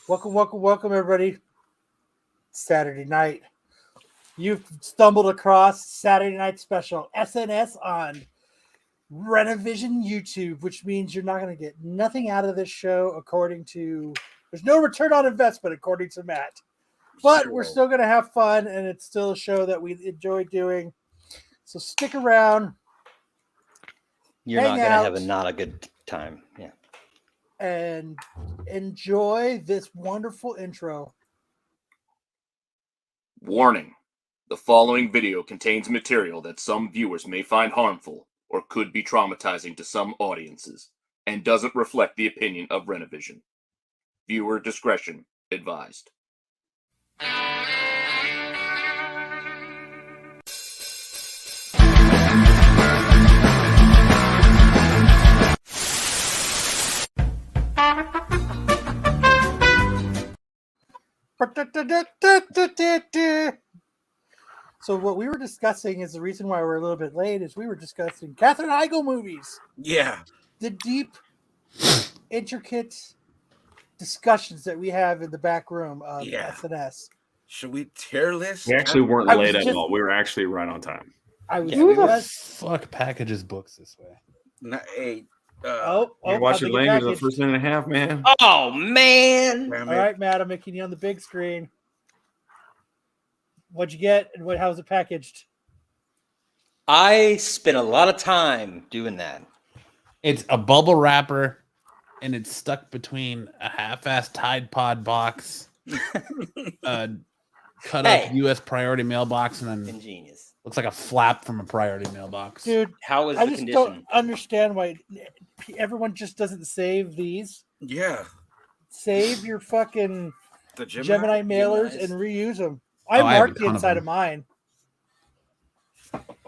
Welcome, everybody. Saturday night. You've stumbled across Saturday Night Special SNS on Renovision YouTube, which means you're not going to get nothing out of this show according to... There's no return on investment according to Matt. But we're still going to have fun, and it's still a show that we enjoy doing. So stick around. You're not going to have not a good time. Yeah. And enjoy this wonderful intro. Warning. The following video contains material that some viewers may find harmful or could be traumatizing to some audiences and doesn't reflect the opinion of Renovision. Viewer discretion advised. So what we were discussing is the reason why we're a little bit late is we were discussing Katherine Heigl movies. Yeah. The deep, intricate discussions that we have in the back room of SNS. Should we tier list? We actually weren't late at all. We were actually right on time. Who the fuck packages books this way? You watch your language in the first minute and a half, man. Oh, man. All right, Matt, I'm making you on the big screen. What'd you get and how was it packaged? I spent a lot of time doing that. It's a bubble wrapper, and it's stuck between a half-assed Tide Pod box, a cut-up U.S. priority mailbox, and then ingenious. Looks like a flap from a priority mailbox. Dude, how is I the just condition? don't understand why everyone just doesn't save these. Yeah. Save your fucking the Gemini mailers and reuse them. I marked the inside of mine.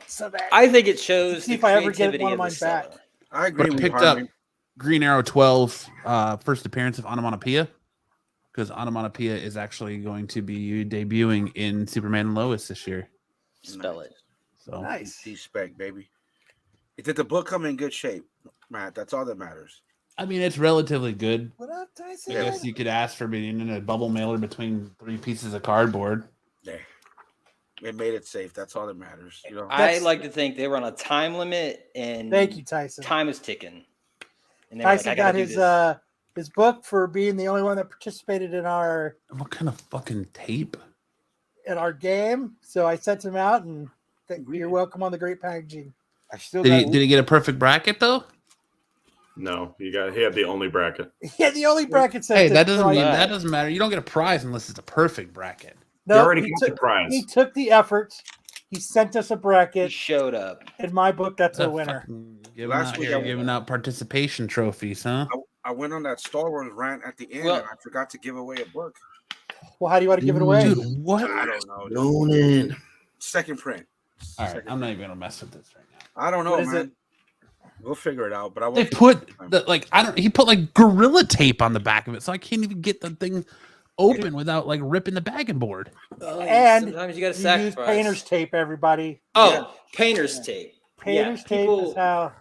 So that I think it shows see the if I ever creativity get one of of mine the back. seller. I agree with I picked up Green Arrow 12, first appearance of Onomatopoeia, because Onomatopoeia is actually going to be debuting in Superman and Lois this year. Spell it. So nice. D-spec, baby. Did the book come in good shape, Matt? That's all that matters. I mean, it's relatively good. What up, Tyson? I guess you could ask for being in a bubble mailer between 3 pieces of cardboard. Yeah. It made it safe. That's all that matters. You know? I like to think they were on a time limit, and thank you, Tyson. Time is ticking. And Tyson got his book for being the only one that participated in our what kind of fucking tape in our game. So I sent him out, and you're welcome on the great packaging. I still did he get a perfect bracket though? No, he had the only bracket. Yeah, the only bracket. Hey, that doesn't matter. You don't get a prize unless it's a perfect bracket. No, he got the prize. He took the effort. He sent us a bracket. He showed up. In my book, that's a winner. Last week, giving out participation trophies, huh? I went on that Star Wars rant at the end, and I forgot to give away a book. Well, how do you want to give it away? Dude, what? I don't know. Second print. All right, I'm not even gonna mess with this right now. I don't know, man. We'll figure it out. But they put he put like Gorilla Tape on the back of it, so I can't even get the thing open without like ripping the bagging board. And sometimes you got to sacrifice. Use painter's tape, everybody. Painter's tape. Painter's tape is how.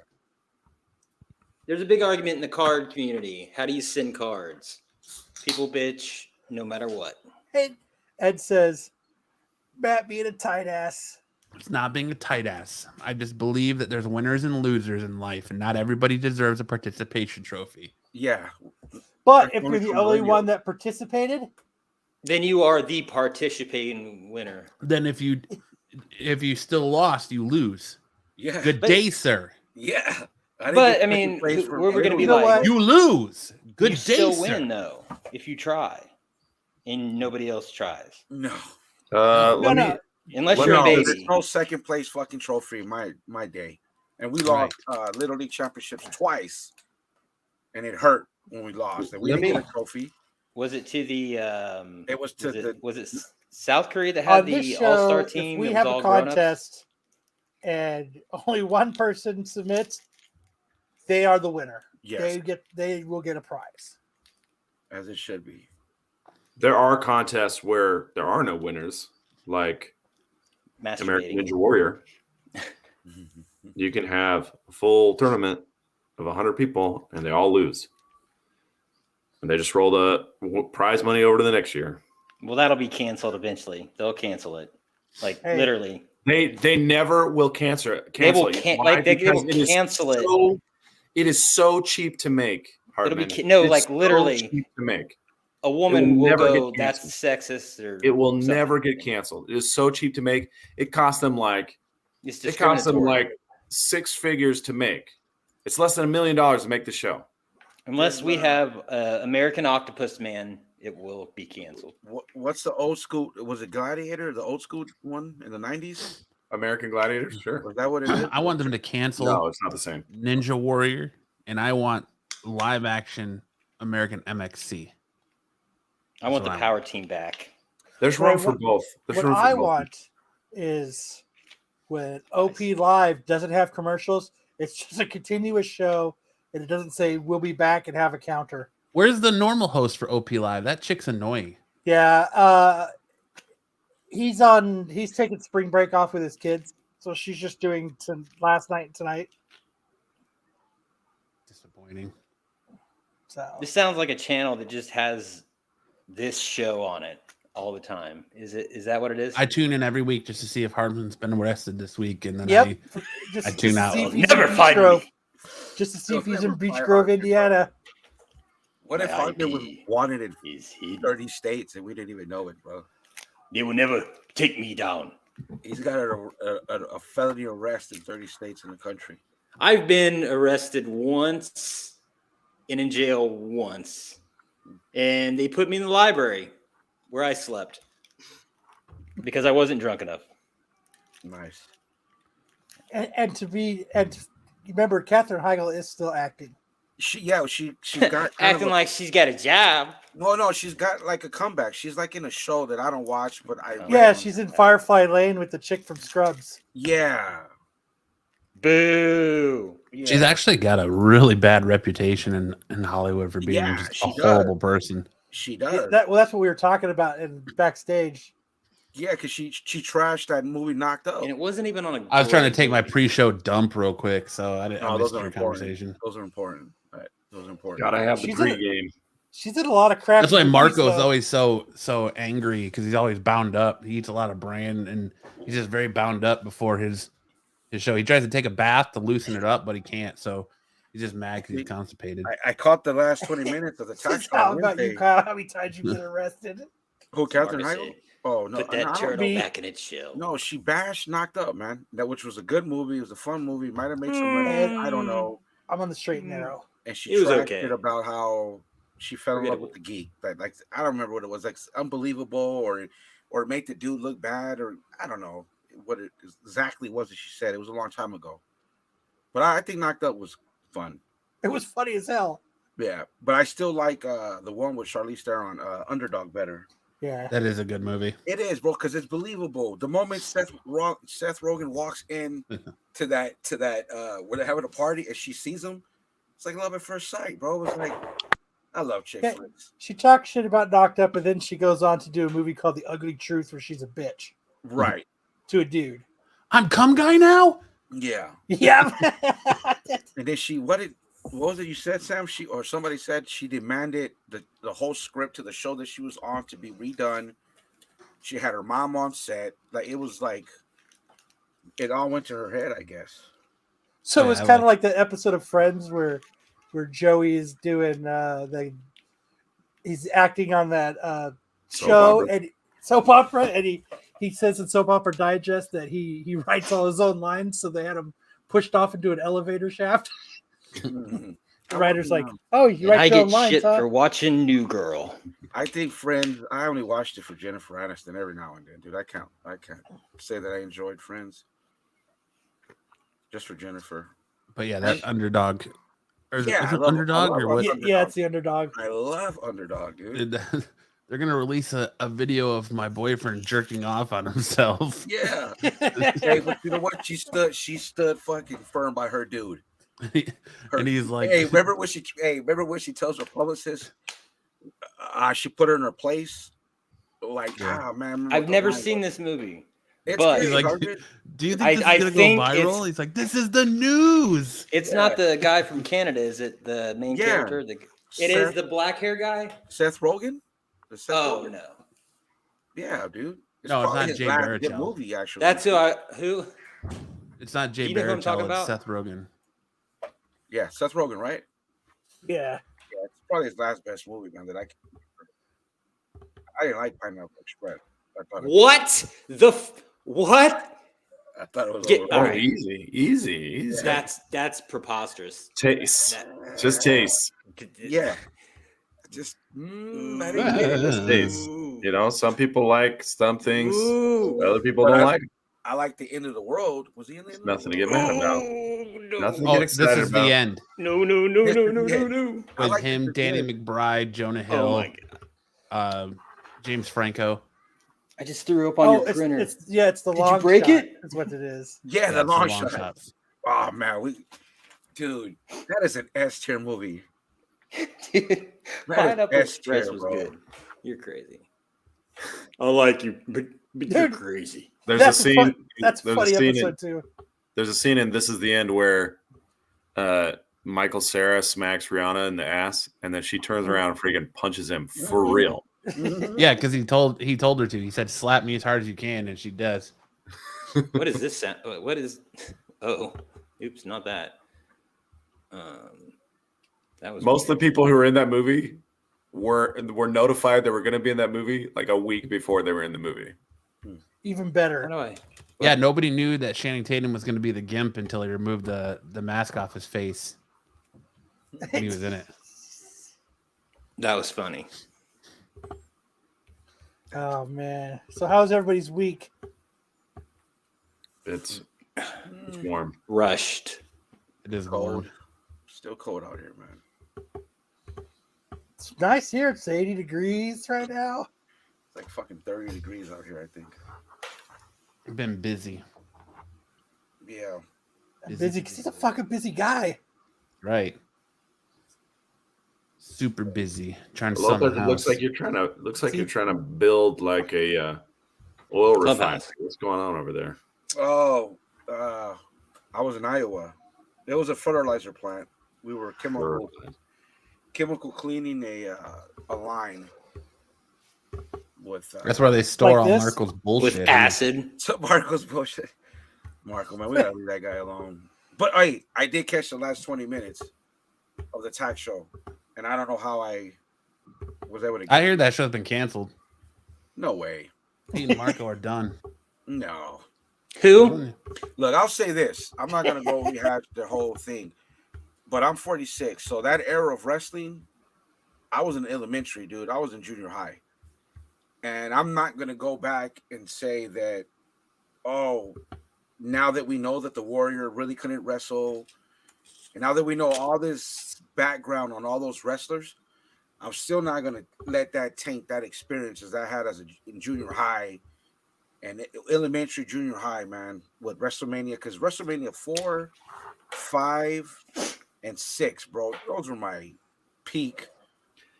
There's a big argument in the card community. How do you send cards? People bitch no matter what. Hey, Ed says, Matt being a tight ass. It's not being a tight ass. I just believe that there's winners and losers in life, and not everybody deserves a participation trophy. Yeah. But if you're the only one that participated, then you are the participating winner. Then if you still lost, you lose. Yeah. Good day, sir. Yeah. But I mean, we're going to be like, you lose. Good day, still sir. Win though if you try, and nobody else tries. No. Unless you're a baby. There's no second place fucking trophy my day, and we lost Little League championships twice, and it hurt when we lost. And we didn't get a trophy. Was it to the? It was to Was it South Korea that had the all-star team? If we have a contest, and only one person submits, they are the winner. Yes. They will get a prize. As it should be. There are contests where there are no winners, like American Ninja Warrior. You can have a full tournament of 100 people, and they all lose. and they just roll the prize money over to the next year. Well, that'll be canceled eventually. They'll cancel it, like literally. They never will cancel They will it. cancel it. It is so cheap to make. Hartman. It'll be like literally so cheap to make. A woman will never go, get that's canceled. sexist, or it will something. never get canceled. It is so cheap to make. It costs them like It's it costs them like 6 figures to make. It's less than $1 million to make the show. Unless we have American Octopus Man, it will be canceled. What's the old school? Was it Gladiator, the old school one in the 90s? American Gladiators, sure. Was that what it is? I want them to cancel. No, it's not the same. Ninja Warrior, and I want live action American MXC. I want the power team back. There's room for both. What I want is when OP Live doesn't have commercials, it's just a continuous show, and it doesn't say we'll be back and have a counter. Where's the normal host for OP Live? That chick's annoying. Yeah, he's taking spring break off with his kids, so she's just doing last night and tonight. Disappointing. So this sounds like a channel that just has this show on it all the time. Is that what it is? I tune in every week just to see if Hardman's been arrested this week, and then I tune out. Never find me. Just to see if he's in Beach Grove, Indiana. What if Hardman was wanted in 30 states and we didn't even know it, bro? They will never take me down. He's got a felony arrest in 30 states in the country. I've been arrested once and in jail once. And they put me in the library where I slept because I wasn't drunk enough. Nice. And remember, Katherine Heigl is still acting. She's got acting like she's got a job. No, she's got like a comeback. She's like in a show that I don't watch, but she's in Firefly Lane with the chick from Scrubs. Yeah. Boo. Yeah. She's actually got a really bad reputation in Hollywood for being just a horrible person. She does. Yeah, that's what we were talking about in backstage. Yeah, because she trashed that movie Knocked Up. And it wasn't even on a I was trying to take my pre-show dump real quick, so I missed your conversation. Those are important. Right. Those are important. Gotta have the pregame. She's in a lot of crap. That's why Marco is always so angry, because he's always bound up. He eats a lot of bran, and he's just very bound up before his show. He tries to take a bath to loosen it up, but he can't. So he's just mad because he's constipated. I caught the last 20 minutes of the tax. How about you, Kyle? How many times you get arrested? Who, Katherine Heigl? Oh no! Put that turtle back in its shell. No, she bashed Knocked Up, man. Which was a good movie. It was a fun movie. Might have made some money. I don't know. I'm on the straight and narrow. And she trashed it about how she fell in love with the geek. Like I don't remember what it was. Like unbelievable, or make the dude look bad, or I don't know what it exactly was that she said. It was a long time ago. But I think Knocked Up was fun. It was funny as hell. Yeah, but I still like the one with Charlize Theron, Underdog, better. Yeah, that is a good movie. It is, bro, because it's believable. The moment Seth Rogen walks in to that where they're having a party and she sees him, it's like love at first sight, bro. It's like I love chick flicks. She talks shit about Knocked Up, and then she goes on to do a movie called The Ugly Truth, where she's a bitch, right, to a dude. I'm cum guy now. Yeah. And then what was it you said, Sam? Somebody said she demanded the whole script to the show that she was on to be redone. She had her mom on set. Like it was like it all went to her head, I guess. So it was kind of like the episode of Friends where Joey is doing he's acting on that show and soap opera, and he says in Soap Opera Digest that he writes all his own lines, so they had him pushed off into an elevator shaft. The writer's like, "Oh, you write your own lines, shit for watching New Girl." I think Friends. I only watched it for Jennifer Aniston every now and then, dude. I can't say that I enjoyed Friends just for Jennifer. But yeah, that Underdog. Is it Underdog or what? Yeah, it's the Underdog. I love Underdog, dude. They're gonna release a video of my boyfriend jerking off on himself. Yeah. Hey, but you know what? She stood fucking firm by her dude. And he's like, "Hey, remember when she tells her publicist she put her in her place?" Like, man, I've never seen this movie. But he's like, "Do you think this is gonna go viral?" He's like, "This is the news." It's not the guy from Canada, is it? The main character. It is the black hair guy. Seth Rogen. Oh no. Yeah, dude. No, it's probably not his Jay last good Baruchel. movie. Actually, That's who. It's not Jay You know who I'm talking Baruchel. It's about? Seth Rogen. Yeah, Seth Rogen, right? Yeah. Yeah, it's probably his last best movie, man. I didn't like Pineapple Express. I thought What? I thought it was Get- over. Oh, All right. easy. That's preposterous. Taste. Just taste. Yeah. Just I didn't get it. Just taste. You know, some people like some things. Ooh. Other people But don't like it. I like the end of the world. Was he in the end? Nothing to get mad about. No. Nothing to Oh, get this excited is about. the end No. I with like him, the Danny end. McBride, Jonah Oh Hill, my god. James Franco. I just threw up on your printer. It's the Did you long break shot. it? That's what it is. Yeah, the it's long the shot. shots. Oh man, dude, that is an S tier movie. Dude, That Pineapple is Express S-tier, was bro. good. You're crazy. I like you, but you're Dude. crazy. There's That's a scene. That's a there's funny a scene episode too. There's a scene in This Is the End where Michael Cera smacks Rihanna in the ass, and then she turns around and freaking punches him for real. Yeah, because he told her to. He said, "Slap me as hard as you can," and she does. What is this sound? What is? Oh, oops, not that. That was Most of the people who were in that movie were notified they were going to be in that movie like a week before they were in the movie. Even How better. do I? Yeah, nobody knew that Channing Tatum was going to be the Gimp until he removed the mask off his face when he was in it. That was funny. Oh man. So how's everybody's week? It's warm. Rushed. It is Cold. warm. Still cold out here, man. It's nice here. It's 80 degrees right now. It's like fucking 30 degrees out here, I think. I've been busy. Yeah. I'm busy because he's a fucking busy guy. Right. Super busy trying to sell Lopez, the it looks house. like you're trying to build like a oil refinery. Clubhouse. What's going on over there? Oh, I was in Iowa. There was a fertilizer plant. We were chemical cleaning a line with. That's where they store Like all this? Marco's bullshit. With acid. So Marco's bullshit. Marco, man, we gotta leave that guy alone. But I did catch the last 20 minutes of the tax show, and I don't know how I was able to. I hear that show's been canceled. No way. Pete and Marco are done. No. Who? Look, I'll say this. I'm not gonna go rehash the whole thing, but I'm 46, so that era of wrestling, I was in elementary, dude. I was in junior high, and I'm not gonna go back and say that. Oh, now that we know that the Warrior really couldn't wrestle, and now that we know all this background on all those wrestlers, I'm still not gonna let that taint that experience as I had in junior high. And elementary, junior high, man, with WrestleMania, because WrestleMania 4, 5, and 6, bro, those were my peak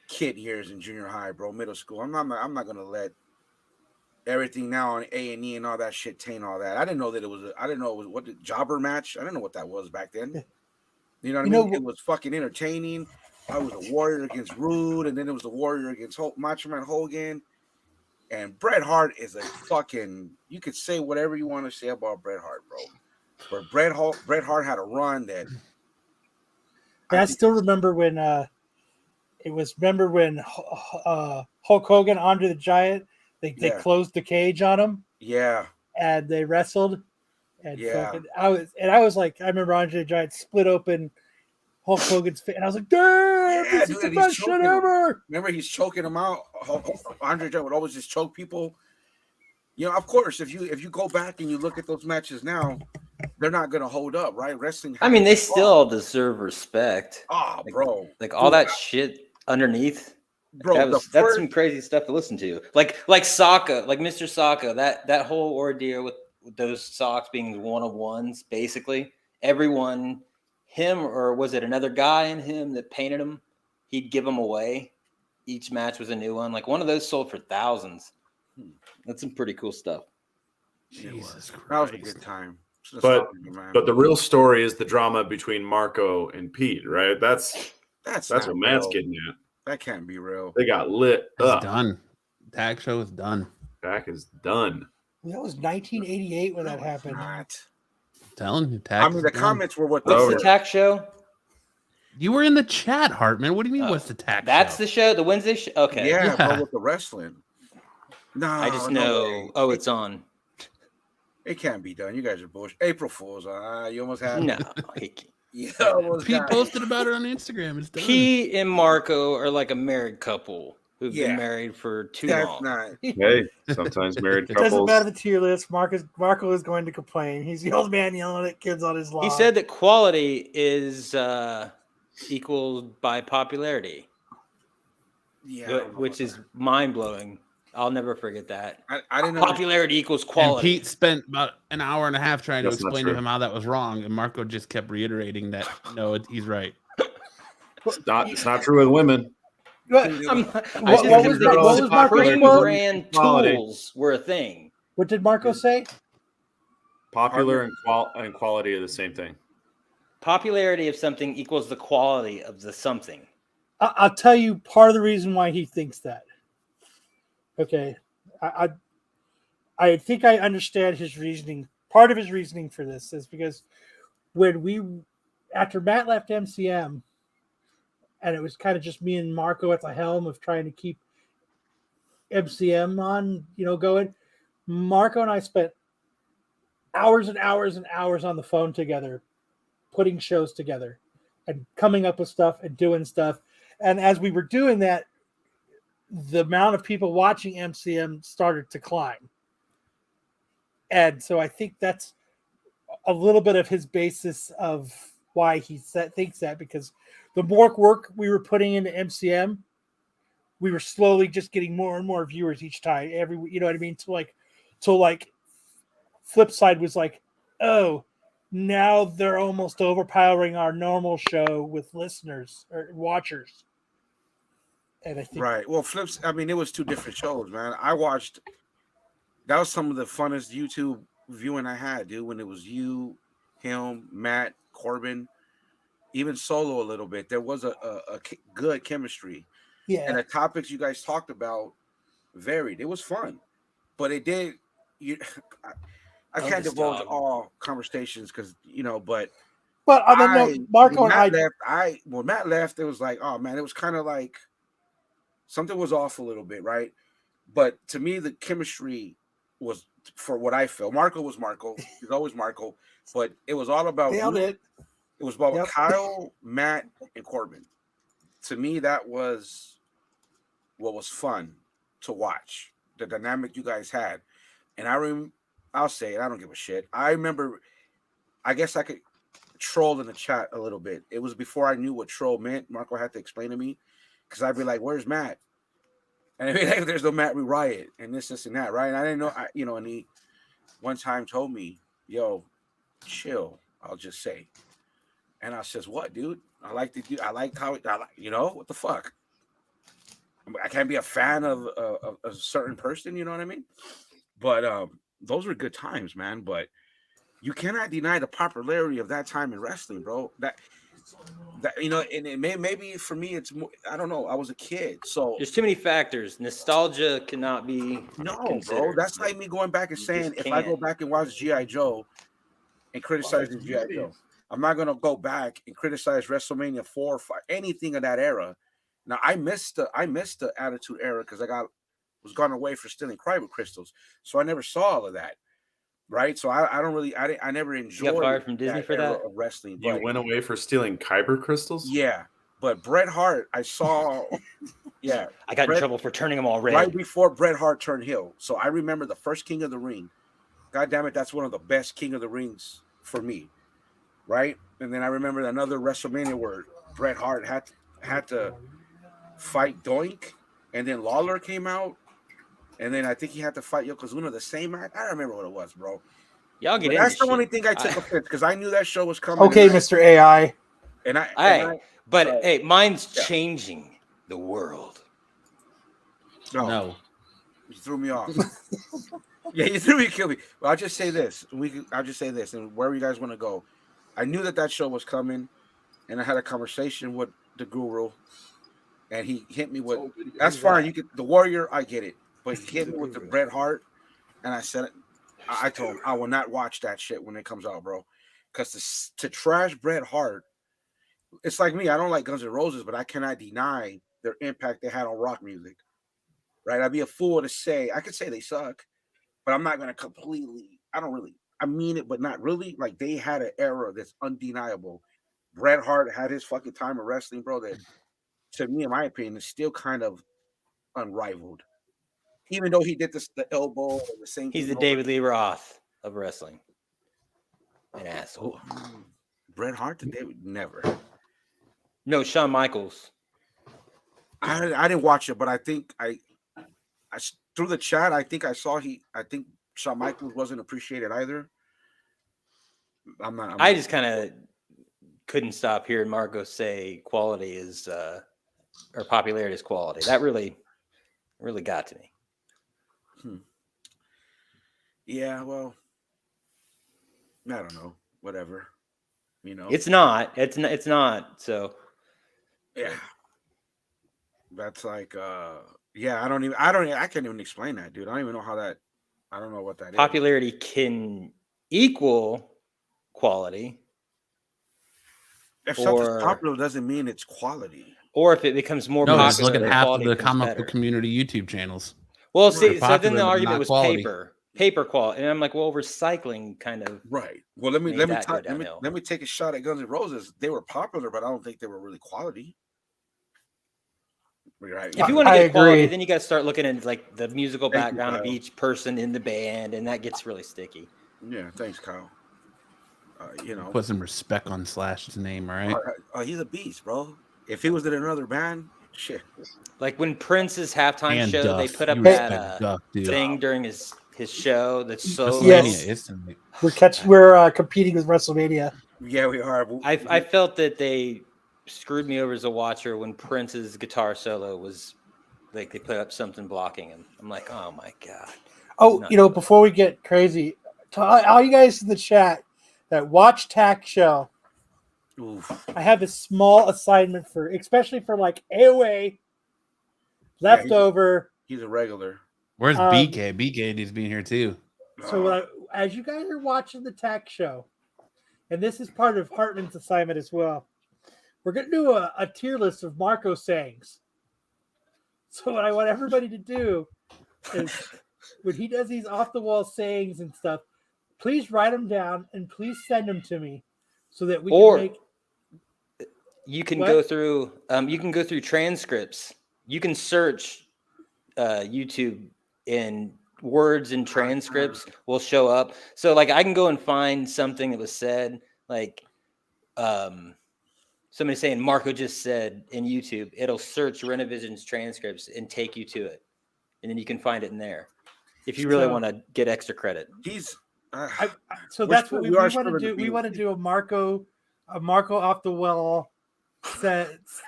kid years in junior high, bro, middle school. I'm not gonna let everything now on A&E and all that shit taint all that. I didn't know it was what the jobber match. I didn't know what that was back then. You know what I mean? It was fucking entertaining. I was a Warrior against Rude, and then it was the Warrior against Macho Man Hogan. And Bret Hart is a fucking. You could say whatever you want to say about Bret Hart, bro. But Bret Hart had a run that. I still remember when it was. Remember when Hulk Hogan, Andre the Giant, they closed the cage on him. Yeah. And they wrestled. And yeah. fucking, I was like, I remember Andre the Giant split open Hulk Hogan's face, and I was like, damn, this is the best shit ever. Remember, he's choking him out. Andre Giant would always just choke people. You know, of course, if you go back and you look at those matches now, they're not going to hold up, right? Wrestling. I mean, they still deserve respect. Oh, bro. Like all that shit underneath. Bro, that's some crazy stuff to listen to. Like Saka, like Mr. Saka, that whole ordeal with those socks being one-of-ones, basically. Everyone, him or was it another guy in him that painted them? He'd give them away. Each match was a new one. Like one of those sold for thousands. That's some pretty cool stuff. Jesus Christ. That was a good time. But the real story is the drama between Marco and Pete, right? That's That's what not Matt's real. getting at. That can't be real. They got lit It's up. done. Tag show is done. Back is done. That was 1988 when that No, it's happened. not. I'm telling you, tag. I mean, the comments were what. What's the tack show? You were in the chat, Hartman. What do you mean? What's the tag? That's show? the show. The Wednesday show. Okay. Yeah, bro, with the wrestling. No, I just no know. way. Oh, it's on. It can't be done. You guys are bullshit. April Fools. You almost had No. You almost Pete got posted about it on Instagram. It's done. Pete and Marco are like a married couple who've been married for too long. Not. Hey, sometimes married It doesn't couples. matter the tier list. Marco is going to complain. He's the old man yelling at kids on his lawn. He said that quality is equaled by popularity. Yeah, which is mind blowing. I'll never forget that. I didn't know. Popularity equals quality. And Pete spent about an hour and a half trying That's to not explain to true. him how that was wrong, and Marco just kept reiterating that he's right. It's not true with women. What was Marco's Supreme quote? brand Quality. tools were a thing. What did Marco say? Popular and quality are the same thing. Popularity of something equals the quality of the something. I'll tell you part of the reason why he thinks that. Okay, I think I understand his reasoning. Part of his reasoning for this is because after Matt left MCM, and it was kind of just me and Marco at the helm of trying to keep MCM on, going. Marco and I spent hours and hours and hours on the phone together, putting shows together and coming up with stuff and doing stuff. And as we were doing that, the amount of people watching MCM started to climb. And so I think that's a little bit of his basis of why he thinks that, because the more work we were putting into MCM, we were slowly just getting more and more viewers each time. You know what I mean? So flip side was like, oh, now they're almost overpowering our normal show with listeners or watchers. And I think right. Well, flips. I mean, it was two different shows, man. That was some of the funnest YouTube viewing I had, dude. When it was you, him, Matt, Corbin, even Solo a little bit. There was a good chemistry. Yeah. And the topics you guys talked about varied. It was fun, but it did. I can't divulge all conversations because but. But on the note, Marco and when Matt left, it was like, oh man, it was kind of like something was off a little bit, right? But to me, the chemistry was, for what I felt. Marco was Marco. He's always Marco. But it was all about it was about Kyle, Matt, and Corbin. To me, that was what was fun to watch. The dynamic you guys had. And I'll say it, I don't give a shit. I remember, I guess I could troll in the chat a little bit. It was before I knew what troll meant. Marco had to explain to me, because I'd be like, where's Matt? And I'd be like, there's no Matt, we riot, and this and that, right? And I didn't know, and he one time told me, yo, chill, I'll just say. And I says, what, dude? I like how what the fuck? I can't be a fan of a certain person, you know what I mean? But those were good times, man. But you cannot deny the popularity of that time in wrestling, bro. That and it maybe for me it's more, I don't know. I was a kid, so there's too many factors. Nostalgia cannot be bro. That's like me going back and saying, if I go back and watch G.I. Joe and criticizing G.I. Joe, I'm not gonna go back and criticize WrestleMania 4 or 5, anything of that era. Now I missed the Attitude Era because was gone away for stealing Cryber crystals, so I never saw all of that. Right, so I never enjoyed. You got fired from Disney for that? Of wrestling. You went away for stealing Kyber crystals? Yeah, but Bret Hart, I saw. Yeah, I got in trouble for turning them all red right before Bret Hart turned heel. So I remember the first King of the Ring. God damn it, that's one of the best King of the Rings for me, right? And then I remember another WrestleMania where Bret Hart had to fight Doink, and then Lawler came out. And then I think he had to fight Yokozuna the same night. I don't remember what it was, bro. Y'all get in. That's the only thing I took offense, because I knew that show was coming. Okay, Mr. AI. Hey, mine's changing the world. No. You threw me off. Yeah, you threw me, killed me. Well, I'll just say this. I'll just say this, and wherever you guys want to go. I knew that show was coming, and I had a conversation with the Guru, and he hit me with. That's fine. You get the Warrior. I get it, but he hit me with the Bret Hart, and I said, I told him I will not watch that shit when it comes out, bro, because to trash Bret Hart, it's like me. I don't like Guns N' Roses, but I cannot deny their impact they had on rock music. Right? I'd be a fool to say I could say they suck, but I'm not going to completely. I mean it, but not really. Like they had an era that's undeniable. Bret Hart had his fucking time of wrestling, bro. That, to me, in my opinion, is still kind of unrivaled. Even though he did the elbow or the same. He's the David Lee Roth of wrestling. An asshole. Bret Hart to David, never. No, Shawn Michaels. I didn't watch it, but I think I through the chat. I think I saw I think Shawn Michaels wasn't appreciated either. I just kind of couldn't stop hearing Marco say quality is or popularity is quality. That really got to me. Yeah, well, I don't know. Whatever. You know. It's not. So yeah. That's like yeah, I can't even explain that, dude. I don't even know how that I don't know what that popularity can equal quality. If something's popular doesn't mean it's quality. Or if it becomes more popular. Just look at half of the comic book community YouTube channels. Well, see, so then the argument was paper quality, and I'm like, well, recycling kind of right. Well, let me take a shot at Guns N' Roses. They were popular, but I don't think they were really quality. Right. If you want to get quality, then you got to start looking at like the musical background of each person in the band, and that gets really sticky. Yeah, thanks, Kyle. You know, put some respect on Slash's name, all right? He's a beast, bro. If he was in another band, shit. Like when Prince's halftime show, Duff. They put up that Duff, thing during his show. That's so. Yes. We're competing with WrestleMania. Yeah, we are. I felt that they screwed me over as a watcher when Prince's guitar solo was like they put up something blocking him. I'm like, oh my god. Oh, before we get crazy, to all you guys in the chat that watch Tack Show, I have a small assignment especially for like AOA, Leftover. He's a regular. Where's BK? BK needs to be in here too. So as you guys are watching the Tack Show, and this is part of Hartman's assignment as well, we're going to do a tier list of Marco sayings. So what I want everybody to do is when he does these off-the-wall sayings and stuff, please write them down and please send them to me so that we can make... You can go through transcripts. You can search YouTube and words and transcripts will show up. So like I can go and find something that was said, like somebody saying Marco just said in YouTube, it'll search Renovision's transcripts and take you to it. And then you can find it in there if you really want to get extra credit. So that's what we want to do. We want to do a Marco off the wall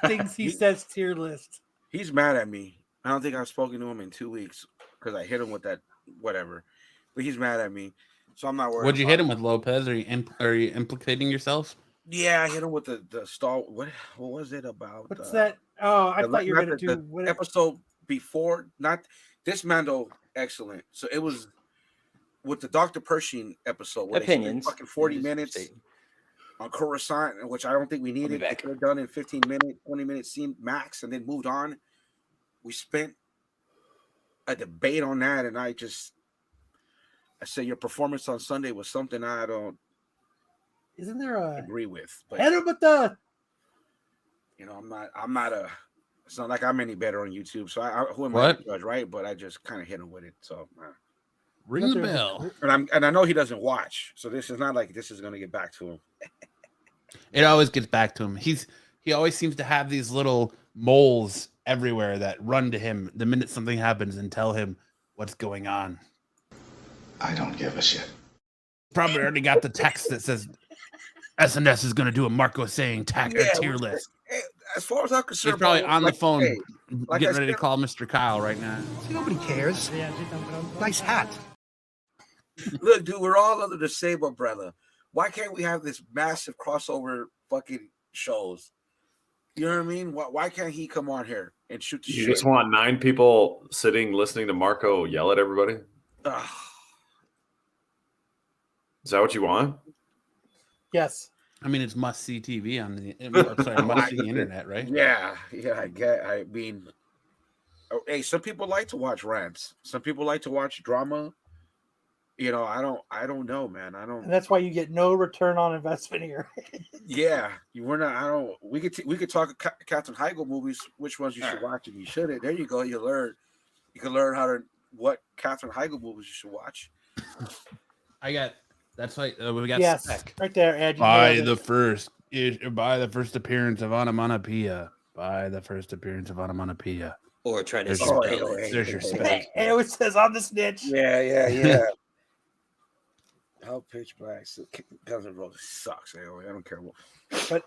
things he says tier list. He's mad at me. I don't think I've spoken to him in 2 weeks because I hit him with that whatever. But he's mad at me, so I'm not worried. What'd you hit him with, Lopez? Are you implicating yourself? Yeah, I hit him with the star. What was it about? What's that? Oh, I thought you were going to do the episode before. Not this Mando. Excellent. So it was with the Dr. Pershing episode. Where Opinions. Fucking 40 minutes on Coruscant, which I don't think we needed. They could have done in 15 minutes, 20 minutes scene max, and then moved on. We spent a debate on that, and I said your performance on Sunday was something I don't. Isn't there a agree with? But hit him with the. I'm not a. It's not like I'm any better on YouTube, so who am I to judge, right? But I just kind of hit him with it. So ring the bell. And I know he doesn't watch, so this is not like this is going to get back to him. It always gets back to him. He always seems to have these little moles everywhere that run to him the minute something happens and tell him what's going on. I don't give a shit. Probably already got the text that says SNS is going to do a Marco saying tier list. As far as I'm concerned, he's probably on the phone getting ready to call Mr. Kyle right now. Nobody cares. Nice hat. Look, dude, we're all under the same umbrella. Why can't we have this massive crossover fucking shows? You know what I mean? Why can't he come on here and shoot the You shit? just want 9 people sitting listening to Marco yell at everybody? Ugh. Is that what you want? Yes. I mean, it's must see TV on the must see internet, right? Yeah, I mean, hey, some people like to watch rants. Some people like to watch drama. You know, I don't know, man. And that's why you get no return on investment here. Yeah, we're not. I don't. We could talk Captain Heigl movies. Which ones you should watch and you shouldn't. There you go. You learn. You can learn what Catherine Heigl movies you should watch. That's why we got Yes, Spec. right there, Ed. You By nailed the it. first appearance of onomatopoeia. By the first appearance of onomatopoeia. Or try to There's spell your, it. there's your Hey, spec. it always says on the snitch. Yeah. How Pitch Black Guns N' Roses sucks. Anyway, I don't care what. But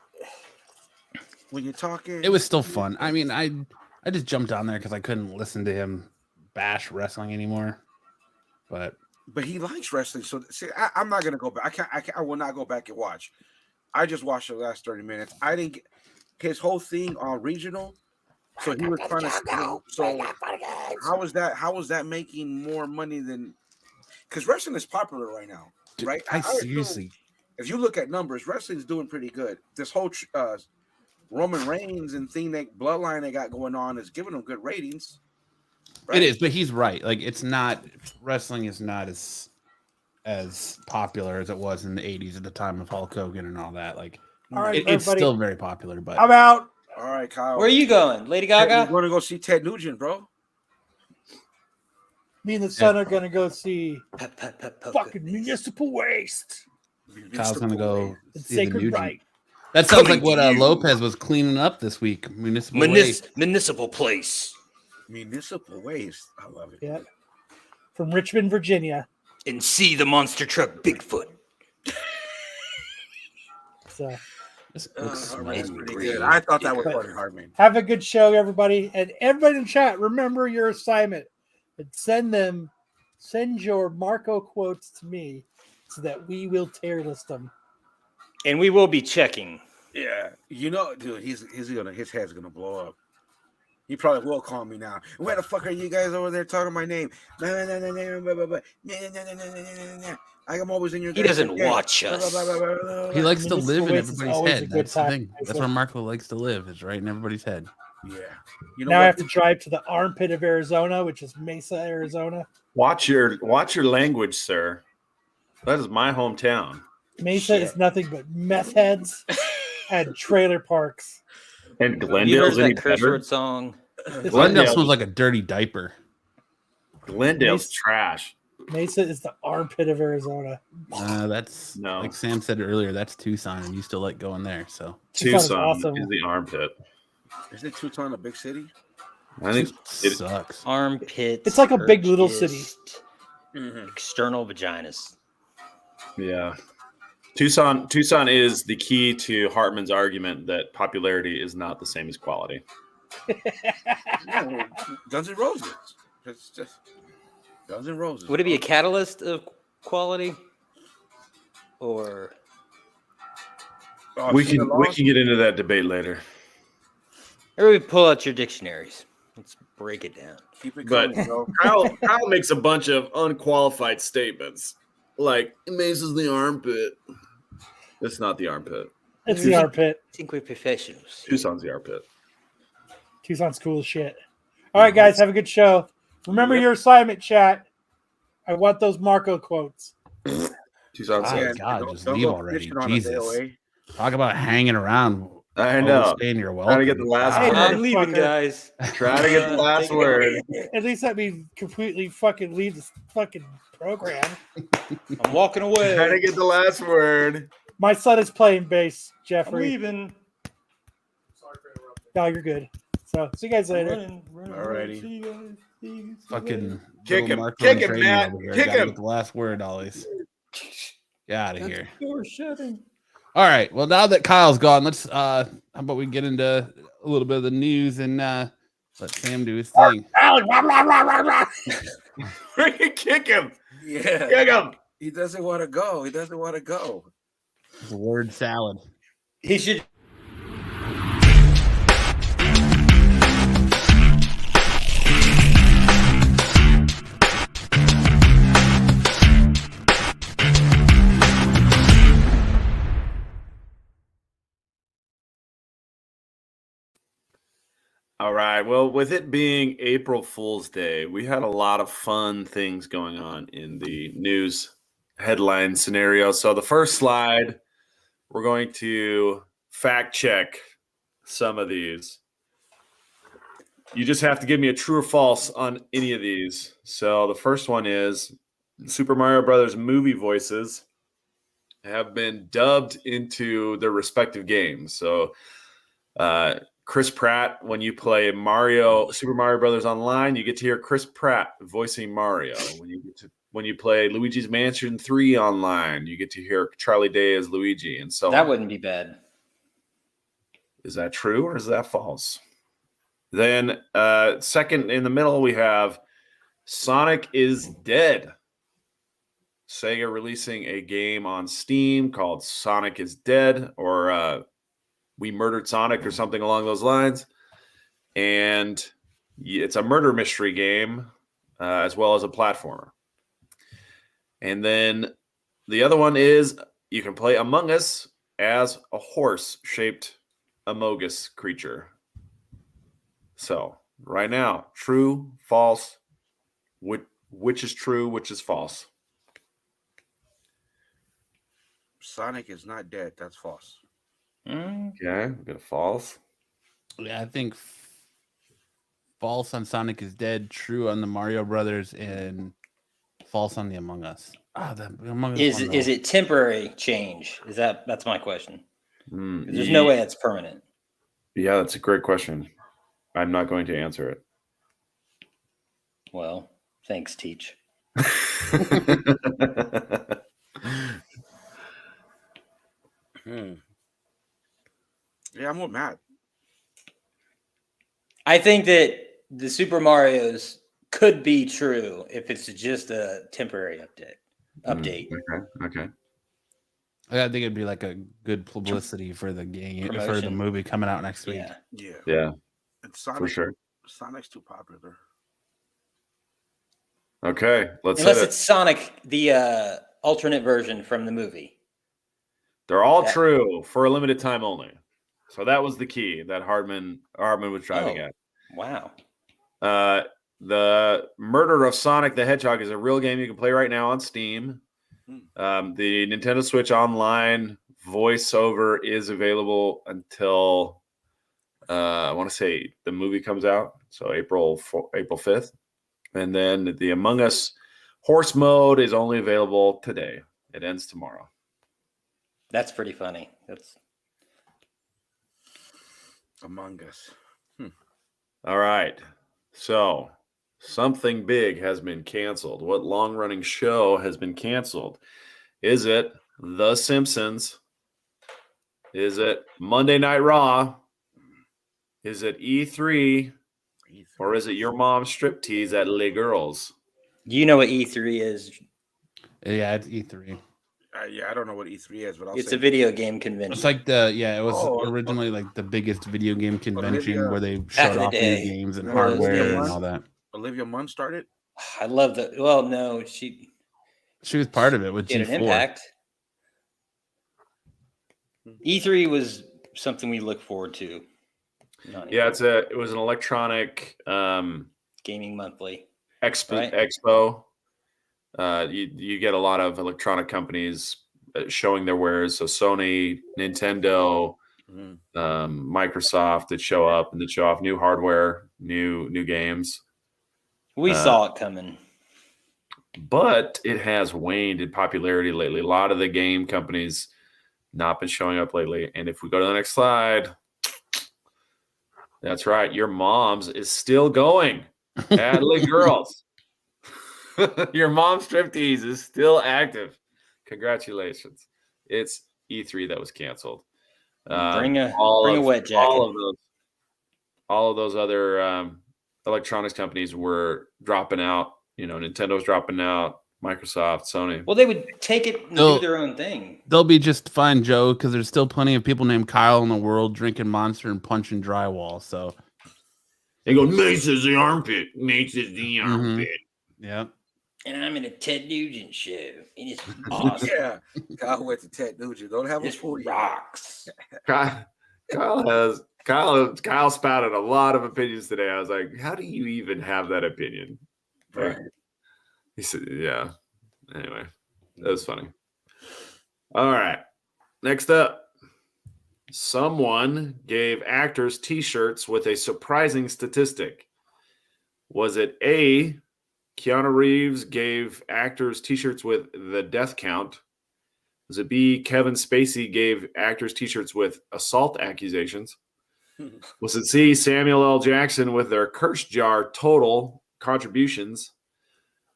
when you're talking, It was still fun. I mean, I just jumped on there because I couldn't listen to him bash wrestling anymore. But he likes wrestling. So see, I'm not gonna go back. I will not go back and watch. I just watched the last 30 minutes. I didn't get his whole thing on regional. So he was trying to. So how was that making more money than? Because wrestling is popular right now, right? I seriously. If you look at numbers, wrestling's doing pretty good. This whole Roman Reigns and thing that bloodline they got going on is giving them good ratings. Right? It is, but he's right. Like, it's not, wrestling is not as popular as it was in the 80s at the time of Hulk Hogan and all that. Like, All right, it's everybody. still very popular, but I'm out. All right, Kyle. Where are you going, Lady We're Gaga? going to go see Ted Nugent, bro. Me and the son are gonna go see fucking Municipal Waste. Kyle's gonna go It's see the Sacred Nugent. Right. That sounds Coming like what to you. Lopez was cleaning up this week. Municipal waste. Municipal place. Municipal Waste. I love it. Yeah. From Richmond, Virginia. And see the monster truck Bigfoot. So This looks That's smelly. pretty good. I thought that was funny, Hardman. have a good show, everybody. And everybody in chat, remember your assignment. And send your Marco quotes to me so that we will tier list them. And we will be checking. Yeah, you know, dude, his head's gonna blow up. He probably will call me now. Where the fuck are you guys over there talking my name? I'm always in your. He doesn't watch us. He likes to live in Waste is everybody's always a head. good That's the time. thing. That's where Marco likes to live. Is right in everybody's head. Yeah. You know Now I what? have to drive to the armpit of Arizona, which is Mesa, Arizona. Watch your language, sir. That is my hometown. Mesa is nothing but meth heads and trailer parks. And You heard Glendale's any that curse better? word song? Glendale Glendale. smells like a dirty diaper. Glendale's trash. Mesa is the armpit of Arizona. That's No. like Sam said earlier. That's Tucson, and you still like going there. So Tucson awesome. is the armpit. Isn't it Tucson a big city? I think it, sucks. Armpits. It's like a big little city. External vaginas. yeah. Tucson is the key to Hartman's argument that popularity is not the same as quality. No, Guns N' Roses. It's just Guns N' Roses. Would it be a catalyst of quality? Or We can get into that debate later. everybody pull out your dictionaries. Let's break it down. Keep it But coming, bro. Kyle makes a bunch of unqualified statements. Like, Mesa's the armpit. It's not the armpit. It's the armpit. I think we're professionals. Tucson's the armpit. Tucson's cool as shit. All right, guys, have a good show. Remember your assignment, chat. I want those Marco quotes. Tucson's Oh, the God, Don't just go leave already. fishing on a Jesus. DOA. Talk about hanging around. I know. Overstaying your welcome. Trying to get the last Hey, word. I'm leaving, motherfucker. guys. Try to get the last Take it word. At least let me completely fucking leave this fucking program. I'm walking away. Try to get the last word. My son is playing bass, I'm Jeffrey. leaving. No, you're good. So, see you guys later. Alrighty. Fucking Kick little him. Marco Kick and him, Trey Matt. over here. Kick Gotta him. get the last word, always. Get out of here. Door shutting. All right. Well, now that Kyle's gone, let's how about we get into a little bit of the news and let Sam do his thing. Kick him. Yeah. Kick him. He doesn't want to go. He doesn't want to go. The word salad. He should All right. Well, with it being April Fool's Day, we had a lot of fun things going on in the news headline scenario. So the first slide, we're going to fact check some of these. You just have to give me a true or false on any of these. So the first one is Super Mario Brothers movie voices have been dubbed into their respective games. So Chris Pratt, when you play Super Mario Brothers online, you get to hear Chris Pratt voicing Mario. When you play Luigi's Mansion 3 online, you get to hear Charlie Day as Luigi, and so That on. wouldn't be bad. Is that true or is that false? Then second in the middle, we have Sonic is Dead. Sega releasing a game on Steam called Sonic is Dead, or We Murdered Sonic, or something along those lines. And it's a murder mystery game, as well as a platformer. And then the other one is you can play Among Us as a horse-shaped Amogus creature. So right now, true, false, which is true, which is false? Sonic is not dead. That's false. Okay, we got a false. Yeah, I think false on Sonic is Dead, true on the Mario Brothers, and false on the Among Us. The Among Us Is it temporary change? That's my question. 'Cause there's Yeah. no way that's permanent. Yeah, that's a great question. I'm not going to answer it. Well, thanks, Teach. Yeah, I'm with Matt. I think that the Super Marios could be true if it's just a temporary update. Okay. I think it'd be like a good publicity for the game, for the Promotion. movie coming out next week. Yeah. And For sure. Sonic's too popular. Okay, let's Unless hit it's it. Sonic, the alternate version from the movie. They're all true for a limited time only. So that was the key that Hardman was driving at. Wow. The Murder of Sonic the Hedgehog is a real game you can play right now on Steam. The Nintendo Switch Online voiceover is available until I want to say the movie comes out, so April 5th. And then the Among Us horse mode is only available today. It ends tomorrow. That's pretty funny. That's Among Us. All right. So something big has been canceled. What long-running show has been canceled? Is it The Simpsons? Is it Monday Night Raw? Is it E3? Or is it your mom's striptease at Les Girls? You know what E3 is? Yeah, it's E3. I don't know what E3 is, but It's a video game convention. It's like it was originally like the biggest video game convention where they showed off new games and hardware and all that. Olivia Munn started? I love that. Well, no, she was part of it with G4. An impact. E3 was something we look forward to. Yeah, it was an electronic gaming monthly expo. You get a lot of electronic companies showing their wares. So Sony, Nintendo, Microsoft that show up and that show off new hardware, new games. We saw it coming. But it has waned in popularity lately. A lot of the game companies not been showing up lately. And if we go to the next slide, that's right. Your mom's is still going at Les Girls. Your mom's striptease is still active. Congratulations. It's E3 that was canceled. Bring a wet jacket. All of those other electronics companies were dropping out. Nintendo's dropping out, Microsoft, Sony. Well, they would take it and do their own thing. They'll be just fine, Joe, because there's still plenty of people named Kyle in the world drinking Monster and punching drywall. So they go, Mace is the armpit. Mace is the armpit. Yeah. And I'm in a Ted Nugent show. And it's awesome. Kyle went to Ted Nugent. Don't have a 40 rocks. Kyle has Kyle spouted a lot of opinions today. I was like, how do you even have that opinion? Like, he said, yeah. Anyway, that was funny. All right. Next up, someone gave actors T-shirts with a surprising statistic. Was it A, Keanu Reeves gave actors T-shirts with the death count? Was it B, Kevin Spacey gave actors T-shirts with assault accusations? Was it C, Samuel L. Jackson with their curse jar total contributions?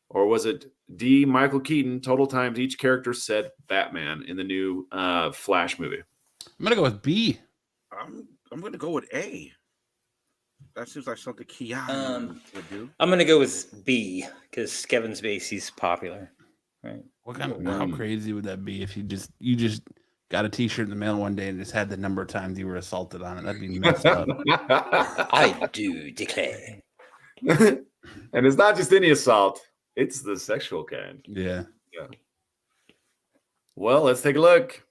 Or was it D, Michael Keaton, total times each character said Batman in the new Flash movie? I'm gonna go with B. I'm gonna go with A. That seems like something Keanu would do. I'm gonna go with B because Kevin Spacey's popular, right? What kind? How crazy would that be if you just got a T-shirt in the mail one day and just had the number of times you were assaulted on it? That'd be messed up. I do declare. And it's not just any assault; it's the sexual kind. Yeah. Well, let's take a look.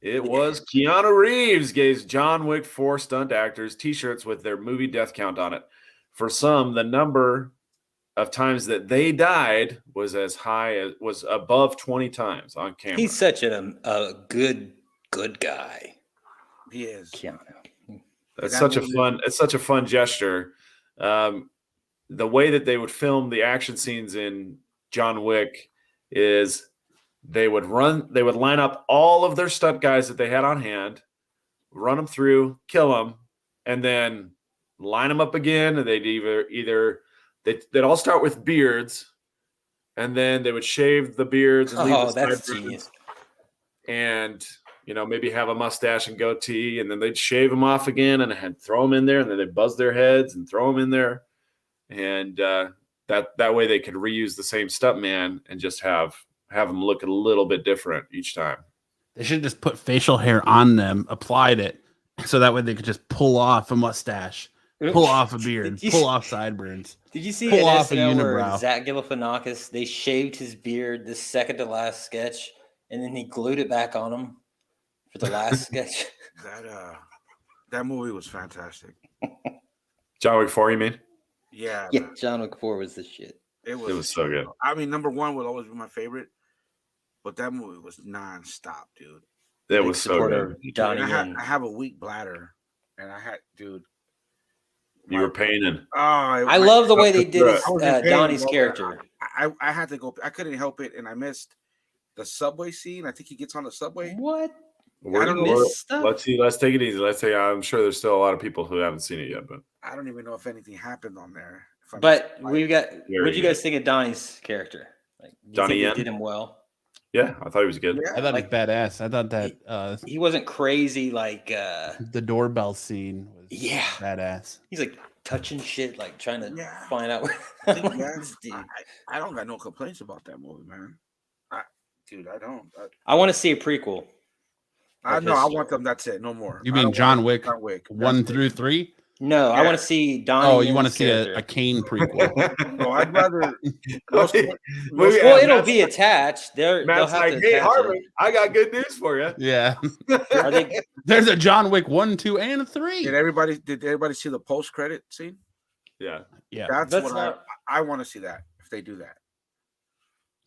It was Keanu Reeves gave John Wick 4 stunt actors T-shirts with their movie death count on it. For some, the number of times that they died was as high as was above 20 times on camera. He's such a good guy. He is. Keanu. It's such a fun gesture. The way that they would film the action scenes in John Wick is they would line up all of their stunt guys that they had on hand, run them through, kill them, and then line them up again. And they'd all start with beards, and then they would shave the beards and leave the that's sideburns, genius. and maybe have a mustache and goatee, and then they'd shave them off again and throw them in there, and then they'd buzz their heads and throw them in there, and that way they could reuse the same stuntman and just have them look a little bit different each time. They should just put facial hair on them, applied it, so that way they could just pull off a mustache, pull off a beard, pull off sideburns. Did you see pull an off a SNL where unibrow? Zach Galifianakis, they shaved his beard the second to last sketch, and then he glued it back on him for the last sketch? That movie was fantastic. John Wick 4, you mean? Yeah. Yeah, John Wick 4 was the shit. It was so good. I mean, number one would always be my favorite, but that movie was nonstop, dude. It was so good. Donnie I have a weak bladder, and dude. You were paining. I love the way they did Donnie's character. I had to go. I couldn't help it, and I missed the subway scene. I think he gets on the subway. What? I don't know. Let's take it easy. Let's say I'm sure there's still a lot of people who haven't seen it yet, but I don't even know if anything happened on there. But we've got. What did you guys think of Donnie's character? Like, Donnie Yen did him well. Yeah, I thought he was good. Yeah, I thought he was badass. I thought that he wasn't crazy like the doorbell scene was badass. He's like touching shit, like trying to find out. I don't got no complaints about that movie, man. I don't. I want to see a prequel. I want them. That's it. No more. You mean John Wick 1 through 3? No, I want to see Donnie. Oh, you want to see a Kane prequel? No, I'd rather. Well, it'll be attached. Matt's like, hey, Harvey, I got good news for you. Yeah. There's a John Wick 1, 2, and 3. Did everybody see the post credit scene? Yeah. That's what I want to see that if they do that.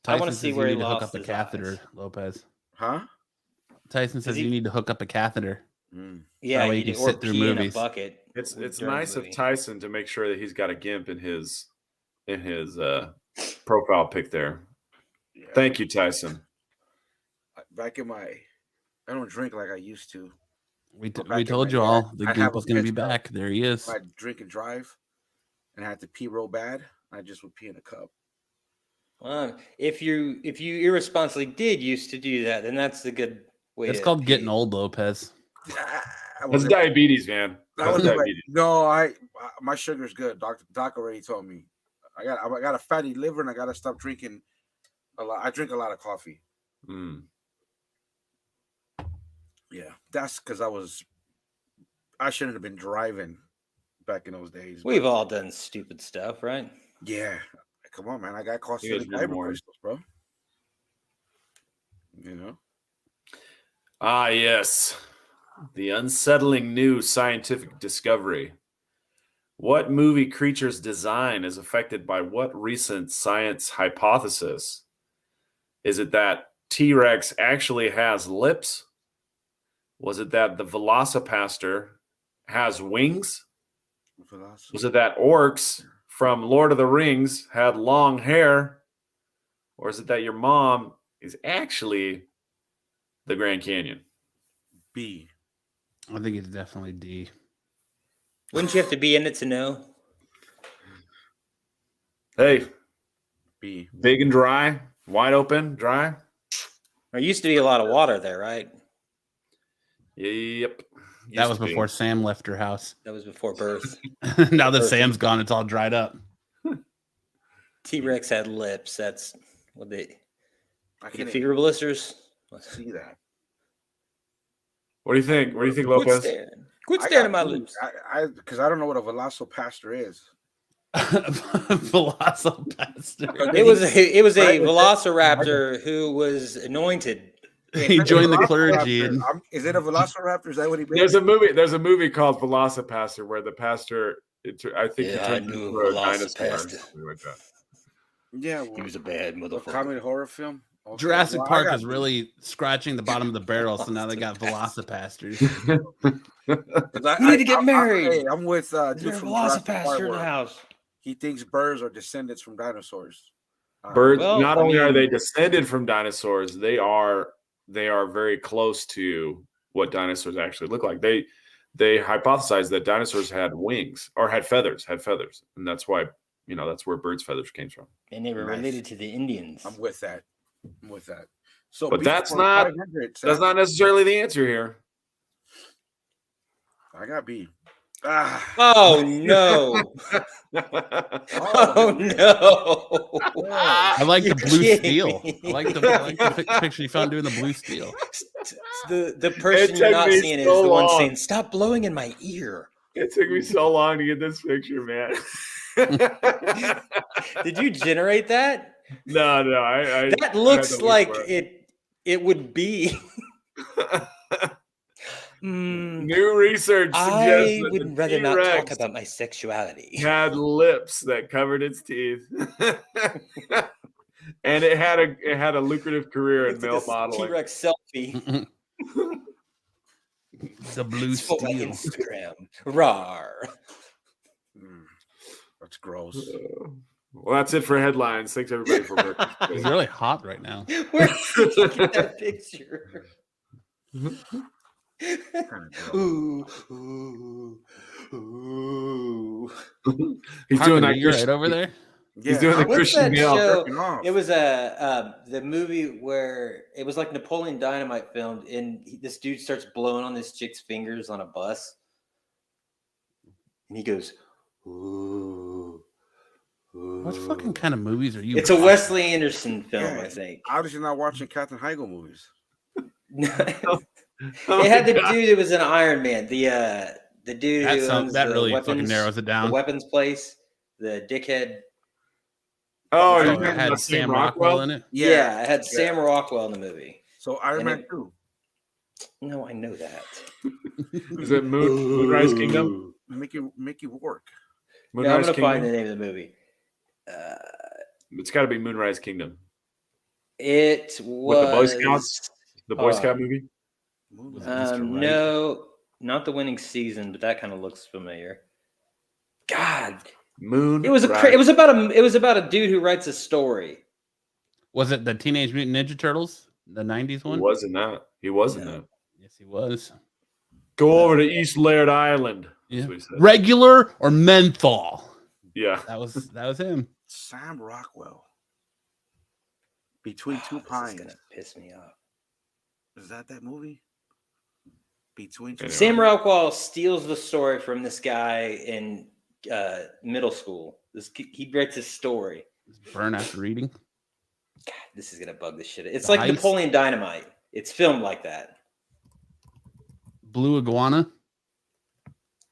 Tyson I want to see where he need to hook lost up a his catheter, eyes. Lopez. Huh? Tyson says you need to hook up a catheter. Yeah, you can sit through movies. In a bucket. It's nice of Tyson to make sure that he's got a Gimp in his profile pic there. Yeah. Thank you, Tyson. Back in I don't drink like I used to. We told you all the Gimp was going to be back. There he is. I drink and drive, and I had to pee real bad. I just would pee in a cup. If you irresponsibly did used to do that, then that's the good way. It's called getting old, Lopez. That's diabetes, man. Diabetes. No, my sugar's good. Doc already told me. I got a fatty liver, and I got to stop drinking a lot. I drink a lot of coffee. Yeah, that's because I shouldn't have been driving back in those days. We've all done stupid stuff, right? Yeah. Come on, man. I got cost of crystals, bro. You know? Ah, yes. The unsettling new scientific discovery. What movie creature's design is affected by what recent science hypothesis? Is it that T-Rex actually has lips? Was it that the Velocipastor has wings? Was it that orcs from Lord of the Rings had long hair? Or is it that your mom is actually the Grand Canyon? B. I think it's definitely D. Wouldn't you have to be in it to know? Hey, B. big and dry, wide open, dry. There used to be a lot of water there, right? Yep. That Used was to be. before Sam left her house. That was before birth. Now that Sam's gone, it's all dried up. T-Rex had lips. That's what they I get can't finger blisters. see that. What do you think? What do you think, Quit Lopez? staring. Quit I staring at got my B. lips. Because I don't know what a Velocipastor is. Velocipastor. It was a Right? velociraptor who was anointed. He joined the clergy. And Is it a Velociraptor? Is that what he meant? There's a movie called Velocipastor where the pastor, I think he Yeah, I turned knew into a dinosaur or Velocipastor. something like that. Yeah. He was a bad a motherfucker. comedy horror film. Okay, Jurassic well, I Park got is B. really scratching the bottom of the barrel, so now they got Velocipastors. 'Cause We need to get married. Hey, I'm with Is dude there a from Jurassic Park velocipastor in the where house? he thinks birds are descendants from dinosaurs. Birds, Well, not I only are mean- they descended from dinosaurs, they are very close to what dinosaurs actually look like. They hypothesized that dinosaurs had wings or had feathers, and that's why that's where birds' feathers came from. And they were Nice. related to the Indians. I'm with that. So, But B that's for not 500, that's Sam. not necessarily the answer here. I got B. Ah. Oh no! Oh no! I like the You're blue kidding steel. me. I like the picture you found doing the blue steel. The person It you're took not me seeing is so the one long. saying, "Stop blowing in my ear." It took me so long to get this picture, man. Did you generate that? No, I That had looks to look like for it would be. New research suggests I that would the rather not talk T-Rex about my sexuality. had lips that covered its teeth, and it had a lucrative career in male modeling. T-Rex selfie. The blue It's for my steel. Instagram. Rar. That's gross. Well, that's it for headlines. Thanks everybody for It's participating. really hot right now. Where did you get that picture? Ooh, ooh, ooh. He's Carmen, doing are that. you right over there? He's doing the What's Christian that Bale. show? jerking off. It was the movie where it was like Napoleon Dynamite filmed, and this dude starts blowing on this chick's fingers on a bus, and he goes, "Ooh, ooh." What fucking kind of movies are you? It's a watching? Wesley Anderson film, Yeah. I think. Obviously not watching Captain Heigl movies. It had the dude that was in Iron Man, the dude who owns That the really weapons, fucking narrows it the down. weapons place, the dickhead. Oh, Oh, you it meant had Sam Rockwell in it. Yeah, it had Sam Rockwell in the movie. So Iron And Man it- 2. No, I know that. Is it Moonrise Kingdom? Mickey Rourke. Yeah, I'm Moonrise gonna find the Kingdom. name of the movie. It's got to be Moonrise Kingdom It was with the Boy Scouts. The Boy uh, Scout movie. Was it Mr. Right? No, not the winning season, but that kind of looks familiar. God, Moon. it was about a dude who writes a story. Was it the Teenage Mutant Ninja Turtles, the '90s He one? wasn't that. He wasn't No. that. Yes, he was. Go over to East Laird Island. That's Yeah. what he said. Regular or menthol? Yeah. That was him. Sam Rockwell. Between Two This is Pines. gonna piss me off. Is that movie? Between Two Anyway. Sam Rockwell steals the story from this guy in middle school. He writes his story. Burn after reading. God, this is gonna bug the shit. It's The like heist. Napoleon Dynamite. It's filmed like that. Blue Iguana.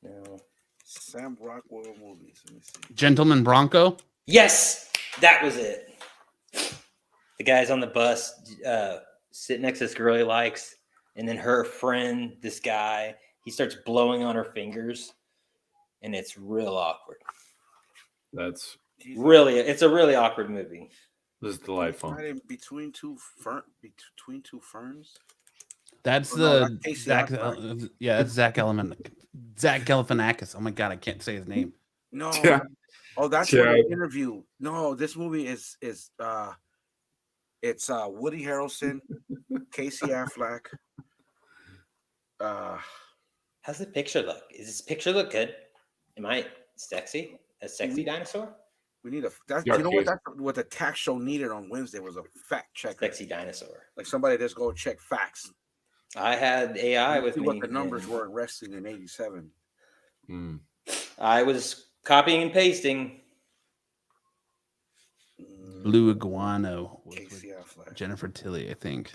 No. Sam Rockwell movies. Let me see. Gentleman Bronco. Yes, that was it. The guy's on the bus, sitting next to this girl he likes, and then her friend, this guy, he starts blowing on her fingers, and it's real awkward. That's Really, it's a really awkward movie. this is delightful. Right in between two ferns. That's Oh, no, the that's Casey Zach. Affleck. Yeah, that's Zach Galifianakis. Oh my god, I can't say his name. No. Yeah. Oh, that's Yeah. what the interview. No, this movie is it's Woody Harrelson, Casey Affleck. How's the picture look? Is this picture look good? Am I sexy? A sexy dinosaur? We need you know what? That's what the tax show needed on Wednesday was a fact checker. Sexy dinosaur. Like somebody that's go check facts. I had AI with See me. what the numbers were in wrestling in '87. I was copying and pasting. Blue Iguana was Casey with Affleck, Jennifer Tilly, I think.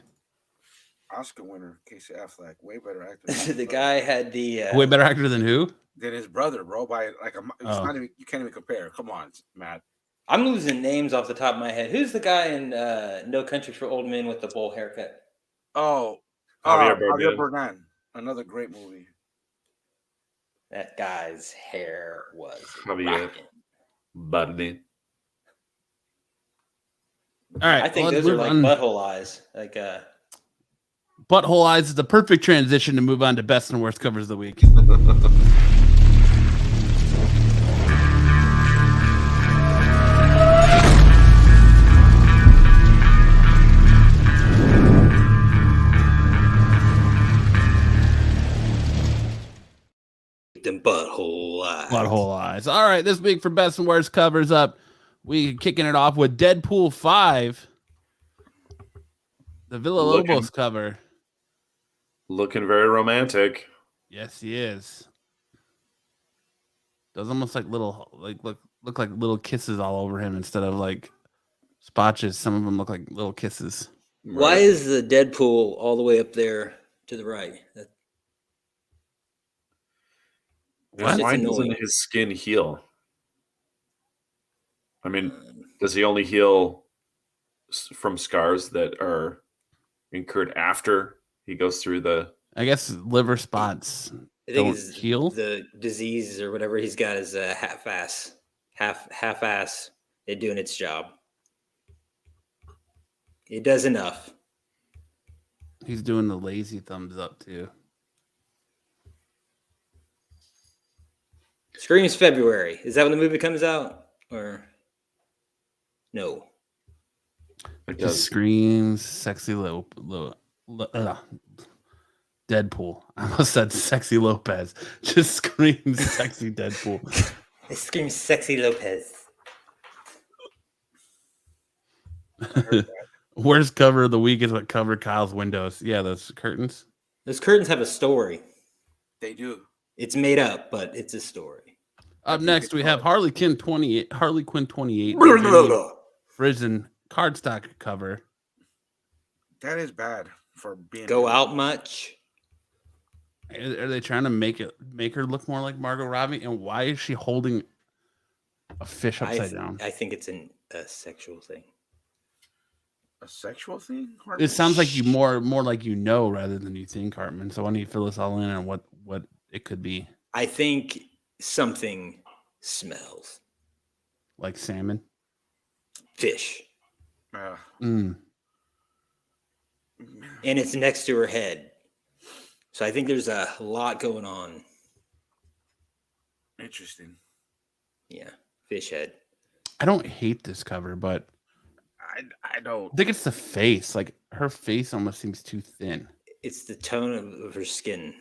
Oscar winner Casey Affleck, way better actor. than his The brother. guy had the Way better actor than who? Than his brother, bro. By like it's Oh. not even, you can't even compare. Come on, Matt. I'm losing names off the top of my head. Who's the guy in No Country for Old Men with the bowl haircut? Oh, Javier Javier Bardem. Bardem. Another great movie. That guy's hair was Javier. rocking. Buddy. All right, I think let's those are move like on. butthole eyes. Like Butthole Eyes is the perfect transition to move on to best and worst covers of the week. them butthole eyes. Butthole Eyes. All right, this week for best and worst covers up, we kicking it off with Deadpool 5, the Villa Lobos cover. Looking very romantic. Yes, he is. Those almost like little, like look like little kisses all over him instead of like spotches. Some of them look like little kisses. Why is the Deadpool all the way up there to the right? What? Why It's doesn't annoying. his skin heal? I mean, does he only heal from scars that are incurred after he goes through the? I guess liver spots I think don't it's heal. the disease or whatever he's got is half-ass at doing its job. It does enough. He's doing the lazy thumbs up too. Scream's February. Is that when the movie comes out? Or no? It Just does. screams sexy Deadpool. I almost said sexy Lopez. Just screams sexy Deadpool. It screams sexy Lopez. Worst cover of the week is what covered Kyle's windows. Yeah, those curtains. Those curtains have a story. They do. It's made up, but it's a story. Up next, we have Harley Quinn 28. Prison cardstock cover. That is bad for being. Go out much. Are they trying to make her look more like Margot Robbie? And why is she holding a fish upside down? I think it's a sexual thing. A sexual thing? It sounds like you more like you know rather than you think, Hartman. So why don't you fill us all in on what it could be? I think something smells. Like salmon? Fish. Mm. And it's next to her head. So I think there's a lot going on. Interesting. Yeah. Fish head. I don't hate this cover, but I don't. I think it's the face. Like her face almost seems too thin. It's the tone of her skin.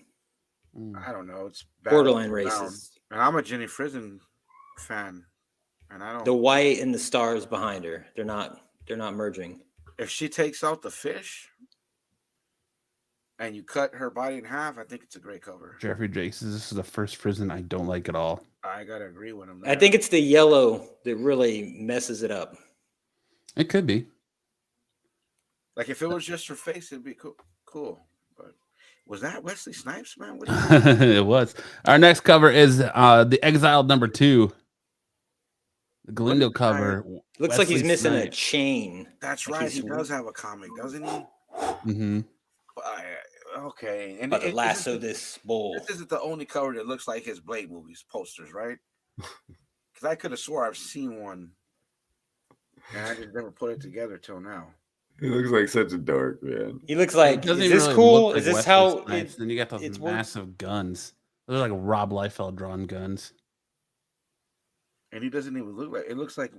I don't know. It's bad Borderline all around. racist. And I'm a Jenny Frison fan, and I don't. The white and the stars behind her. They're not merging. If she takes out the fish and you cut her body in half, I think it's a great cover. Jeffrey Drake says this is the first Prison I don't like at all. I gotta agree with him. I think it's the yellow that really messes it up. It could be. like if it was just her face, it'd be cool. But was that Wesley Snipes, man? What It was. Our next cover is The Exiled #2. The Galindo cover. Looks like he's Wesley missing a Snipes. chain. That's Like right. he's- He does have a comic, doesn't he? Mhm. Okay, and About to it- lasso this bull. this isn't the only cover that looks like his Blade movies posters, right? Because I could have swore I've seen one, and I just never put it together till now. He looks like such a dork, man. He looks It like, doesn't is even this really cool? look like Is this Wesley how Snipes. it, Then you got those it's works? massive guns. Those are like Rob Liefeld drawn guns. And he doesn't even look like it. Looks like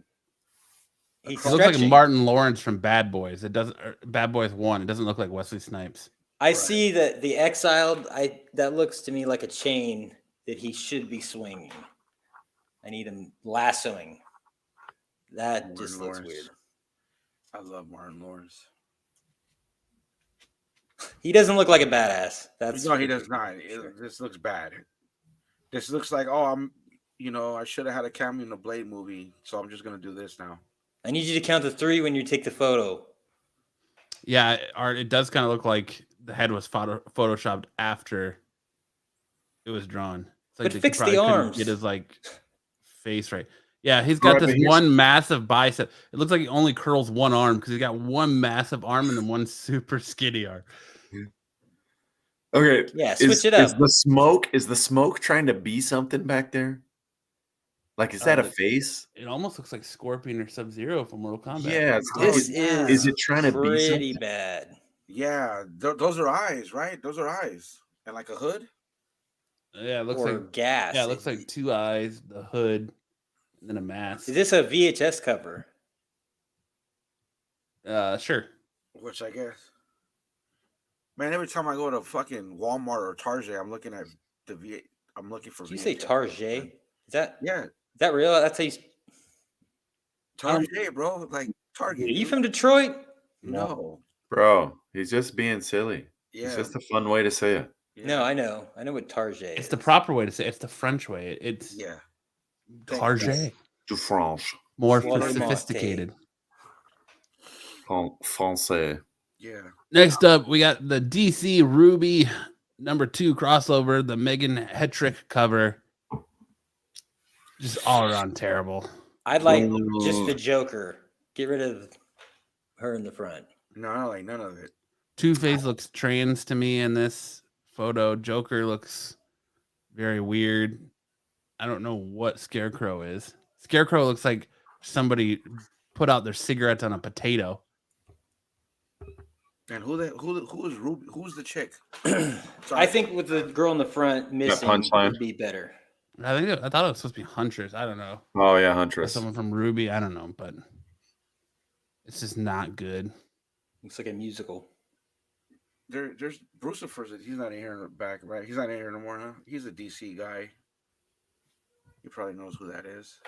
He's It looks like stretching. Martin Lawrence from Bad Boys. It doesn't. Bad Boys 1. It doesn't look like Wesley Snipes. I see that the exiled. That looks to me like a chain that he should be swinging. I need him lassoing. That Martin just looks Lawrence. weird. I love Martin Lawrence. He doesn't look like a badass. That's No, he for does not. sure. This looks bad. This looks like, oh, I should have had a cameo in the Blade movie, so I'm just gonna do this now. I need you to count to 3 when you take the photo. Yeah, Art. It does kind of look like the head was photoshopped after it was drawn. It's like But they fix the probably couldn't arms. Get his like face right. Yeah, he's got Right, but this here's- one massive bicep. It looks like he only curls one arm because he's got one massive arm and then one super skinny arm. Okay. Yeah, switch it Is up. the smoke trying to be something back there? Like, is that a look, face? It almost looks like Scorpion or Sub-Zero from Mortal Kombat. Yeah. This is it trying to be pretty something? bad. Yeah, those are eyes, right? Those are eyes, and like a hood. Yeah, it looks Or like gas. yeah, it looks like 2 eyes, the hood, and then a mask. Is this a VHS cover? Sure. Which I guess, man, every time I go to fucking Walmart or Target, I'm looking at the V. I'm looking for. Did you say VHS. Target? Yeah, Is that real? That's how you. Target, bro. Like Target. Are you dude. from Detroit? No. Bro, he's just being silly. Yeah. It's just a fun way to say it. yeah. No, I know. I know what Target It's is. the proper way to say it. It's the French way. It's Yeah. Target. Du France. More Florida sophisticated. Français. Yeah. Next up, we got the DC Ruby #2 crossover, the Megan Hetrick cover. Just all around terrible. I'd like just the Joker. Get rid of her in the front. No, I don't like none of it. Two-Face looks trans to me in this photo. Joker looks very weird. I don't know what Scarecrow is. Scarecrow looks like somebody put out their cigarettes on a potato. And who is Ruby? Who's the chick? I think with the girl in the front missing punchline. would be better. I thought it was supposed to be Huntress. I don't know. Oh yeah, Or Huntress. someone from Ruby. I don't know, but it's just not good. Looks like a musical. There's Brucifer's. He's not in here back, right? He's not in here no more, huh? He's a DC guy. He probably knows who that is.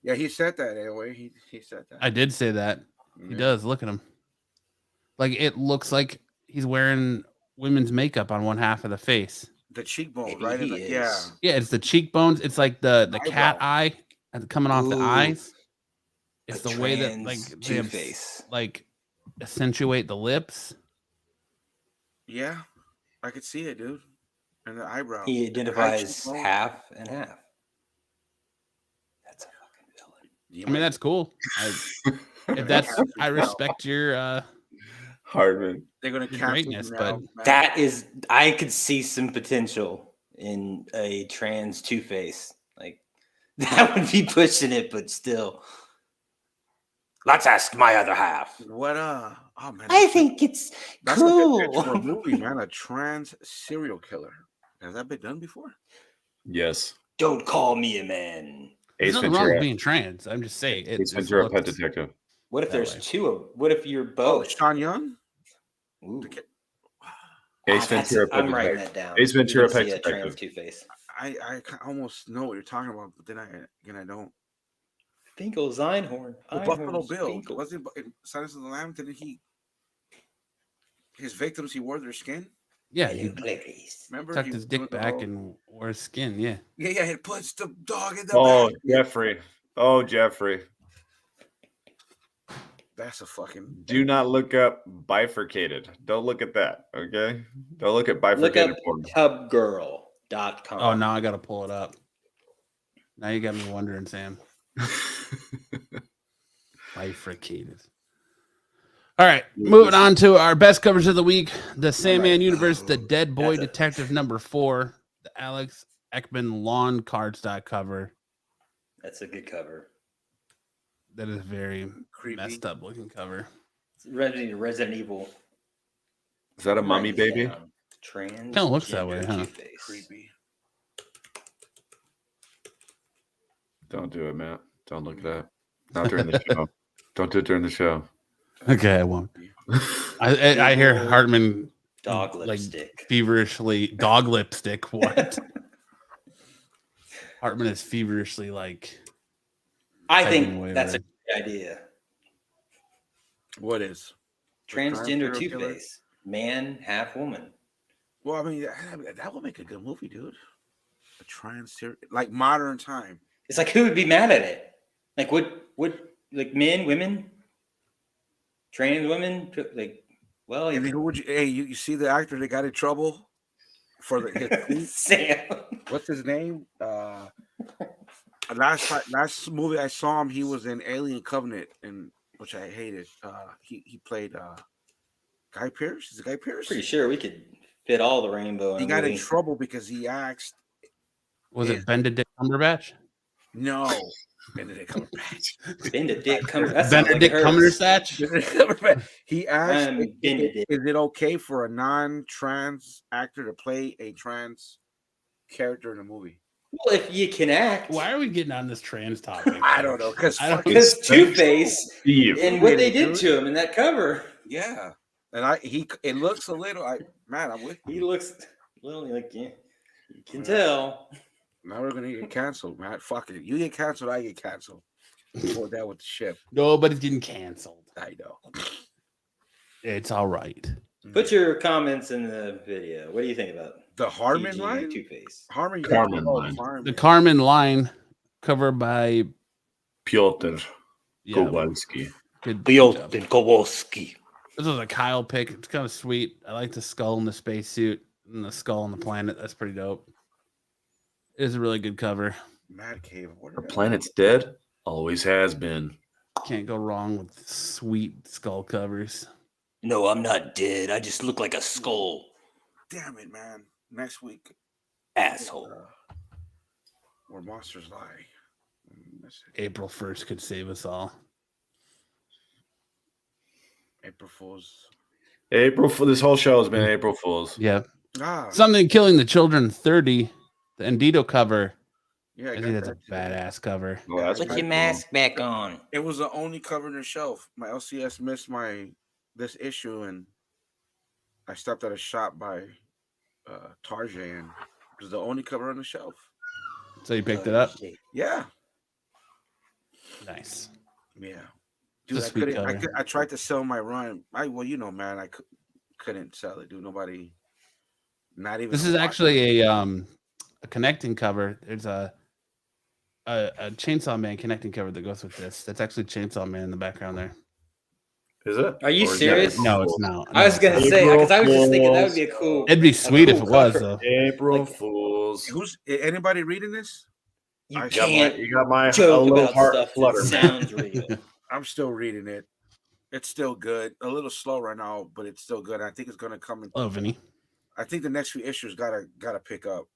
Yeah, he said that anyway. He said that. I did say that. He Yeah. does. Look at him. Like it looks like he's wearing women's makeup on one half of the face. The cheekbone, Maybe right? he Like, is. yeah. Yeah, it's the cheekbones. It's like the cat Eyebrow. eye coming off the Ooh, eyes. a It's the way that like trans they Two-Face. like accentuate the lips. Yeah. I could see it, dude. And the eyebrow. He The high identifies cheekbone. half and half. That's a fucking villain. You I mean, might- that's cool. If that's, I respect your Hardman. they're gonna your cancel greatness, you but now, man. That is, I could see some potential in a trans Two-Face. Like that would be pushing it, but still. Let's ask my other half. What oh man. I think it's that's a good pitch for a cool. movie, man. A trans serial killer. Has that been done before? Yes. Don't call me a man. there's Ace nothing wrong with Ventura. being trans. I'm just saying it. Ace just Ventura, Pet looks- Detective. What if That there's way. two of? What if you're Oh, both? Sean Young? Ooh. The kid- Ace that's- Ventura, Pet I'm writing Detective. that down. Ace You're Ventura, gonna Pet see a trans Detective. Two-Face. I almost know what you're talking about, but then I don't. Finkel's Einhorn. Oh, Buffalo Einhorn's Bill. Finkel. Wasn't it in Silence of the Lamb? Didn't he? His victims, he wore their skin. Yeah, Hello, he Clarice. Remember? tucked He his was dick doing the back whole- and wore his skin. Yeah. Yeah, he puts the dog in the Oh, back. Jeffrey. Oh, Jeffrey. That's a fucking. Do not look up bifurcated. Don't look at that. Okay. Don't look at Look bifurcated up porn. tubgirl.com. Oh, now I gotta pull it up. Now you got me wondering, Sam. Bifurcated. All right, moving on to our best covers of the week. The Sandman Universe, The Dead Boy Detective #4, the Alex Ekman lawn cardstock cover. That's a good cover. That is very Creepy. messed up looking cover. It's Resident Evil. Is that a mummy Write this baby? down. Transgender Kinda looks that way, huh? Two-Face. Creepy. Don't do it, Matt. Don't look at that. Not during the show. Don't do it during the show. Okay, I won't. I hear Hartman Dog like lipstick. feverishly dog lipstick. What? Hartman is feverishly like. I typing think away that's a there. good idea. What is? Transgender serial killer? Two-Face. Man, half woman. Well, I mean, that would make a good movie, dude. A like modern time. It's like, who would be mad at it? Like, what, like men, women, trans women? Like, well, And then who would you? Hey, you see the actor that got in trouble for his tweet? Sam. What's his name? Last movie I saw him, he was in Alien Covenant, and which I hated. He played Guy Pearce. Is it Guy Pearce? Pretty sure we could fit all the rainbow in He a got in movie. trouble because he asked. Was it Benedict Cumberbatch? No, Benedict Cumberbatch. Benedict Cumberbatch. That sounds like Benedict it hurts. Cumberbatch? He asked, Benedict. is it okay for a non-trans actor to play a trans character in a movie? Well, if you can act. Why are we getting on this trans topic? I don't know, because Because Two-Face You. and what they did to him in that cover. yeah, and it looks a little. I'm with you. He looks literally like you can tell. Now we're gonna get canceled, man. Fuck it. You get canceled, I get canceled. Go down with the ship. Nobody's getting canceled. I know. It's all right. Put your comments in the video. What do you think about The Harmon PG line? Two-Face? Harmon line. The Carmen line covered by Piotr yeah, Kowalski. good Piotr job. Kowalski. This was a Kyle pick. It's kind of sweet. I like the skull in the spacesuit and the skull on the planet. That's pretty dope. It is a really good cover. Mad Cave. What Our planet's dead. Always has been. Can't go wrong with sweet skull covers. No, I'm not dead. I just look like a skull. Damn it, man. Next week. Asshole. Where monsters lie. April 1st could save us all. April Fools. This whole show has been April Fools. Yeah. Ah, Something Killing the Children 30, the Andito cover. yeah. I think that's a badass cover. Well, that's Put pretty your mask back on. It was the only cover on the shelf. My LCS missed this issue, and I stopped at a shop by Tarjay, and it was the only cover on the shelf. So you picked it up? Yeah, Nice. yeah. It's a Dude, sweet cover. I tried to sell my run. Man, I couldn't sell it, dude. Nobody, not even. This is actually a connecting cover. There's a Chainsaw Man connecting cover that goes with this. That's actually Chainsaw Man in the background there. Is it? Are you Or is serious? that- No, it's not. I was gonna say because I was just thinking that would be a cool. It'd be sweet if cool it was cover. though. April Like- Fools. Who's anybody reading this? You I can't You got my a joke little about heart stuff flutter. that sounds real. I'm still reading it. It's still good. A little slow right now, but it's still good. I think it's gonna come in. Oh, Vinny. I think the next few issues gotta pick up,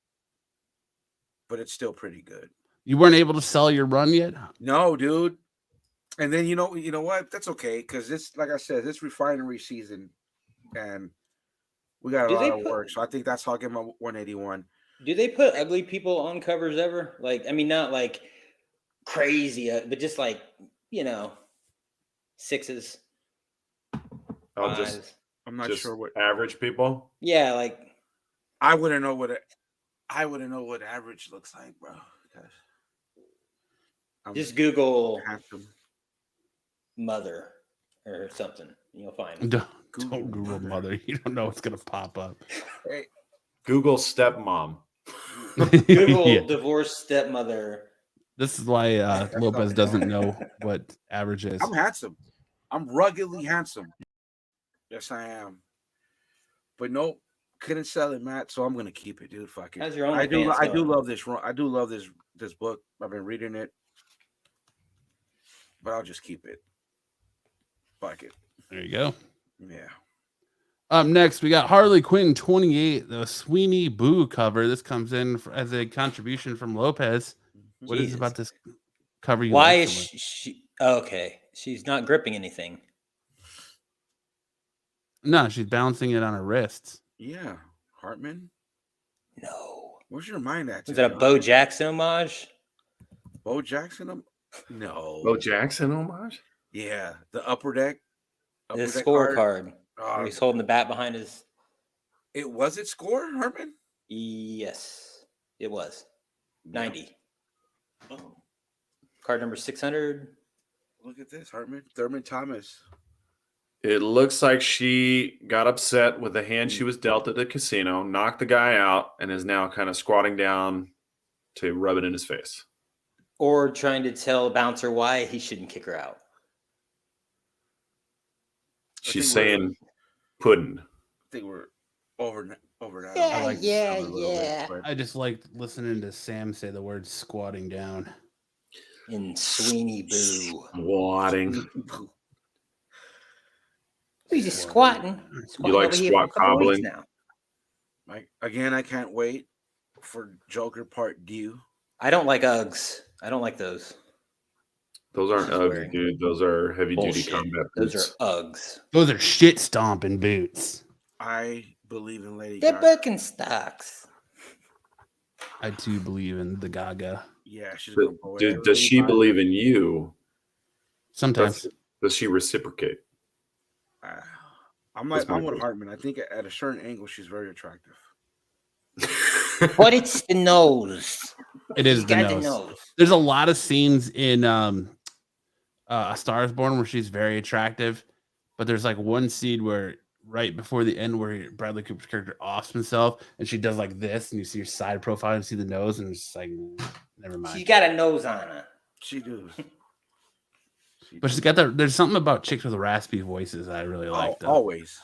but it's still pretty good. You weren't able to sell your run yet? No, dude. And then you know what? That's okay because it's like I said, it's refinery season, and we got a Do lot they of put- work. So I think that's how I get my 181. Do they put ugly people on covers ever? Like, I mean, not like crazy, but just like sixes. Oh, just fives. I'm not just sure what average people. Yeah, like I wouldn't know what average looks like, bro. 'Cause I'm just Google handsome. mother or something. You'll find. Don't Google Google mother. mother. You don't know what's gonna pop up. Hey, Google stepmom. Google Yeah. divorced stepmother. This is why That's Lopez not- doesn't know what average is. I'm handsome. I'm ruggedly handsome. Yes, I am. But nope, couldn't sell it, Matt. So I'm gonna keep it, dude. Fuck it. How's your I do OnlyFans going? love this. I do love this book. I've been reading it, but I'll just keep it. Fuck it. There you go. Yeah. Up next, we got Harley Quinn 28, the Sweeney Boo cover. This comes in as a contribution from Lopez. What is Jesus. about this cover you Why like is so much? she? Okay, she's not gripping anything. No, she's balancing it on her wrists. Yeah. Hartman, No. where's your mind at? Was that a today? Bo Jackson homage? Bo Jackson? No. Bo Jackson homage? Yeah. The upper deck. The Upper deck scorecard. Oh, Where he's holding the bat behind his. it was it score, Hartman? Yes, it was Yeah. 90. Oh, Card number 600. look at this, Hartman. Thurman Thomas. It looks like she got upset with the hand she was dealt at the casino, knocked the guy out, and is now kind of squatting down to rub it in his face. Or trying to tell a bouncer why he shouldn't kick her out. She's think we're- saying pudding. I think we're over that. Yeah, I like this yeah, cover a little bit, yeah. but- I just liked listening to Sam say the word squatting down. In Sweeney Boo. Wadding. He's just squatting. You like over here squat for a couple weeks cobbling? now. Again, I can't wait for Joker Part Due. I don't like Uggs. I don't like those. Those aren't She's Uggs, wearing dude. Those are heavy duty Bullshit. combat Those boots. are Uggs. Those are shit stomping boots. I believe in Lady They're Gaga. Birkenstocks. I too believe in the Gaga. Yeah, she's gonna blow Does everybody she by. believe in you? Sometimes. Does she reciprocate? I'm That's like my I'm with vote. Hartman. I think at a certain angle she's very attractive. But it's the nose. It is She's the got nose. the nose. There's a lot of scenes in A Star is Born where she's very attractive, but there's like one scene where right before the end where Bradley Cooper's character offs himself and she does like this and you see her side profile and see the nose and it's just like never mind. She's got a nose on her. She does. But she's got that. There's something about chicks with raspy voices that I really like. Though. Always.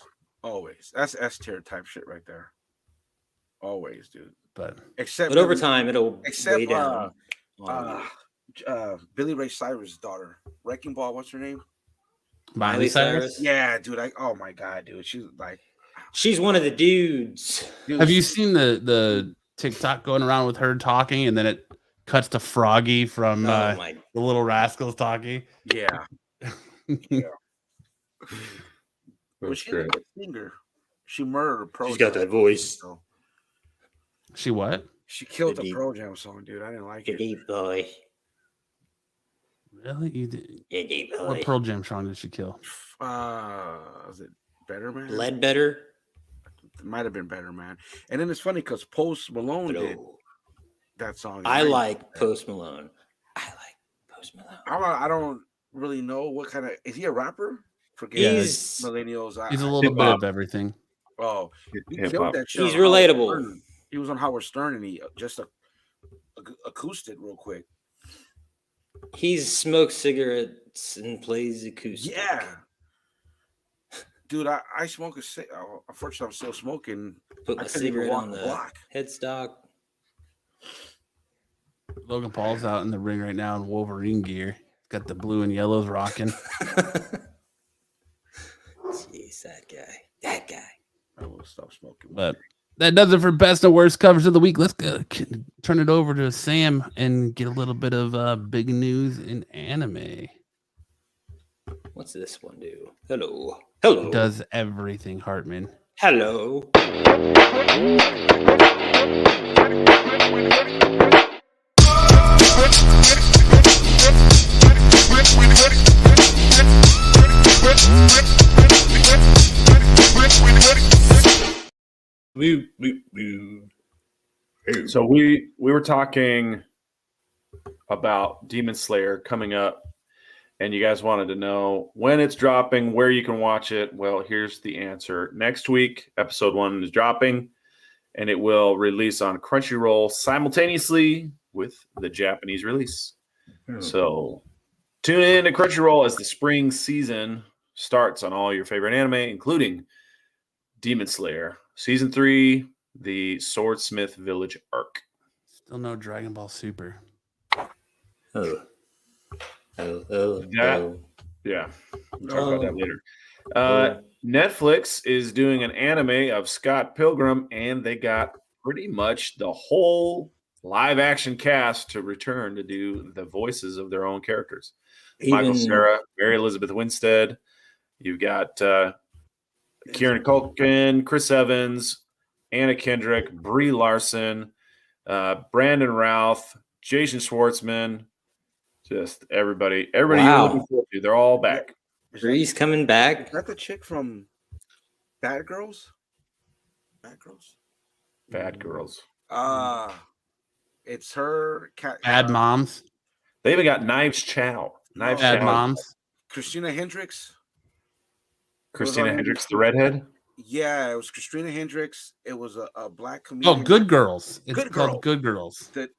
That's S tier type shit right there. Always, dude. But Except But over time, it'll except, weigh down. Billy Ray Cyrus' daughter, Wrecking Ball. What's her name? Miley Cyrus. Yeah, dude. Oh my god, dude. She's like, She's one of the dudes. dude, Have you seen the TikTok going around with her talking and then it cuts to Froggy from Oh my! the Little Rascals talking? Yeah. Well, That's she's a great. good singer. She murdered a pro. She's got Jam that voice. song. She what? She killed The the deep- Pro Jam song, dude. I didn't like The it. deep boy. Really? You did, The deep boy. what Pearl Jam song did she kill? Was it Better Man? Ledbetter. It might have been Better Man. And then it's funny because Post Malone did Hello. that song. I like Post Malone. I like Post Malone. I don't really know what kind of is he a rapper? Forget He's millennials. He's a little bit Hip-hop. of everything. Oh, he Hip killed hop. that shit. He's on Howard relatable. Stern. He was on Howard Stern and he just acoustic real quick. He's smokes cigarettes and plays acoustic. Yeah. Dude, I smoke a cigarette. Unfortunately, I'm still smoking. Put I my couldn't even cigarette walk on the the block. headstock. Logan Paul's out in the ring right now in Wolverine gear. Got the blue and yellows rocking. Jeez, that guy. That guy. I will stop smoking. But that does it for best and worst covers of the week. Let's go, turn it over to Sam and get a little bit of big news in anime. What's this one do? Hello. Hello. Does everything, Hartman. Hello. So we were talking about Demon Slayer coming up, and you guys wanted to know when it's dropping, where you can watch it. Well, here's the answer. Next week, episode 1 is dropping, and it will release on Crunchyroll simultaneously with the Japanese release. So tune in to Crunchyroll as the spring season starts on all your favorite anime, including Demon Slayer Season 3, the Swordsmith Village arc. Still no Dragon Ball Super. Oh. Oh, oh, Yeah. oh. Yeah, we'll talk about that later. Netflix is doing an anime of Scott Pilgrim, and they got pretty much the whole live action cast to return to do the voices of their own characters. Michael Cera, Mary Elizabeth Winstead. You've got Kieran Culkin, Chris Evans, Anna Kendrick, Brie Larson, Brandon Routh, Jason Schwartzman, just everybody you were looking forward to. They're all back. Bree's coming back. Is that the chick from Bad Girls? Bad Girls? Bad Girls. It's her. Bad Moms. They even got Knives Chow. Knives Bad Chow. Moms. Christina Hendricks. Christina Hendricks, the redhead. Yeah, it was Christina Hendricks. It was a black comedian. Oh, Good Girls. It's Good called Girl. Good Girls. The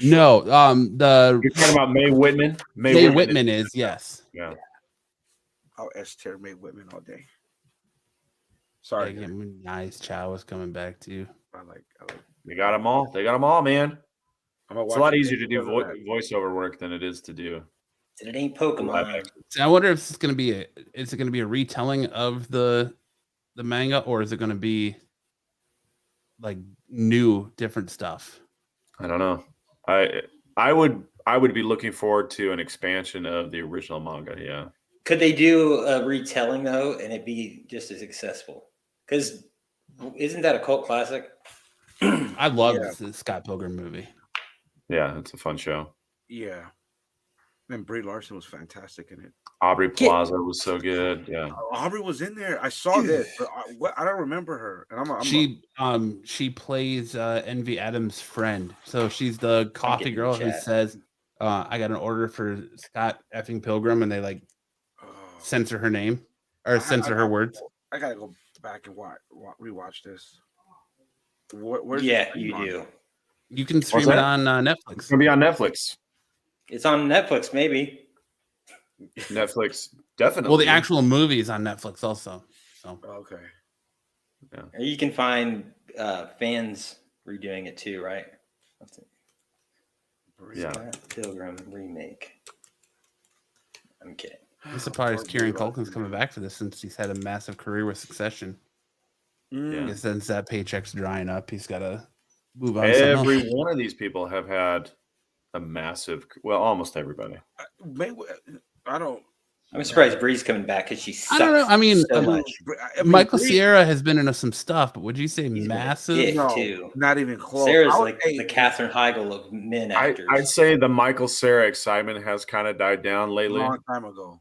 No, You're talking about Mae Whitman. Mae Whitman is yes. Yeah. I'll S-tier Mae Whitman all day. Sorry, Yeah, Nice Chow is coming back too. I like. They got them all. They got them all, man. It's a lot easier to do voice. voiceover work than it is to do. It ain't Pokemon. So I wonder if it's going to be a retelling of the manga, or is it going to be like new, different stuff? I don't know. I would be looking forward to an expansion of the original manga. Yeah. Could they do a retelling though, and it be just as successful? Because isn't that a cult classic? I love the Scott Pilgrim movie. Yeah, it's a fun show. Yeah. And Brie Larson was fantastic in it. Aubrey Plaza was so good. Yeah. Aubrey was in there. I saw this, but I don't remember her. And she plays Envy Adams' friend. So she's the coffee girl who says, "I got an order for Scott effing Pilgrim," and they like censor her name or censor her words. I gotta go back and rewatch this. Where's you do. You can stream it on Netflix. It's gonna be on Netflix. It's on Netflix, maybe. Netflix, definitely. Well, the actual movie is on Netflix also. So okay. Yeah. You can find fans redoing it too, right? Yeah. Pilgrim remake. I'm kidding. I'm surprised Kieran Culkin's coming back for this since he's had a massive career with Succession. Yeah. I guess since that paycheck's drying up, he's got to move on. Every one of these people have had a massive, almost everybody. I'm surprised Bree's coming back because she sucks. I don't know. I mean, so much. Michael Cera has been into some stuff, but would you say massive? No, too. Not even close. Sarah's like the Katherine Heigl of men actors. I'd say the Michael Cera excitement has kind of died down lately. A long time ago.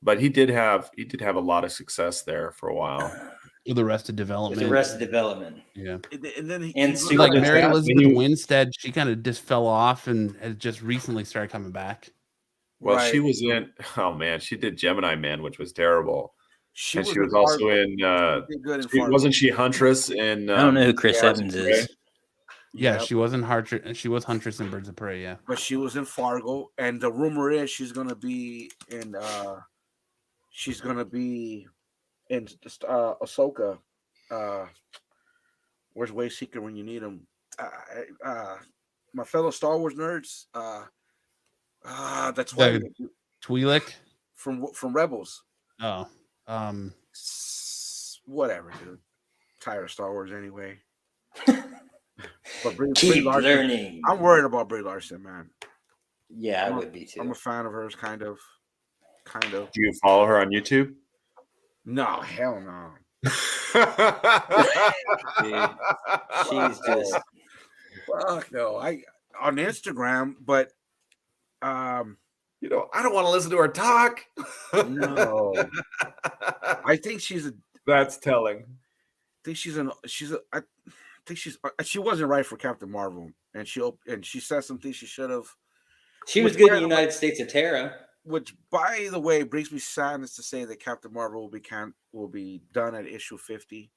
But he did have a lot of success there for a while. With Arrested Development. Yeah. And then like Mary Elizabeth Winstead, she kind of just fell off and has just recently started coming back. Well, she was in. Oh man, she did Gemini Man, which was terrible. She was also in. Wasn't she Huntress in? I don't know who Chris Evans is. Yeah, she wasn't Huntress. She was Huntress in Birds of Prey. Yeah, but she was in Fargo, and the rumor is she's gonna be in. She's gonna be in Ahsoka. Where's Wayseeker when you need him? My fellow Star Wars nerds. That's why Twi'lek from Rebels. Oh, whatever, dude. Tired of Star Wars anyway. But Keep Brie Larson, learning. I'm worried about Brie Larson, man. Yeah, I would be too. I'm a fan of hers, kind of. Do you follow her on YouTube? No, hell no. Dude, she's just fuck no. I on Instagram, but I don't want to listen to her talk. No. I think that's telling. I think she wasn't right for Captain Marvel, and she said something she should have. She was good in the United States of Terra. Which, by the way, brings me sadness to say that Captain Marvel will be done at issue 50.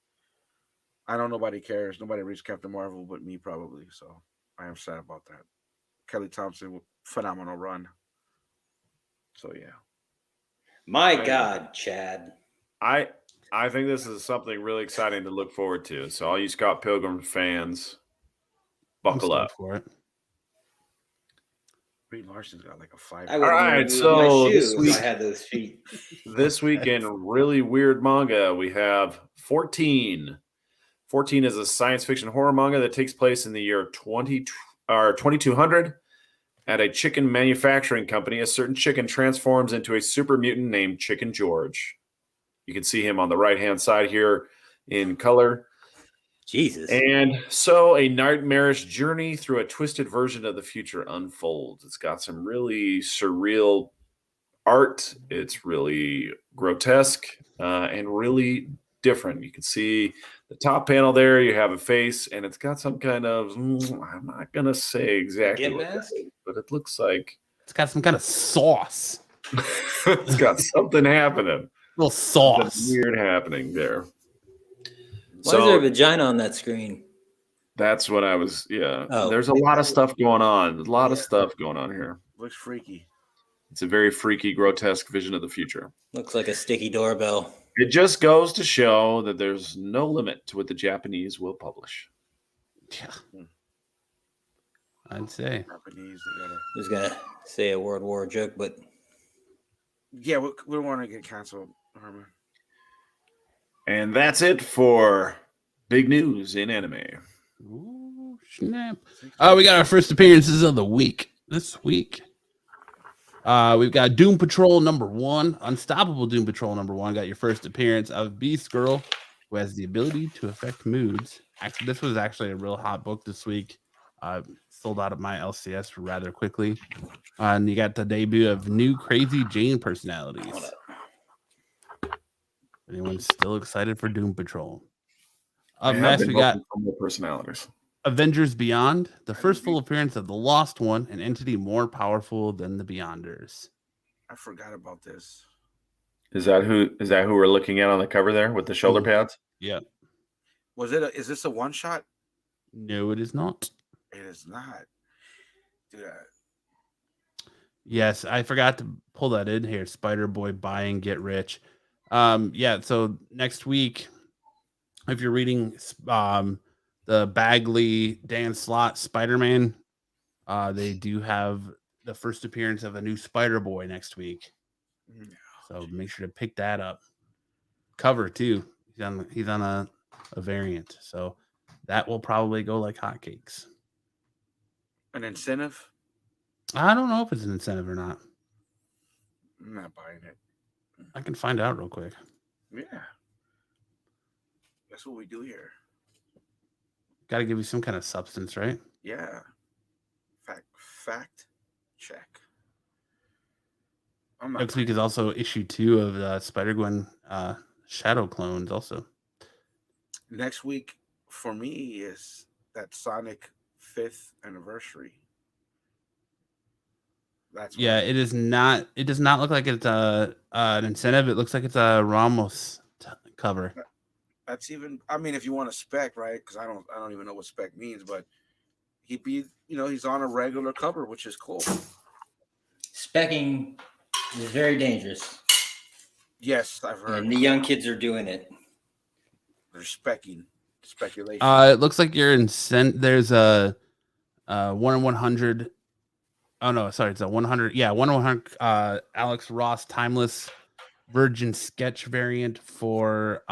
I know nobody cares. Nobody reads Captain Marvel but me, probably. So I am sad about that. Kelly Thompson, phenomenal run. So yeah. My God, Chad. I think this is something really exciting to look forward to. So all you Scott Pilgrim fans, buckle up for it. Brie Larson's got like a 5. I wouldn't right, want to move so my this shoe week- if I had those feet. This week in really weird manga, we have 14. 14 is a science fiction horror manga that takes place in the year 2200. At a chicken manufacturing company, a certain chicken transforms into a super mutant named Chicken George. You can see him on the right-hand side here in color. Jesus. And so a nightmarish journey through a twisted version of the future unfolds. It's got some really surreal art. It's really grotesque and really different. You can see the top panel there. You have a face, and it's got some kind of, I'm not going to say exactly Gimp what that mask? is, but it looks like It's got some kind of sauce. it's got something happening. Little Something sauce. weird happening there. Why is there a vagina on that screen? That's what I was, yeah. Oh. There's a lot of stuff going on. A lot of stuff going on here. Looks freaky. It's a very freaky, grotesque vision of the future. Looks like a sticky doorbell. It just goes to show that there's no limit to what the Japanese will publish. Yeah. I'd say. Japanese, they gotta. I was gonna say a World War joke, but Yeah, we don't want to get canceled, Herman. And that's it for big news in anime. Ooh, snap. We got our first appearances of the week. This week. We've got Doom Patrol #1. Unstoppable Doom Patrol #1 got your first appearance of Beast Girl, who has the ability to affect moods. Actually, this was actually a real hot book this week. Sold out of my LCS rather quickly. And you got the debut of new Crazy Jane personalities. Anyone's still excited for Doom Patrol? Up next, we got more personalities. Avengers Beyond, the first full appearance of the Lost One, an entity more powerful than the Beyonders. I forgot about this. Is that who we're looking at on the cover there with the shoulder pads? Yeah. Is this a one shot? No, it is not. It is not. Dude, Yes, I forgot to pull that in here. Spider Boy buy and get rich. Yeah, so next week, if you're reading the Bagley Dan Slott Spider-Man, they do have the first appearance of a new Spider Boy next week. So make sure to pick that up. Cover too. He's on a variant. So that will probably go like hotcakes. an incentive? I don't know if it's an incentive or not. I'm not buying it. I can find out real quick. Yeah. That's what we do here. Got to give you some kind of substance, right? Yeah. Fact check. I'm not Next week is also issue 2 of Spider-Gwen Shadow Clones also. Next week for me is that Sonic 5th anniversary. That's Yeah, it is not. It does not look like it's an incentive. It looks like it's a Ramos cover. That's even. I mean, if you want a spec, right? Because I don't even know what spec means, but he's on a regular cover, which is cool. specking is very dangerous. Yes, I've heard. And the young kids are doing it. They're speculation. It looks like you're in. There's a 1 in 100. Oh no, sorry, it's a 100. Yeah, 1 in 100. Alex Ross Timeless Virgin Sketch variant for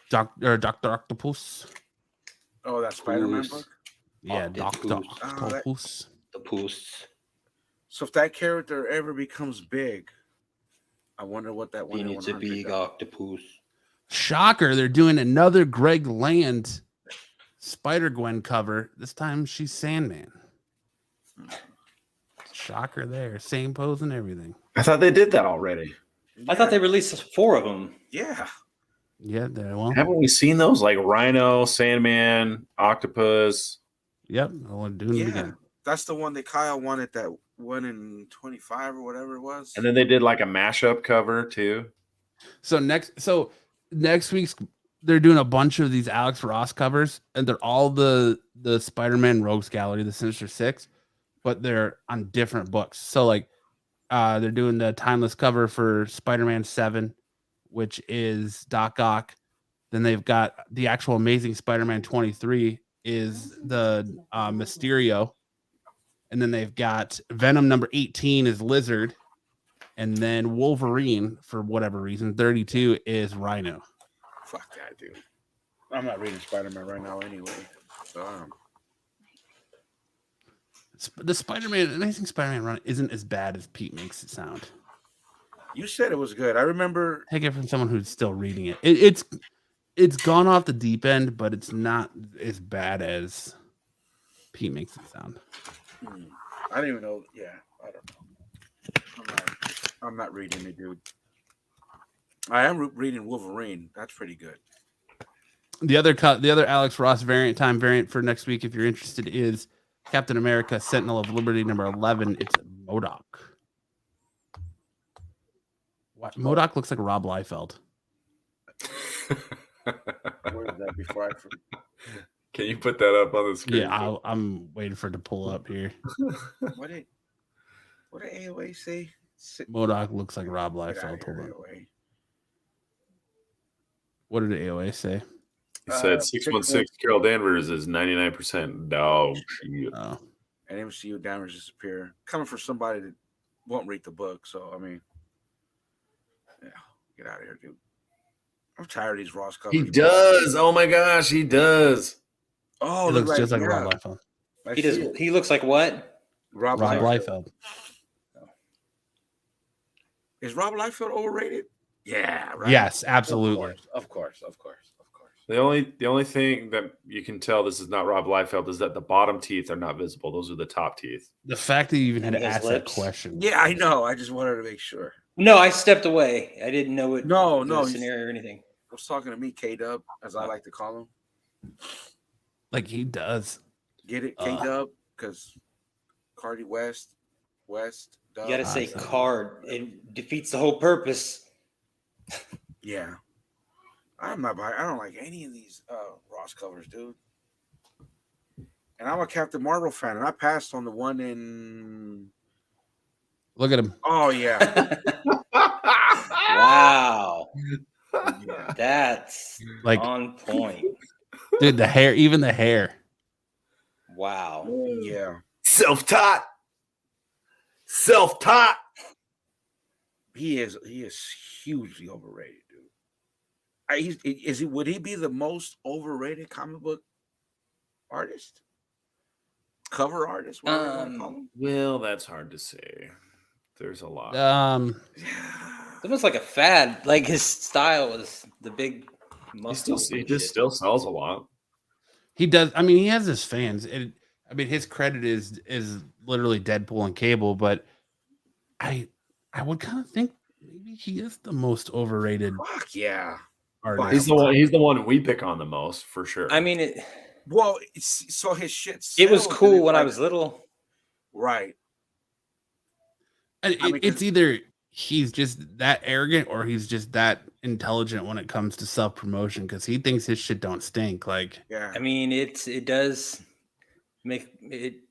Dr. Octopus. Oh, that Spider-Man Poos. book. Yeah, Dr. Octopus. Octopus. The posts. So if that character ever becomes big, I wonder what that one He in needs a 100 big does. octopus. Shocker, they're doing another Greg Land Spider-Gwen cover. This time she's Sandman. Shocker there. Same pose and everything. I thought they did that already. I thought they released 4 of them. Yeah. Yeah, there. Well, Haven't we seen those? Like Rhino, Sandman, Octopus. yep. I'll do it Yeah. again. That's the one that Kyle wanted, that 1 in 25 or whatever it was. And then they did like a mashup cover too. So next week's they're doing a bunch of these Alex Ross covers, and they're all the Spider-Man Rogues Gallery, the Sinister Six, but they're on different books. So like they're doing the timeless cover for Spider-Man 7, which is Doc Ock. Then they've got the actual Amazing Spider-Man 23 is the Mysterio. And then they've got Venom number 18 is Lizard. And then Wolverine, for whatever reason, 32 is Rhino. Fuck that, dude. I'm not reading Spider-Man right now anyway. The Spider-Man, Amazing Spider-Man run isn't as bad as Pete makes it sound. You said it was good. I remember. Take it from someone who's still reading it. It's gone off the deep end, but it's not as bad as Pete makes it sound. I didn't even know. Yeah, I don't know. I'm not reading it, dude. I am reading Wolverine. That's pretty good. The other Alex Ross variant for next week, if you're interested, is Captain America: Sentinel of Liberty number 11. It's MODOK. What? MODOK looks like Rob Liefeld. Where is that before I? Can you put that up on the screen? Yeah, I'm waiting for it to pull up here. What did AOA say? MODOK looks like Rob Get out of Liefeld. Hold here, on. AOA. What did AOA say? He said 616 Carol Danvers is 99% dog shit. Oh. And MCU Danvers disappear. Coming for somebody that won't read the book. So, I mean, yeah, get out of here, dude. I'm tired of these Ross covers. He does. Oh my gosh, he does. Oh, He looks just like Rob Liefeld. He does. He looks like what? Rob Liefeld. Is Rob Liefeld overrated? Yeah, right. Yes, absolutely. Of course. The only thing that you can tell this is not Rob Liefeld is that the bottom teeth are not visible. Those are the top teeth. The fact that you even had And to his ask lips. that question. Yeah, I know. I just wanted to make sure. No, I stepped away. I didn't know it. No, was a scenario or anything. Was talking to me, K-Dub, as I like to call him. Like he does. Get it, K-Dub? Because Cardi West, Dub. You got to say card. It defeats the whole purpose. Yeah. I don't like any of these Ross covers, dude. And I'm a Captain Marvel fan, and I passed on the one in. Look at him. Oh yeah. Wow. Yeah. That's Like on point. dude, the hair, even the hair. Wow. Yeah. Self-taught. He is hugely overrated, dude. Would he be the most overrated comic book artist? Cover artist? What do you want to call him? Well, that's hard to say. There's a lot. It's almost like a fad. Like his style is the big muscle. He just still sells a lot. He does. I mean, he has his fans. I mean, his credit is literally Deadpool and Cable, but I would kind of think maybe he is the most overrated Fuck yeah. artist. He's the one we pick on the most for sure. I mean, so his shit. It was cool when I was little. Right. It's either he's just that arrogant or he's just that intelligent when it comes to self promotion because he thinks his shit don't stink. Like, yeah. I mean, it does make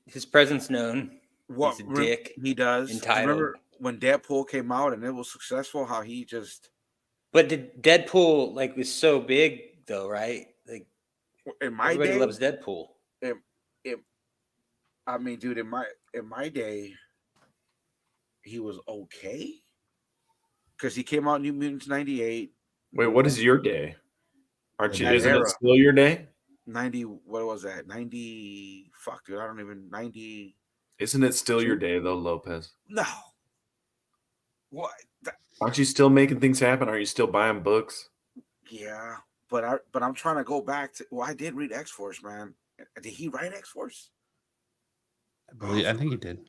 his presence known. What He's a dick. He does. Entitled. Remember when Deadpool came out and it was successful? How he just. But Deadpool was so big though, right? Like in my everybody day, loves Deadpool. I mean, dude, in my day, he was okay because he came out in New Mutants '98. Wait, what is your day? Aren't you? That Isn't era. it still your day? 90. What was that? 90. Fuck, dude. I don't even 90. Isn't it still your day though, Lopez? No. What? Aren't you still making things happen? Are you still buying books? Yeah, but I'm trying to go back to. Well, I did read X-Force, man. Did he write X-Force? I think he did.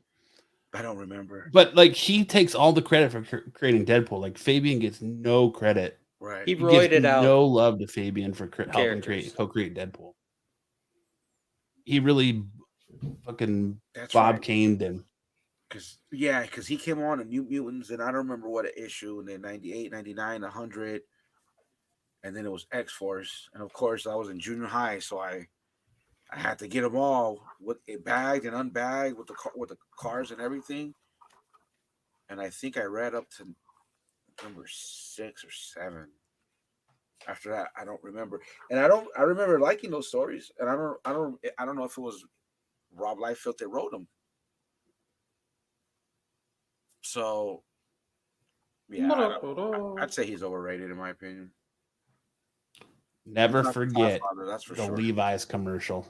I don't remember. But like he takes all the credit for creating Deadpool. Like Fabian gets no credit. Right. He He roided gives out. no love to Fabian for helping characters. co-create Deadpool. He really fucking That's Bob right. Kane him. Because he came on in New Mutants, and I don't remember what issue, and then 98, 99, 100, and then it was X-Force. And of course, I was in junior high, so I had to get them all with it bagged and unbagged with the cars and everything. And I think I read up to number 6 or 7. After that, I don't remember. And I remember liking those stories. And I don't know if it was Rob Liefeld that wrote them. So, yeah, I'd say he's overrated in my opinion. Never Not the forget Godfather, that's for the sure. Levi's commercial.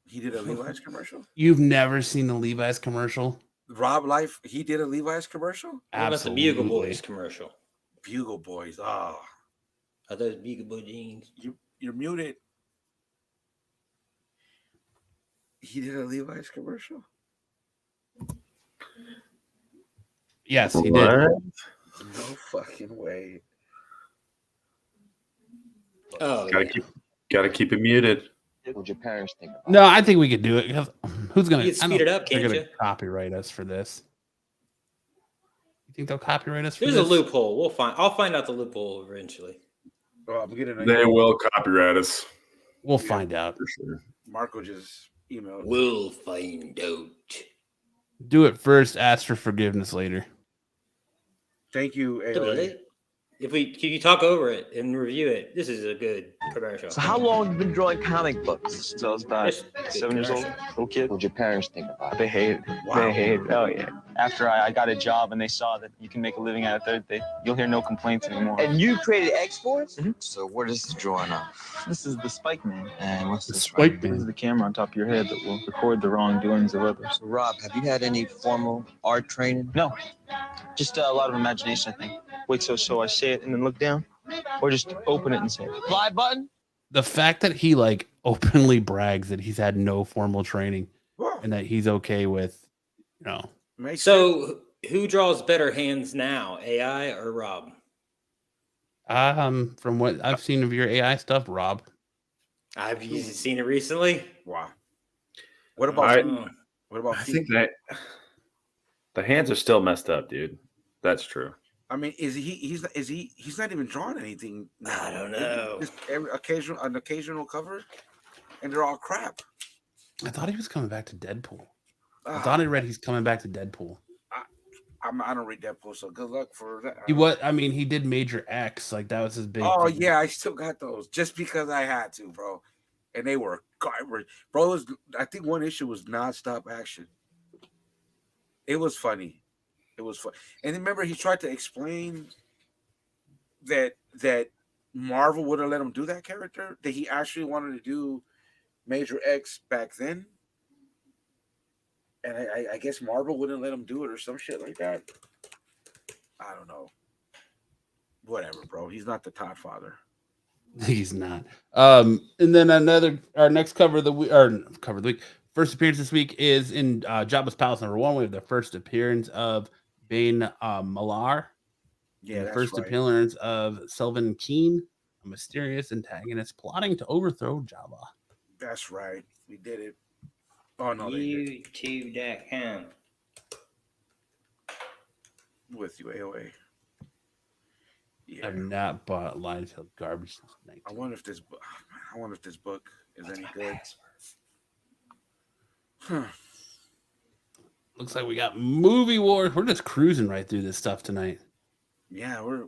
He did a Levi's commercial. You've never seen the Levi's commercial? Rob Life, he did a Levi's commercial. What about the Bugle Boys commercial? Bugle Boys. Oh, Are those Bugle Boy jeans? you're muted. He did a Levi's commercial. Yes, he What? did. No fucking way. Oh, Gotta keep it muted. What would your parents think about No, I think we could do it. 'Cause who's gonna You can speed it up, they're can't gonna you? copyright us for this? You think they'll copyright us for There's a this? loophole. I'll find out the loophole eventually. Oh, I'm getting They will copyright us We'll find out. for sure. Marco just emailed. We'll find out. Do it first, ask for forgiveness later. Thank you, AOA. Can you talk over it and review it? This is a good commercial. So how long have you been drawing comic books? Since I was about Just good 7 years old, commercial. little kid. What would your parents think about They hated it. Wow. They hated it. Oh, yeah. After I got a job and they saw that you can make a living out of it, you'll hear no complaints anymore. And you created X-Force? So what is the drawing of? This is the Spike Man. And what's The this? Spike This is Man. the camera on top of your head that will record the wrongdoings of others. So Rob, have you had any formal art training? No, just a lot of imagination, I think. Wait, so I say it and then look down? Or just open it and say it? Fly button? The fact that he like openly brags that he's had no formal training Whoa. and that he's okay with, Makes sense. So, who draws better hands now, AI or Rob? from what I've seen of your AI stuff, Rob. Have you seen it recently? Wow. What about Oh. what about I feet? think that the hands are still messed up, dude. That's true. I mean, he's not even drawing anything now. I don't know. Just an occasional cover, and they're all crap. I thought he was coming back to Deadpool. I Ah, thought I read he's coming back to Deadpool. I don't read Deadpool, so good luck for that. He did Major X, like that was his big. Oh thing. yeah, I still got those just because I had to, bro. And they were garbage, bro. I think one issue was nonstop action. It was funny. It was fun. And remember, he tried to explain that Marvel would have let him do that character. That he actually wanted to do Major X back then. And I guess Marvel wouldn't let him do it or some shit like that. I don't know. Whatever, bro. He's not the Todd father. He's not. And then our next cover of the week, first appearance this week is in Jabba's Palace #1. We have the first appearance of Bane Malar. Yeah, the that's first right. appearance of Sylvan Keen, a mysterious antagonist plotting to overthrow Jabba. That's right. We did it. Oh no, they did. YouTube.com. With you, AOA. Yeah. I've not bought Lionsfield garbage since I wonder if this book is any good. Huh. Looks like we got movie wars. We're just cruising right through this stuff tonight. Yeah, we're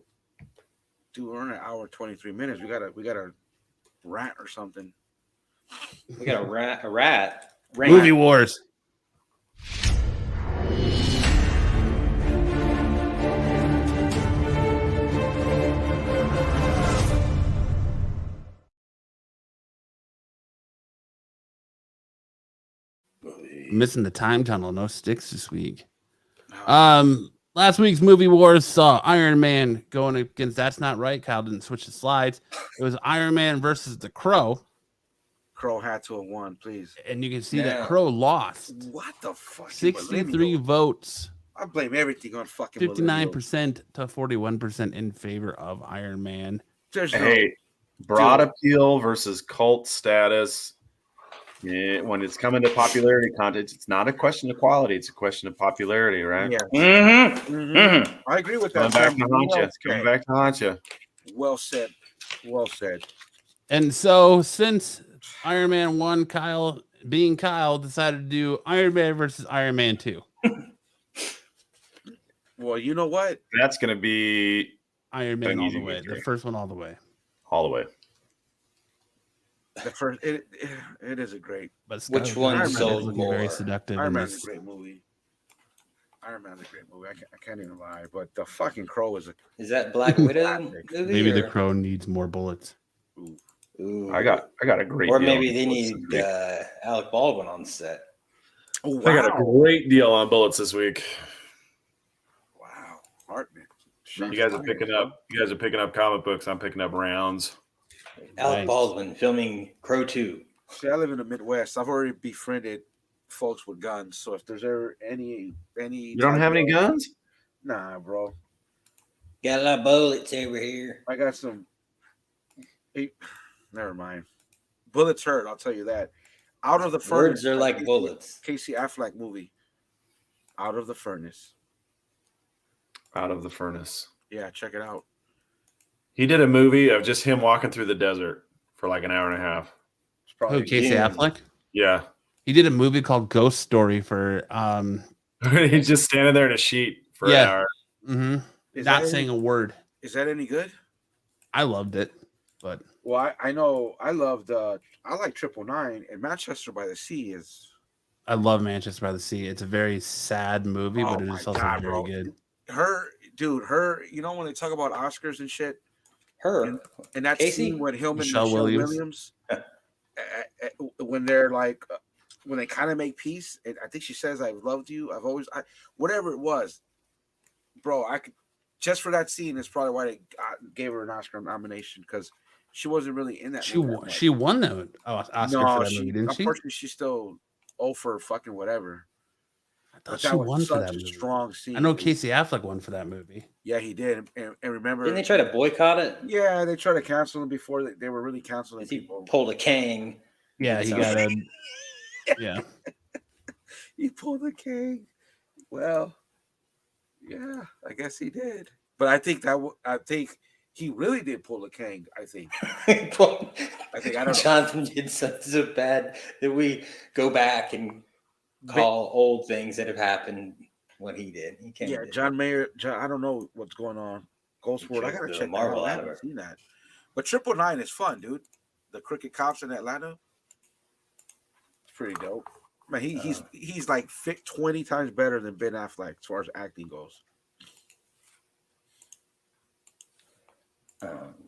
in an hour 23 minutes. We got a rat or something. We got a rat. Movie wars. Missing the time tunnel. No sticks this week. Last week's movie wars saw Iron Man going against That's Not Right. Kyle didn't switch the slides. It was Iron Man versus the Crow. Crow had to have won, please. And you can see that Crow lost. What the fuck? 63 votes. I blame everything on fucking 59% to 41% in favor of Iron Man. Hey, broad appeal versus cult status. Yeah, when it's coming to popularity content, it's not a question of quality; it's a question of popularity, right? Yeah. I agree with that. Coming back to haunt you. Well said. Well said. And so, since Iron Man 1, Kyle decided to do Iron Man versus Iron Man 2. Well, you know what? That's going to be Iron Man all the way. The first one all the way. All the way. The first, it is a great. But which one sold more? Very seductive. Iron Man's a great movie. Iron Man's a great movie. I can't even lie, but the fucking Crow is a. Is that Black Widow Classic. movie? Maybe the or- Crow needs more bullets. Ooh. Ooh. I got a great Or deal maybe on they bullets need this week. Alec Baldwin on set. Oh, I got a wow. great deal on bullets this week. Wow. Hartman. You guys are picking up comic books. I'm picking up rounds. Alec Nice. Baldwin filming Crow 2. See, I live in the Midwest. I've already befriended folks with guns. So if there's ever any You don't type have any of- guns? Nah, bro. Got a lot of bullets over here. I got some. Never mind. Bullets hurt. I'll tell you that. Out of the Furnace. Words are like Casey- bullets. Casey Affleck movie. Out of the Furnace. Out of the Furnace. Yeah, check it out. He did a movie of just him walking through the desert for like an hour and a half. It's probably Oh, Casey Dune. Affleck. Yeah. He did a movie called Ghost Story for He's just standing there in a sheet for Yeah. an hour. mhm, Is not that saying a word. Is that any good? I loved it, but Well, I know I loved I like 999 and Manchester by the Sea is I love Manchester by the Sea. It's a very sad movie, Oh but it my is also God, very bro. good. her you know when they talk about Oscars and shit Her. and that Casey? scene with him and Michelle Michelle Williams. Williams when they're like when they kind of make peace and I think she says I've loved you whatever it was, bro, I could just for that scene is probably why they gave her an Oscar nomination because she wasn't really in that She movie that won. much. She won the Oscar No, for that movie, didn't she? unfortunately she's still for fucking whatever. I But thought that she was won for such that a movie. strong scene. I know dude. Casey Affleck won for that movie. Yeah, he did. And remember, Didn't they try to boycott it? yeah, they tried to cancel him before they were really canceling He people. pulled a Kang. Yeah, he got a. Yeah, He pulled the king. Well, yeah, I guess he did. But I think I think he really did pull the king. I think. I think I don't know. Jonathan did something so bad that we go back and call old things that have happened what he did. He can't. Yeah, John Mayer. I don't know what's going on. Ghost World. I gotta the check Marvel that out. I out of haven't her. seen that. But 999 is fun, dude. The Crooked Cops in Atlanta. It's pretty dope. Man, he's like 20 times better than Ben Affleck as far as acting goes.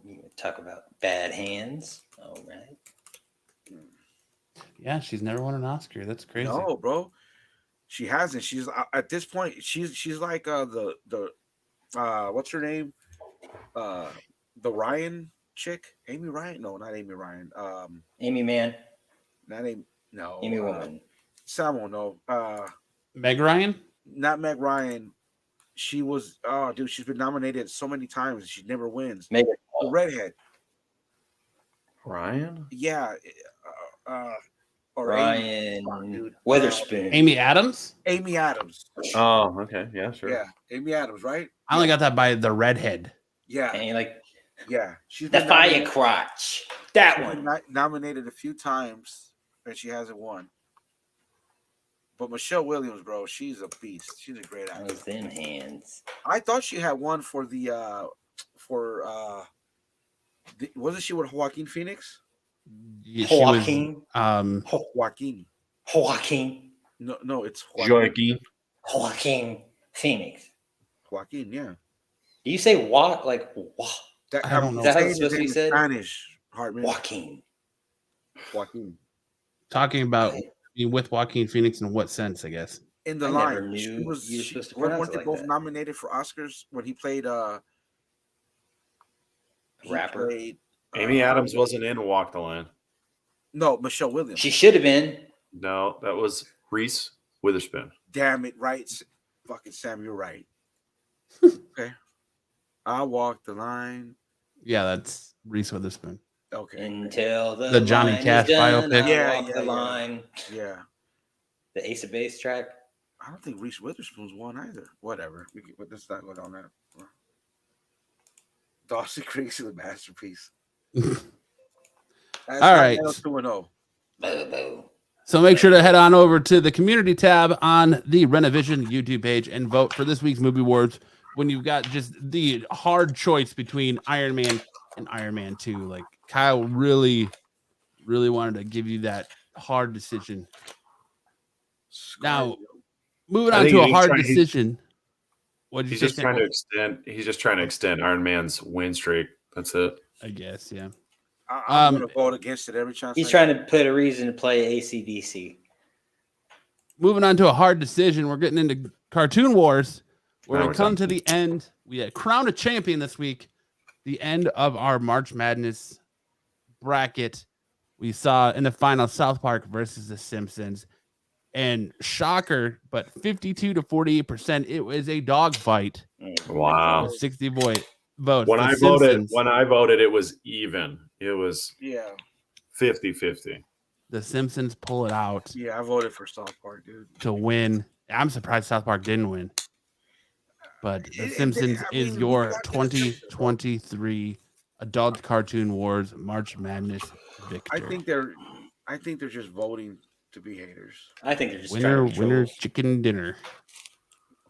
You talk about bad hands. All right. yeah. She's never won an Oscar. That's crazy. No, bro, she hasn't. She's at this point. She's like the what's her name? The Ryan chick, Amy Ryan. No, not Amy Ryan. Amy Man. Not Amy. No, Amy Woman. Sam will know. Meg Ryan. Not Meg Ryan. She was. Oh, dude, she's been nominated so many times and she never wins. Megan. The redhead. Ryan? Yeah. Or Ryan dude. Weatherspoon. Amy Adams. Amy Adams. Oh, okay. Yeah, sure. Yeah, Amy Adams, right? I only got that by the redhead. Yeah, And like yeah. She's the been fire nominated- crotch. That she's one. been nominated a few times and she hasn't won. But Michelle Williams, bro, she's a beast. She's a great actress. Those them hands. I thought she had one for wasn't she with Joaquin Phoenix? Yeah, she was, Joaquin. Joaquin. Joaquin. No, it's Joaquin. Joaquin Phoenix. Joaquin, yeah. Do you say walk like wah? I don't know. Is that how saying it's supposed to be his name said? in Spanish, Hartman. Joaquin. Joaquin. talking about Right. with Joaquin Phoenix in what sense? I guess. In the I line. never knew She was, you were supposed to weren't pronounce it they like both that. nominated for Oscars when he played he Rapper. played, Amy Adams wasn't in Walk the Line. No, Michelle Williams. She should have been. No, that was Reese Witherspoon. Damn it, right? Fucking Sam, you're right. Okay. I walk the line. Yeah, that's Reese Witherspoon. Okay. Until The Johnny line is Cash done, biopic. I Yeah, walk yeah, the yeah. line. Yeah. The Ace of Base track. I don't think Reese Witherspoon's won either. Whatever. Let's not go down that. Dawson Creek's is a masterpiece. All right. 2-0. Boo boo. So make sure to head on over to the community tab on the Renovision YouTube page and vote for this week's movie awards when you've got just the hard choice between Iron Man and Iron Man 2. Like Kyle really wanted to give you that hard decision. Now, Moving I on think to a he's hard trying- decision. What did you He's say? just trying to extend. He's just trying to extend Iron Man's win streak. That's it. I guess, yeah. I'm gonna vote against it every chance. He's I trying get. to put a reason to play ACDC. Moving on to a hard decision. We're getting into cartoon wars where Now we we're come to talking. the end. We had crowned a champion this week. The end of our March Madness bracket. We saw in the final South Park versus The Simpsons. And shocker, but 52 to 48%. It was a dogfight. Wow. With 60 votes. When The I Simpsons, voted, it was even. It was Yeah, 50-50. The Simpsons pull it out I voted for South Park, dude. to win. I'm surprised South Park didn't win. But The Simpsons is who your got to the Simpsons, bro? 2023 Adult Cartoon Wars March Madness victor. I think they're just voting to be haters. I think they're just winner, trying to troll. winner, chicken dinner.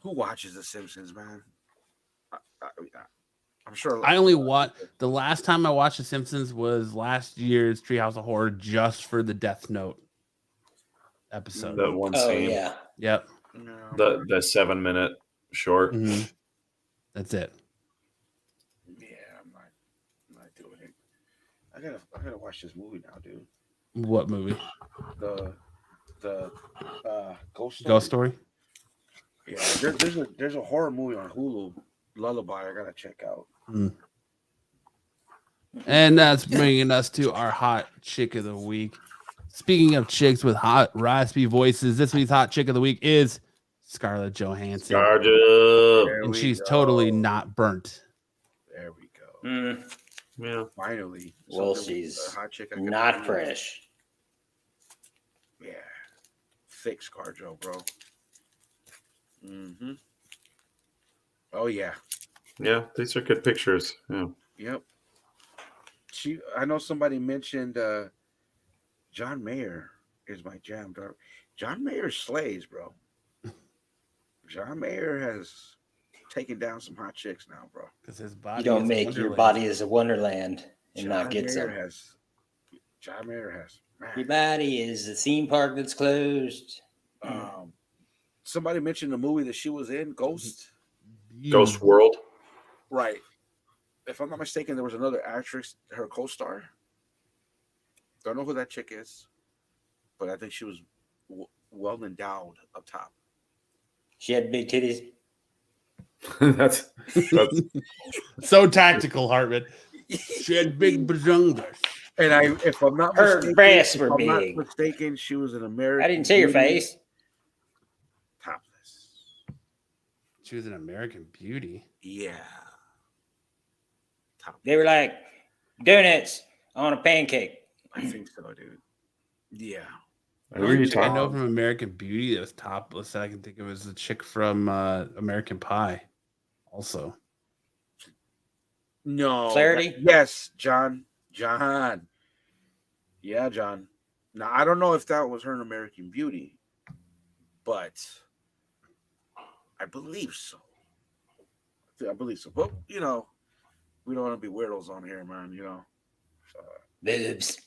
Who watches The Simpsons, man? I'm sure. I only watched the last time I watched The Simpsons was last year's Treehouse of Horror just for the Death Note episode. That one Oh scene. yeah. Yep. No, The 7-minute short. Mhm. That's it. yeah, I'm not doing it. I gotta watch this movie now, dude. What movie? The Ghost Story. Ghost Story? Yeah, there's a horror movie on Hulu, Lullaby. I gotta check out. And that's bringing us to our hot chick of the week. Speaking of chicks with hot, raspy voices, this week's hot chick of the week is Scarlett Johansson. Scarlett. And she's totally not burnt. There we go. Yeah. Finally. Well, something with she's a hot chick I can not agree with. fresh. Yeah. Thick ScarJo, bro. Mm-hmm. Oh yeah. Yeah, these are good pictures. Yeah. Yep. I know somebody mentioned John Mayer is my jam. John Mayer slays, bro. John Mayer has taken down some hot chicks now, bro. Because his body You don't is make your wonderland. body as a wonderland and John not get Mayer some. John Mayer has. Man. Your body is a theme park that's closed. Somebody mentioned the movie that she was in, Ghost. Ghost World. Right. If I'm not mistaken, there was another actress, her co-star. Don't know who that chick is, but I think she was well endowed up top. She had big titties. that's So tactical, Hartman. She had big bazungas. And if I'm not Her mistaken, breasts if were I'm not big. mistaken, she was an American. I didn't see your Beauty face. Topless. She was an American Beauty. Yeah. They were like donuts on a pancake. I think so, dude. Yeah. Who are you Chick I talking know about? from American Beauty that was topless. I can think it was the chick from American Pie. Also, No. Clarity? Yes, John. John. Yeah, John. Now I don't know if that was her in American Beauty, but I believe so. I believe so. But we don't want to be weirdos on here, man. Boobs.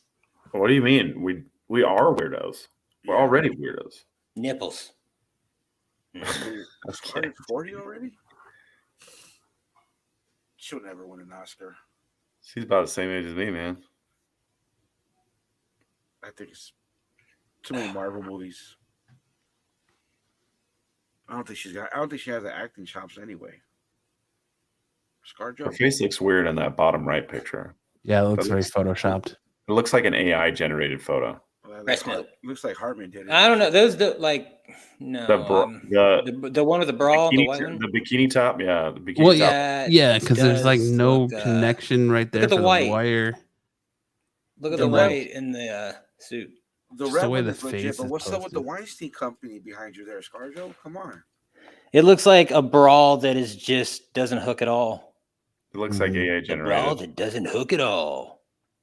What do you mean? We are weirdos. We're Yeah. already weirdos. Nipples. Scarlett's 40 already? She'll never win an Oscar. She's about the same age as me, man. I think it's too many Marvel movies. I don't think she has the acting chops anyway. Her ScarJo. face looks weird in that bottom right picture. yeah, it looks That very looks- photoshopped. It looks like an AI generated photo. Breast milk. Looks like Hartman did it. I don't know. Those no. The one with the bra, the bikini, white one. the bikini top, yeah. The bikini Well, top. yeah, because there's like does no look, connection right there at the for white. the wire. Look at The the red- white in the suit. The Just red the way one the is legit, face but is what's up with the posted. Weinstein Company behind you there, ScarJo? Come on. It looks like a bra that is just doesn't hook at all. It looks like AI A bra generated. that doesn't hook at all.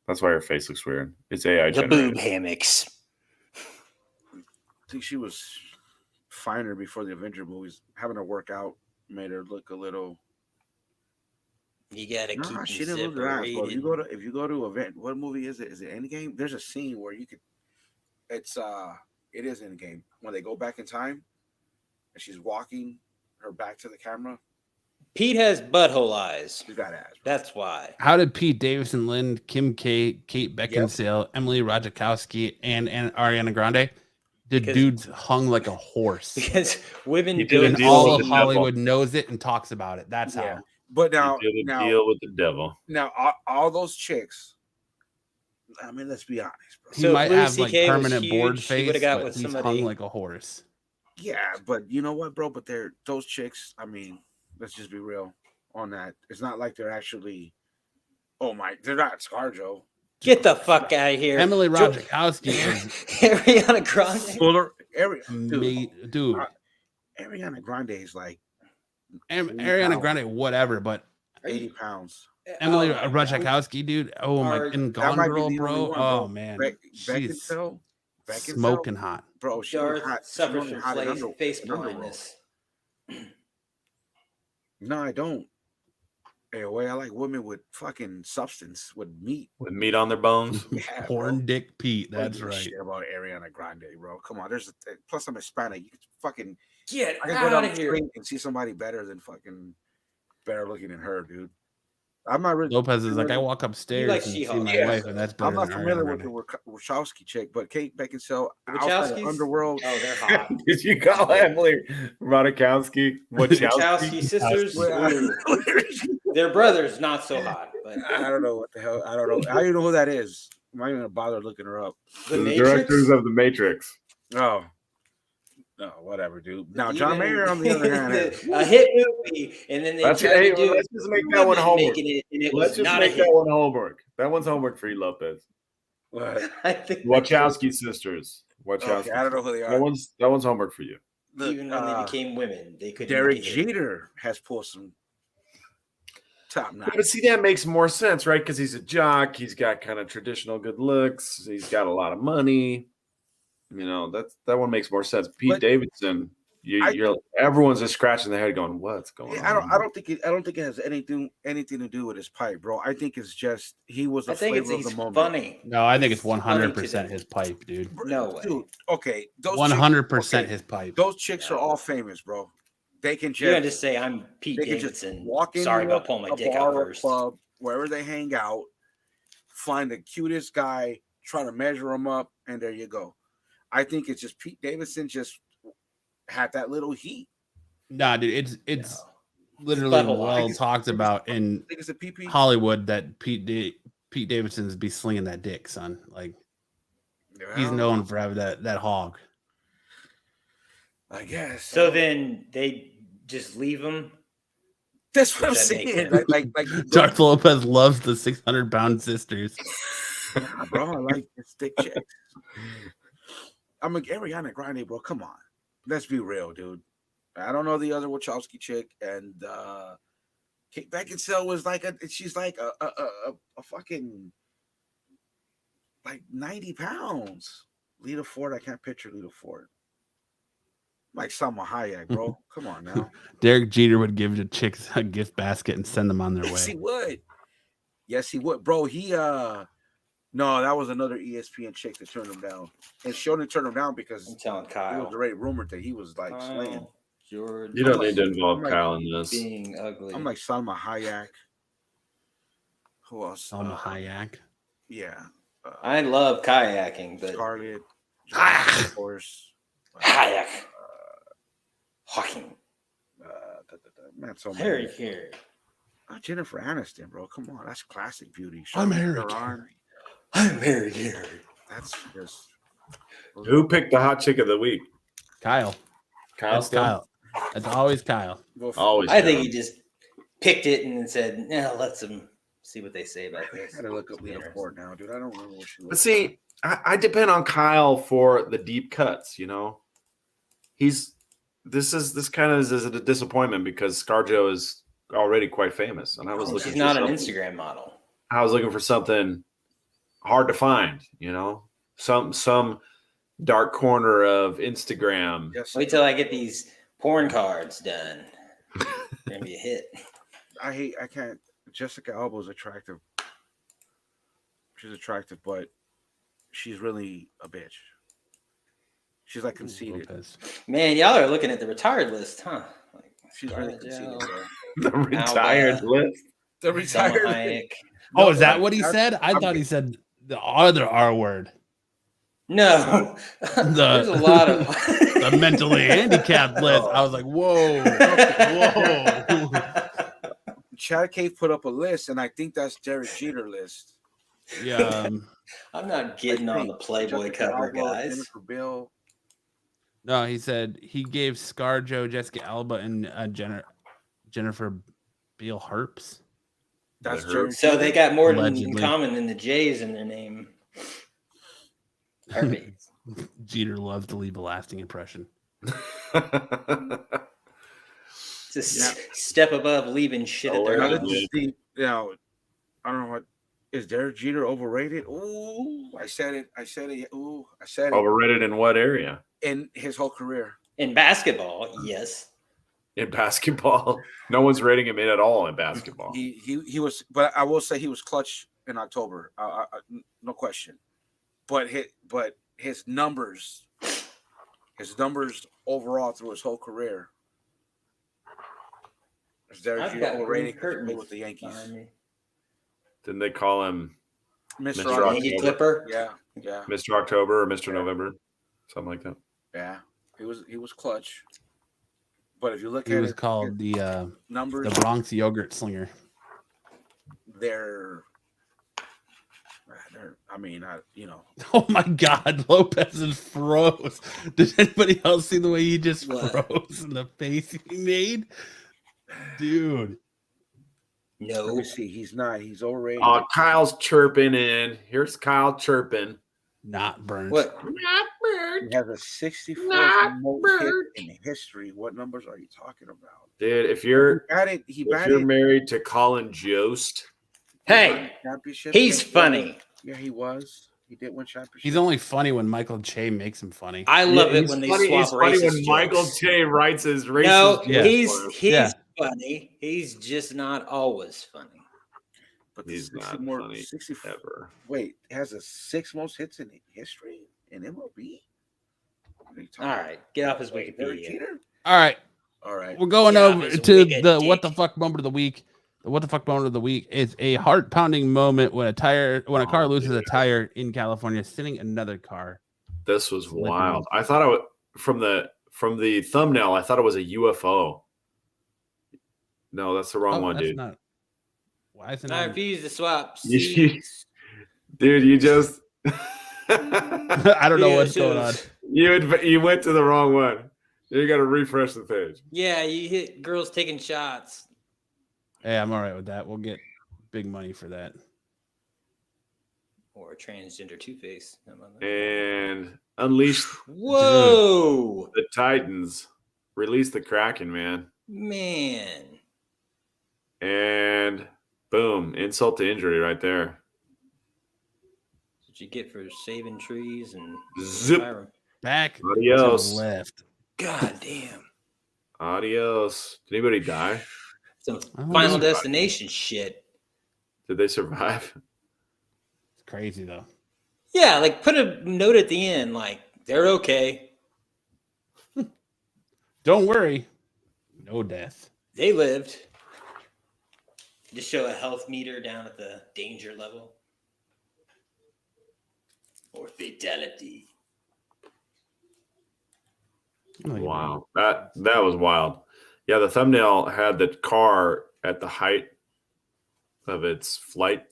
That's why her face looks weird. It's AI The generated. boob hammocks. I think she was finer before the Avenger movies. Having her work out made her look a little. You gotta keep Nah, them she didn't look that. separated. Bro. If you go to event, what movie is it? Is it Endgame? There's a scene where you could. It is Endgame when they go back in time, and she's walking her back to the camera. Pete has butthole eyes. She's got ass. Bro. That's why. How did Pete Davidson, Lynn, Kim K, Kate Beckinsale, Emily Ratajkowski, and Ariana Grande? The dude's hung like a horse. Because women did a and deal all with of the devil. Hollywood knows it and talks about it. That's how. But now, He did a deal with the devil. Now, all those chicks. I mean, let's be honest, bro. He So if might Louis have like CK was permanent board huge, he face, would've got but with he's somebody- hung like a horse. Yeah, but you know what, bro? But those chicks. I mean, let's just be real on that. It's not like they're actually. Oh my, they're not ScarJo. Get the fuck out of here. Emily Ratajkowski is Ariana Grande. Well, dude. Ariana Grande is like Ariana pounds. Grande, whatever, but 80 pounds. Emily Oh my God. Ratajkowski, dude. Oh my, Are- and That Gone might be Girl, the bro. only one, Oh bro. man, she's Beckinsale, smoking hot. bro. She Darth hot. suffers She's from hot in face in underworld. blindness. No, I don't. Hey, way I like women with fucking substance, with meat. With meat on their bones. Yeah, Porn bro. Dick Pete. Don't That's give a right. shit about Ariana Grande, bro. Come on, plus I'm Hispanic. You could fucking Get I can go out down of the here. street and see somebody better looking than her, dude. I'm not really. Lopez is like, I walk upstairs like and see She-Hulk. my Yeah. wife, and that's better I'm not than familiar Ariana with the Grande. Wachowski chick, but Kate Beckinsale, The outside of Wachowskis? Underworld. Oh, they're hot. Did you call Emily Ratajkowski? Wachowski sisters. Well, Ooh. Their brothers not so hot, but I don't know what the hell. I don't know. How do you know who that is? I'm not even gonna bother looking her up. the The Matrix. directors of The Matrix. Oh, no, whatever, dude. Now, John Mayer, on the other hand, a hit movie, and then they Let's tried to do let's just make that one women homework. making it, and it Let's was just not a make hit. that one homework. That one's homework for you, Lopez. what? I think Wachowski sisters. Wachowski. Okay, I don't know who they That are. one's homework for you. Look, even when they became women, they couldn't. Derek make it. Jeter has pulled some top notch. But see, that makes more sense, right? Because he's a jock. He's got kind of traditional good looks. He's got a lot of money. You know, that one makes more sense. Pete But- Davidson, everyone's just scratching their head, going, "What's going on?" I don't think it has anything to do with his pipe, bro. I think it's just he was the I think it's flavor of he's the moment. funny. No, I think it's Funny to 100% them. his pipe, dude. No way. Dude, okay, those 100% okay, his pipe. Those chicks are all famous, bro. They can You're gonna just just say I'm Pete they can just Davidson. walk in. Sorry about pulling my dick out first. Club, wherever they hang out, find the cutest guy, try to measure him up, and there you go. I think it's just Pete Davidson just had that little heat. Nah, dude, it's No. literally Butthole well eyes. talked about in I think it's a PP. Hollywood that Pete Davidson's be slinging that dick, son. Like he's Well, known for having that hog. I guess. So then they just leave him. That's what I'm Does that make saying. sense? Like Darth Lopez loves the 600-pound sisters. Nah, bro, I like the stick chicks. I'm like Ariana Grande, bro. Come on, let's be real, dude. I don't know the other Wachowski chick, and Kate Beckinsale was like she's like a fucking like 90 pounds. Lita Ford, I can't picture Lita Ford. Like Salma Hayek, bro. Come on now. Derek Jeter would give the chicks a gift basket and send them on their Yes, he way. would. Yes, he would, bro. No, that was another ESPN chick that turned him down, and she only turned him down because I'm telling it Kyle. was already rumored that he was like slaying. Jordan You don't I'm need to like- involve I'm like Kyle in this. being ugly. I'm like Salma Hayek. Who else? Salma Hayek. Yeah. I love kayaking, but Scarlett. Ah! Of course. kayak. Hawking. Not so Harry many. Carey. Jennifer Aniston, bro. Come on, that's classic beauty. I'm Charlize Harry Theron, I'm Harry Carey. That's just. Who picked the hot chick of the week? Kyle. Kyle. That's Still? Kyle. That's always Kyle. Always. I think Kyle. he just picked it and then said, "Yeah, let's them see what they say about I this." gotta look up Lita Ford now, dude. I don't remember what she But was. see, I depend on Kyle for the deep cuts. You know, this kind of is a disappointment because ScarJo is already quite famous, and I was looking. She's for not an something- Instagram model. I was looking for something hard to find. You know, some dark corner of Instagram. Yes, Wait till I get these porn cards done. Gonna be a hit. I can't. Jessica Alba's attractive. She's attractive, but she's really a bitch. She's like conceited. Lopez. Man, y'all are looking at the retired list, huh? Like She's really conceited, bro. The retired Alba, list. The Selma retired. Hayek. Oh, is that what he I'm- said? I thought he said the other R word. No, there's a lot of The mentally handicapped list. I was like, whoa, whoa. Chad Cave put up a list, and I think that's Derek Jeter list. Yeah. I'm not getting on the Playboy Jessica cover, Alba, guys. Jennifer Bill. No, he said he gave ScarJo, Jessica Alba, and Jennifer Beal Harps. That's The Derek So Jeter. they got more in Allegedly. common than the J's in their name. Herpes. Jeter loves to leave a lasting impression. Just step above leaving shit at their Now, house. this is the, I don't know what is Derek Jeter overrated. Ooh, I said it. Ooh, I said it. Overrated in what area? In his whole career. In basketball, yes. In basketball, no one's rating him in at all in basketball. He was, but I will say he was clutch in October. No question. But his numbers overall through his whole career. Is Derek I've Jeter got overrated green because he played curtains with the Yankees? behind me. Didn't they call him Mr. Mr. Yankee October? Clipper. Yeah, Mr. October or Mr. November? Something like that. yeah. He was clutch. But if you look He at was it, called the numbers, Bronx Yogurt Slinger. they're Oh my God, Lopez is froze. Did anybody else see the way he just What? froze in the face he made? Dude. let No. me see. He's not. He's overrated. Oh, Kyle's chirping in. Here's Kyle chirping. Not burnt. What? He has a 64th most hit in history. What numbers are you talking about? Dude, if you're He if batted you're married to Colin Jost, Hey, championships. he's funny. Yeah, he was. He did win championships. He's only funny when Michael Che makes him funny. I love it he's when they funny, swap he's funny racist when Michael jokes. Che writes his racist No, jokes Yeah. for he's him. funny. He's just not always funny. But the He's 60 not more, funny 60, ever. Wait, has a 6 most hits in history in MLB? What are you talking All about? right, get off his Derek Wikipedia. Jeter? All right. All right. We're going Yeah, over his to wicked the dick. what the fuck moment of the week. The what the fuck moment of the week is a heart pounding moment when a car loses a tire in California, sending another car. This was Slipping. wild. I thought I would from the thumbnail, I thought it was a UFO. No, that's the wrong one, that's dude. not. Why is it I not? refuse to swap You- seats. Dude, you just I don't know what's going on. you went to the wrong one. You got to refresh the page. Yeah, you hit girls taking shots. Hey, I'm all right with that. We'll get big money for that. Or a transgender Two-Face. How about that? And unleash Whoa, the Titans. Release the Kraken, man. man. And boom, insult to injury right there. That's what you get for saving trees and Zip. fire. Back Adios. to the left. God damn. Adios. Did anybody die? Some don't Final know. Destination shit. Did they survive? It's crazy though. Yeah, like put a note at the end, like they're okay. Don't worry, no death. They lived. Just show a health meter down at the danger level. Or fatality. Wow. That was wild. Yeah, the thumbnail had the car at the height of its flight.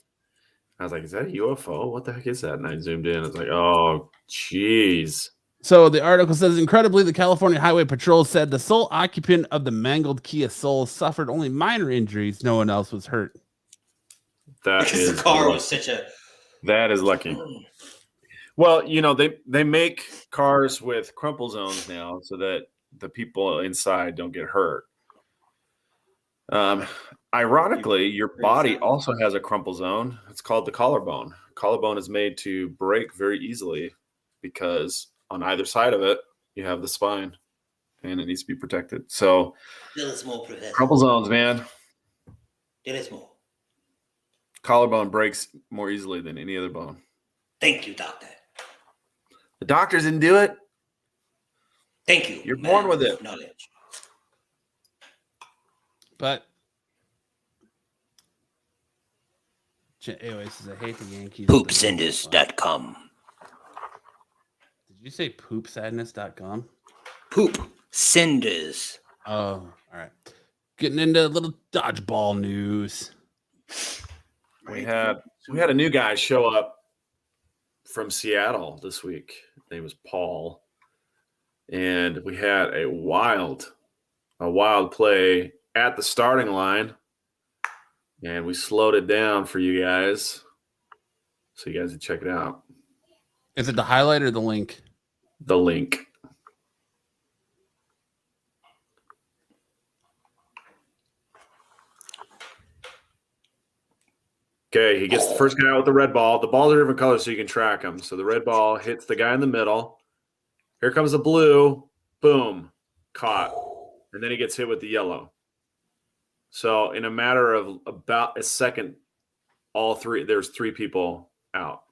I was like, is that a UFO? What the heck is that? And I zoomed in. I was like, oh, jeez. So the article says, incredibly, the California Highway Patrol said the sole occupant of the mangled Kia Soul suffered only minor injuries. No one else was hurt. That Because is the car was such a. That is lucky. Well, you know, they make cars with crumple zones now so that the people inside don't get hurt. Ironically, your body also has a crumple zone. It's called the collarbone. Collarbone is made to break very easily because on either side of it, you have the spine and it needs to be protected. So, crumple zones, man. Collarbone breaks more easily than any other bone. Thank you, doctor. The doctors didn't do it. Thank you. You're born with it. Knowledge. But anyway, says I hate the Yankees. Poopsenders.com. Did you say poopsadness.com? Poop senders. Oh, all right. Getting into a little dodgeball news. We had a new guy show up from Seattle this week. His name was Paul. And we had a wild play at the starting line. And we slowed it down for you guys. So you guys can check it out. Is it the highlight or the link? The link. Okay, he gets the first guy out with the red ball. The balls are different colors so you can track them. So the red ball hits the guy in the middle. Here comes the blue. Boom. Caught. And then he gets hit with the yellow. So in a matter of about a second, there's three people out.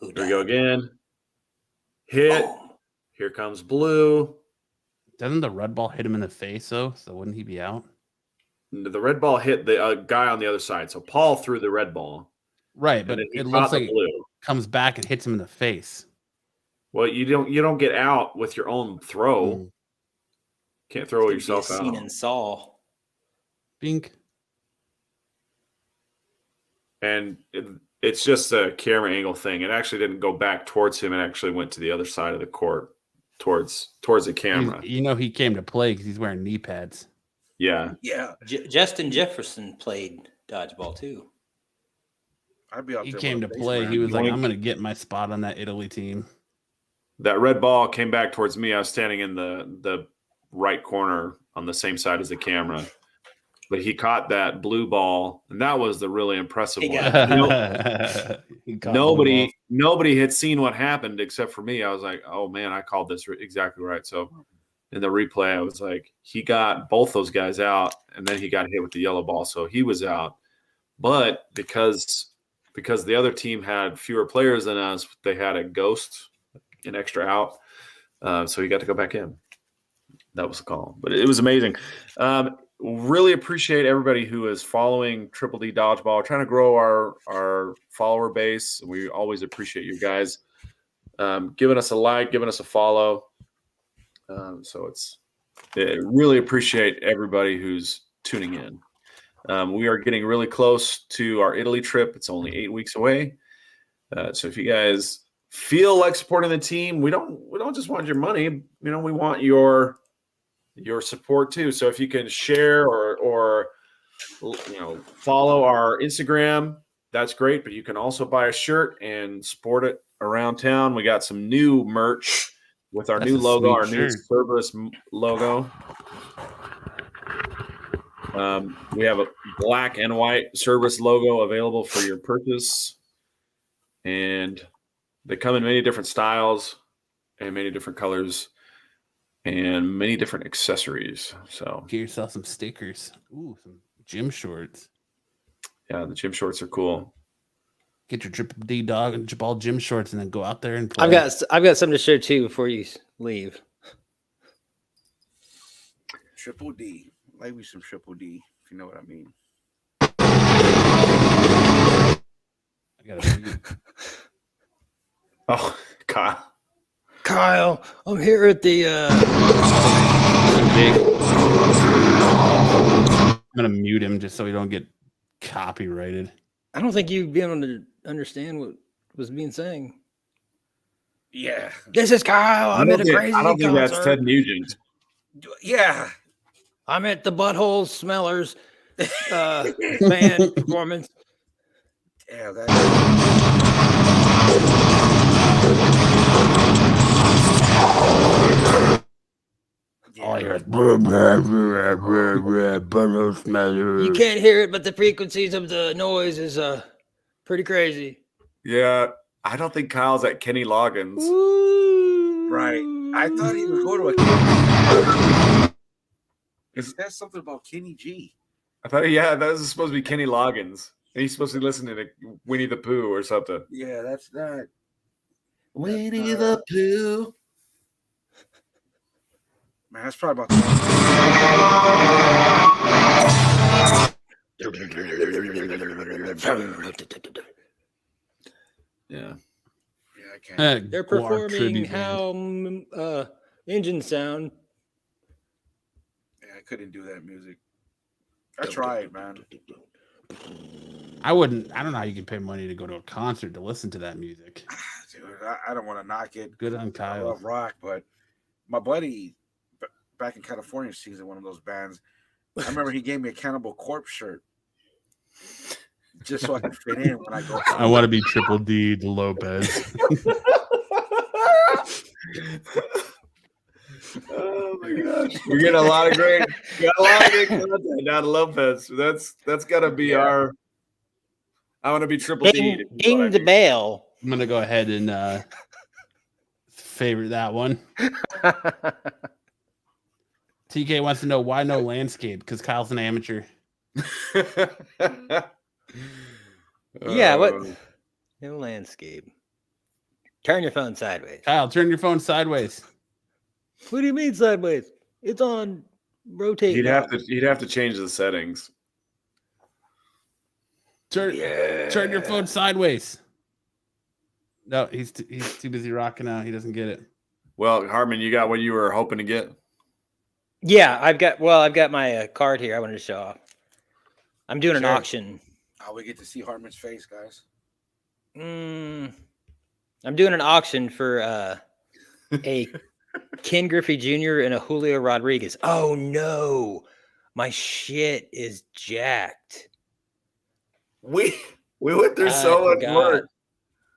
Here we go again. Hit. Here comes blue. Doesn't the red ball hit him in the face, though? So wouldn't he be out? The red ball hit the guy on the other side. So Paul threw the red ball. Right, but it looks like blue. it comes back and hits him in the face. Well, you don't get out with your own throw. Can't throw yourself out. Seen and saw. Bink. And it's just a camera angle thing. It actually didn't go back towards him. It actually went to the other side of the court, towards the camera. He came to play because he's wearing knee pads. Yeah. Justin Jefferson played dodgeball too. I'd be out He there came to with a play. base He was man. like, I'm going to get my spot on that Italy team. That red ball came back towards me. I was standing in the right corner on the same side as the camera. But he caught that blue ball, and that was the really impressive one. Nobody had seen what happened except for me. I was like, oh, man, I called this exactly right. So in the replay, I was like, he got both those guys out, and then he got hit with the yellow ball, so he was out. But because the other team had fewer players than us, they had a ghost, an extra out, so he got to go back in. That was the call. But it was amazing. Really appreciate everybody who is following Triple D Dodgeball. We're trying to grow our follower base. We always appreciate you guys giving us a like, giving us a follow. Really appreciate everybody who's tuning in. We are getting really close to our Italy trip. It's only 8 weeks away. So if you guys feel like supporting the team, we don't just want your money. We want your support too. So if you can share or follow our Instagram, that's great. But you can also buy a shirt and sport it around town. We got some new merch with our new logo, our new Cerberus logo. We have a black and white Cerberus logo available for your purchase, and they come in many different styles and many different colors. And many different accessories. So get yourself some stickers. Ooh, some gym shorts. Yeah, the gym shorts are cool. Get your Triple D dog and ball gym shorts, and then go out there and play. I've got something to share too before you leave. Triple D, maybe some Triple D, if you know what I mean. I gotta mute. Oh, Kyle, I'm here at the. I'm gonna mute him just so we don't get copyrighted. I don't think you'd be able to understand what was being saying. Yeah, this is Kyle. I'm at a crazy concert. I don't think that's Ted Nugent. Yeah, I'm at the Butthole Smellers band performance. Yeah, All I hear is you can't hear it, but the frequencies of the noise is pretty crazy. Yeah, I don't think Kyle's at Kenny Loggins. right. I thought he would go to a. Is that something about Kenny G? I thought, yeah, that was supposed to be Kenny Loggins. And he's supposed to be listening to Winnie the Pooh or something. Yeah, that's not. Winnie the Pooh. Man, that's probably about the Yeah. Yeah, I can't. They're Guar performing tribute band. how engines sound. Yeah, I couldn't do that music. I tried, man. I wouldn't. I don't know how you can pay money to go to a concert to listen to that music. Dude, I don't want to knock it. Good on I Kyle. love rock, but my buddy back in California sees one of those bands. I remember he gave me a Cannibal Corpse shirt just so I can fit in when I go. I want to be Triple D to Lopez. Oh my gosh, we're getting a lot of great content out of Lopez. That's got to be our. I want to be Triple D. Ding the bell. I'm gonna go ahead and favorite that one. TK wants to know why no landscape because Kyle's an amateur. Yeah, what? No landscape. Turn your phone sideways. Kyle, turn your phone sideways. What do you mean sideways? It's on rotate. He'd have to change the settings. Turn your phone sideways. No, he's too busy rocking out. He doesn't get it. Well, Hartman, you got what you were hoping to get? Yeah, I've got my card here. I wanted to show off. I'm doing an auction. Oh, we get to see Hartman's face, guys. I'm doing an auction for a Ken Griffey Jr. and a Julio Rodriguez. Oh no, my shit is jacked. We went through so much work.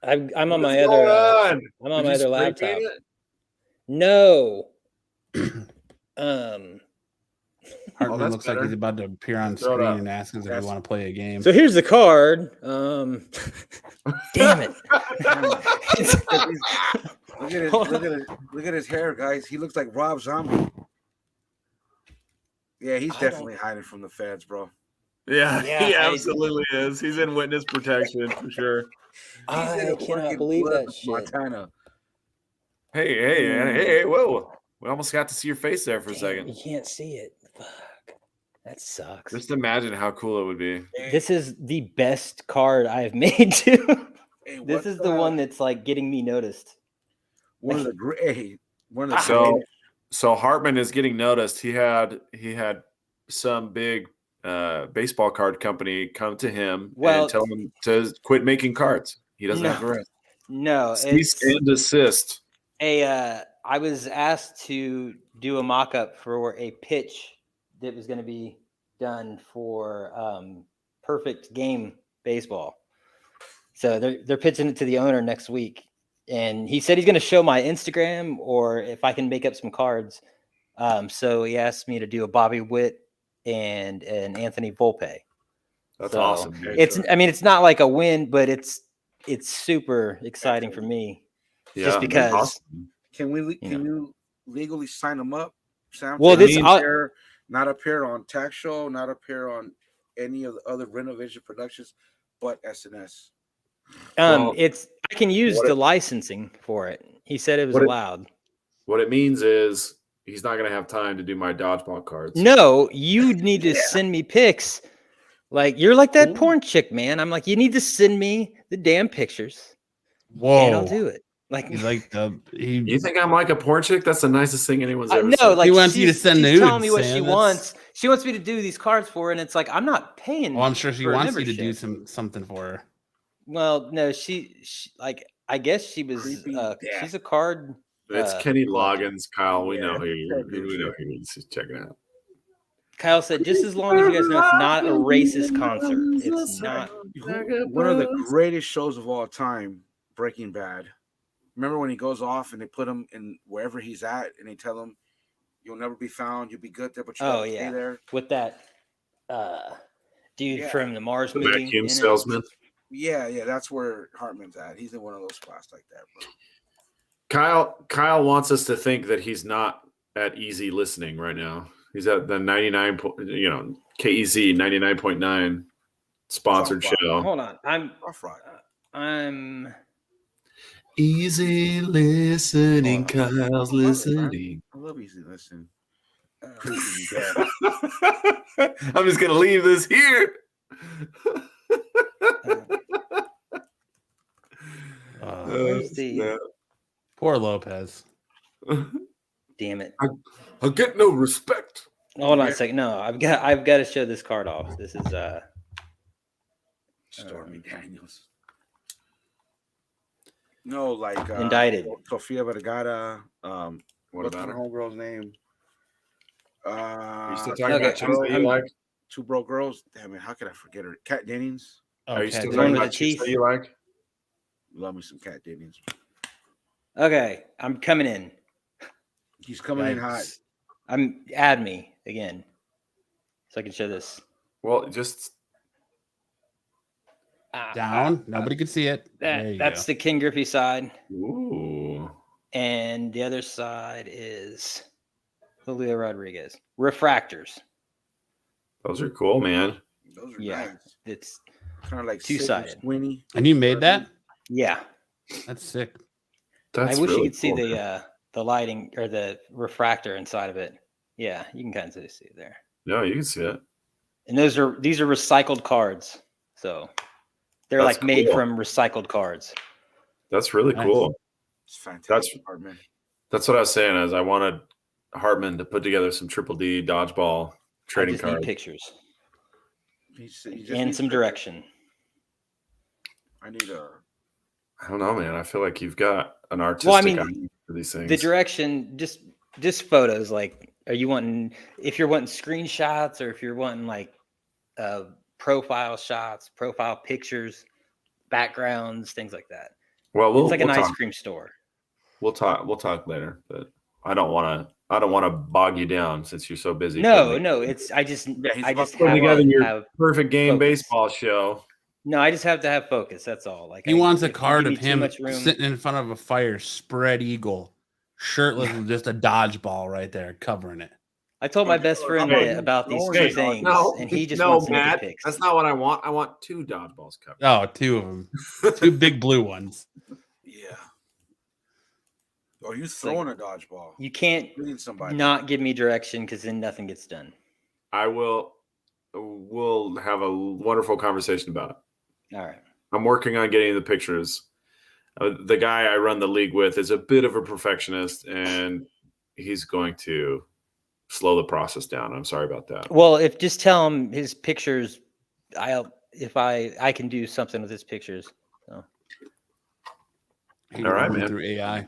I'm on my other. I'm on my other laptop. No. Hartman looks like he's about to appear on screen and ask us if we want to play a game. So here's the card. Damn it. Look at his hair, guys. He looks like Rob Zombie. Yeah, he's definitely hiding from the feds, bro. Yeah, he absolutely is. He's in witness protection for sure. I cannot believe that shit. Montana. Hey, whoa. We almost got to see your face there for a second. You can't see it. Fuck. That sucks. Just imagine how cool it would be. This is the best card I've made too. Hey, this is the one that's like getting me noticed. One of the great. So Hartman is getting noticed. He had some big baseball card company come to him and tell him to quit making cards. He doesn't have the right. No, cease and desist. I was asked to do a mock-up for a pitch that was going to be done for Perfect Game Baseball. So they're pitching it to the owner next week, and he said he's going to show my Instagram or if I can make up some cards. So he asked me to do a Bobby Witt and an Anthony Volpe. That's awesome. Dude. It's not like a win, but it's super exciting for me. Yeah, just because. Awesome. Can you legally sign them up, Sam? Well, not appear on Tax Show, not appear on any of the other Renovision productions, but SNS. I can use the licensing for it. He said it was allowed. What it means is he's not going to have time to do my dodgeball cards. No, you need to send me pics. Like you're like that porn chick, man. I'm like, you need to send me the damn pictures. Whoa, and I'll do it. Like he's like you think I'm like a porn chick? That's the nicest thing anyone's ever said. No, like he wants you to send nudes. Telling me what she wants. She wants me to do these cards for her, and it's like I'm not paying. Well, I'm sure she wants you to do something for her. Well, no, she like I guess she was. She's a card. It's Kenny Loggins, Kyle. We know who he's checking out. Kyle said, just as long as you guys know it's not a racist concert. It's not. One of the greatest shows of all time, Breaking Bad. Remember when he goes off and they put him in wherever he's at and they tell him, you'll never be found, you'll be good there, but you gotta stay there. With that dude from the Mars movie. Vacuum salesman. Yeah, that's where Hartman's at. He's in one of those spots like that, bro. Kyle wants us to think that he's not at easy listening right now. He's at the 99, KEZ 99.9 sponsored show. Hold on, I'm easy listening. Kyle's listening. I love easy listening. Please be dead. I'm just gonna leave this here. Where's the- Poor Lopez. Damn it! I get no respect. Hold on a second. No, I've got to show this card off. This is Stormy Daniels. No, like Indicted. Sofia Vergara. What What's about my her? homegirl's name? Are you still talking okay, about chicks that you like? Two Broke Girls. Damn it, how could I forget her? Kat Dennings. Are you still the talking one with about the chicks that teeth? you like? Love me some Kat Dennings. Okay, I'm coming in. He's coming in hot. Add me again, so I can show this. Well, just Down. Nobody could see it. There you That's go. the Ken Griffey side, ooh. and the other side is Julio Rodriguez. Refractors. Those are cool, man. Those are Yeah, nice. it's Kind of like two-sided. Sweeney. And you made that? yeah. That's sick. That's I wish really you could see cool. the lighting or the refractor inside of it. Yeah, you can kind of see it there. No, you can see it. And these are recycled cards, so they're That's like made cool. from recycled cards. That's really Nice. cool. It's fantastic, man. That's what I was saying. Is I wanted Hartman to put together some Triple D dodgeball I trading just need cards. pictures You just need and some pictures. direction. I need a. I don't know, man. I feel like you've got an artistic Well, I mean, eye for these things. The direction, just photos. Like, are you wanting? If you're wanting screenshots, or if you're wanting like profile shots, profile pictures, backgrounds, things like that. Well, It's like an we'll ice talk. cream store. We'll talk later. But I don't want to bog you down since you're so busy. No, putting no, it's I just putting together your have perfect game focus. baseball show. No, I just have to have focus. That's all. Like He wants a if you card give of me too him much room- sitting in front of a fire, spread eagle, shirtless with just a dodgeball right there covering it. I told my best friend Hey, about these hey, two things, no, and he just no, wants to look Matt, at pics. that's not what I want. I want 2 dodgeballs covered. Oh, 2 of them. 2 big blue ones. Yeah. Or you throwing a dodgeball. You can't Hitting somebody. not give me direction because then nothing gets done. I will. We'll have a wonderful conversation about it. All right. I'm working on getting the pictures. The guy I run the league with is a bit of a perfectionist, and he's going to slow the process down. I'm sorry about that. Well, if just tell him his pictures, I can do something with his pictures. So He All right, runs man. Through AI.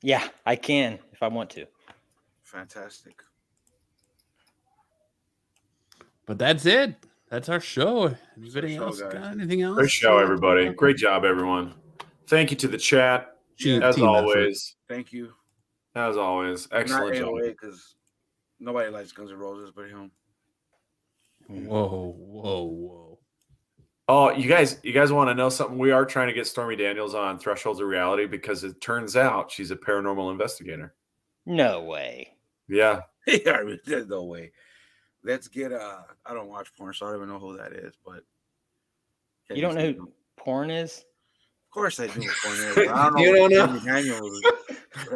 yeah, I can if I want to. Fantastic. But that's it. That's our show. Anybody show, else guys. got anything else? Great show, everybody. Great job, everyone. Thank you to the chat. Team As effort. always. Thank you. As always. Excellent Not job. AOA because nobody likes Guns N' Roses but him. Whoa. Oh, you guys want to know something? We are trying to get Stormy Daniels on Thresholds of Reality because it turns out she's a paranormal investigator. No way. Yeah. Yeah, there's no way. Let's get I don't watch porn, so I don't even know who that is, but You don't know who porn is? Of course I do who porn is. I don't know. You don't know? Stormy Daniels.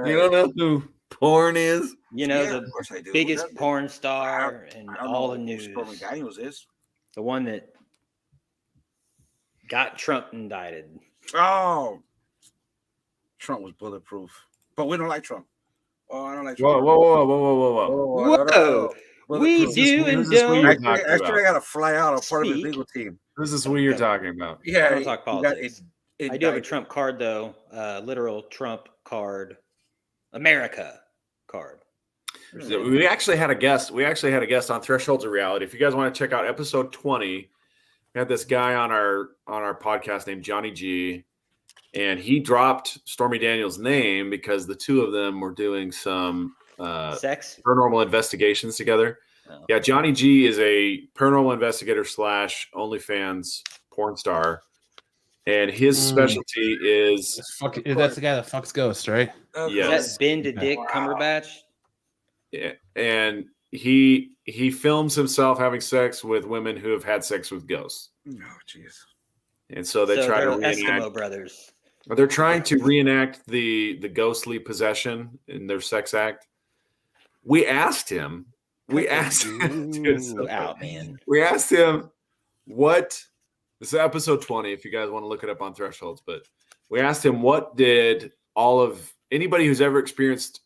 You don't know who porn is? You know, Yeah, of the course I do. biggest Who porn star and I don't all know the who news. Stormy Daniels is. The one that got Trump indicted. Oh, Trump was bulletproof, but we don't like Trump. Oh, I don't like Whoa, Trump. whoa. Whoa. We Bulletproof. do and this is don't. weird. talking Actually, about. I got to fly out. I'm part of his Speak. legal team. This is what you're talking about. Yeah, I don't talk he got politics. I do have a indicted. Trump card though, literal Trump card, America card. So we actually had a guest. We actually had a guest on Thresholds of Reality. If you guys want to check out episode 20, we had this guy on our podcast named Johnny G, and he dropped Stormy Daniels' name because the two of them were doing some Sex. paranormal investigations together. Oh. Yeah, Johnny G is a paranormal investigator / OnlyFans porn star, and his specialty is That's the guy that fucks ghosts, right? Okay. Yes. Is that Ben to Dick Cumberbatch? and he films himself having sex with women who have had sex with ghosts. Oh, jeez. And so they try to they're reenact. Eskimo brothers. They're trying to reenact the ghostly possession in their sex act. We asked him we asked Ooh, out, man. we asked him what this is episode 20 if you guys want to look it up on Thresholds, but we asked him what did anybody who's ever experienced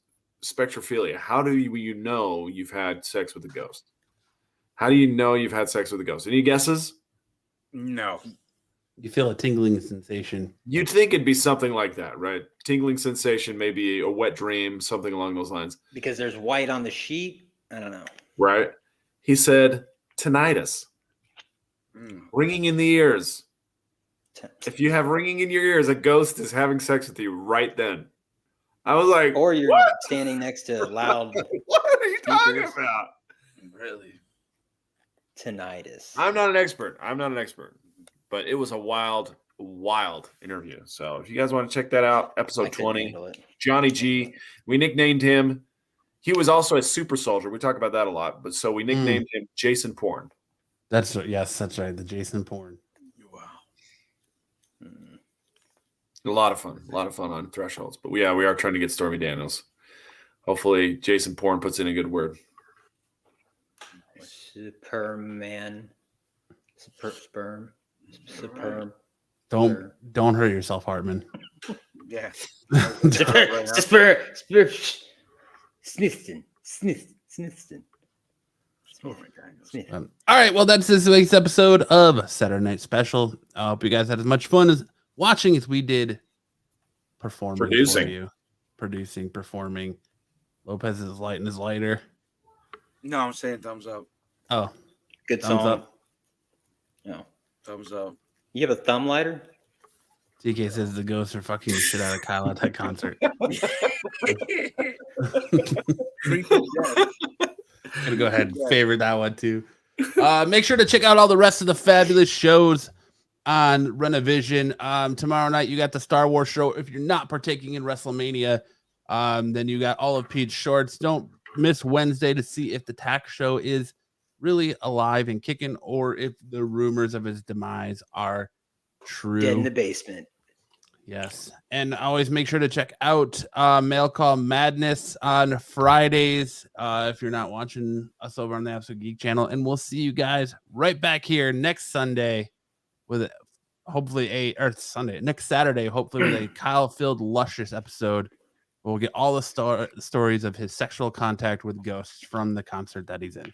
spectrophilia, how do you know you've had sex with a ghost? How do you know you've had sex with a ghost? Any guesses? No. You feel a tingling sensation. You'd think it'd be something like that, right? Tingling sensation, maybe a wet dream, something along those lines. Because there's white on the sheet. I don't know. Right? He said tinnitus. Mm. Ringing in the ears. If you have ringing in your ears, a ghost is having sex with you right then. I was like, Or you're what? standing next to loud What are you talking speakers. about? Really? tinnitus. I'm not an expert. But it was a wild interview. So if you guys want to check that out, I episode couldn't 20, handle it. Johnny G. We nicknamed him. He was also a super soldier. We talk about that a lot. But so we nicknamed him Jason Porn. That's right. The Jason porn. Wow. A lot of fun on Thresholds. But we are trying to get Stormy Daniels. Hopefully Jason Porn puts in a good word. Superman. Sperm. Don't hurt yourself, Hartman. Yeah. Smithson. All right, well, that's this week's episode of Saturday Night Special. I hope you guys had as much fun as watching as we did performing for you. Performing. Lopez is lighting his lighter. No, I'm saying thumbs up. Oh, Good thumbs song. up. No. Thumbs up. You have a thumb lighter? TK says the ghosts are fucking the shit out of Kyle at that concert. Gonna go ahead and favorite that one too. Make sure to check out all the rest of the fabulous shows on Renovision. Tomorrow night you got the Star Wars show. If you're not partaking in WrestleMania, then you got all of Pete's shorts. Don't miss Wednesday to see if the tax show is really alive and kicking, or if the rumors of his demise are true. Dead in the basement. Yes. And always make sure to check out Mail Call Madness on Fridays if you're not watching us over on the Absolute Geek channel. And we'll see you guys right back here next Sunday with next Saturday, hopefully with a Kyle-filled luscious episode. We'll get all the stories of his sexual contact with ghosts from the concert that he's in.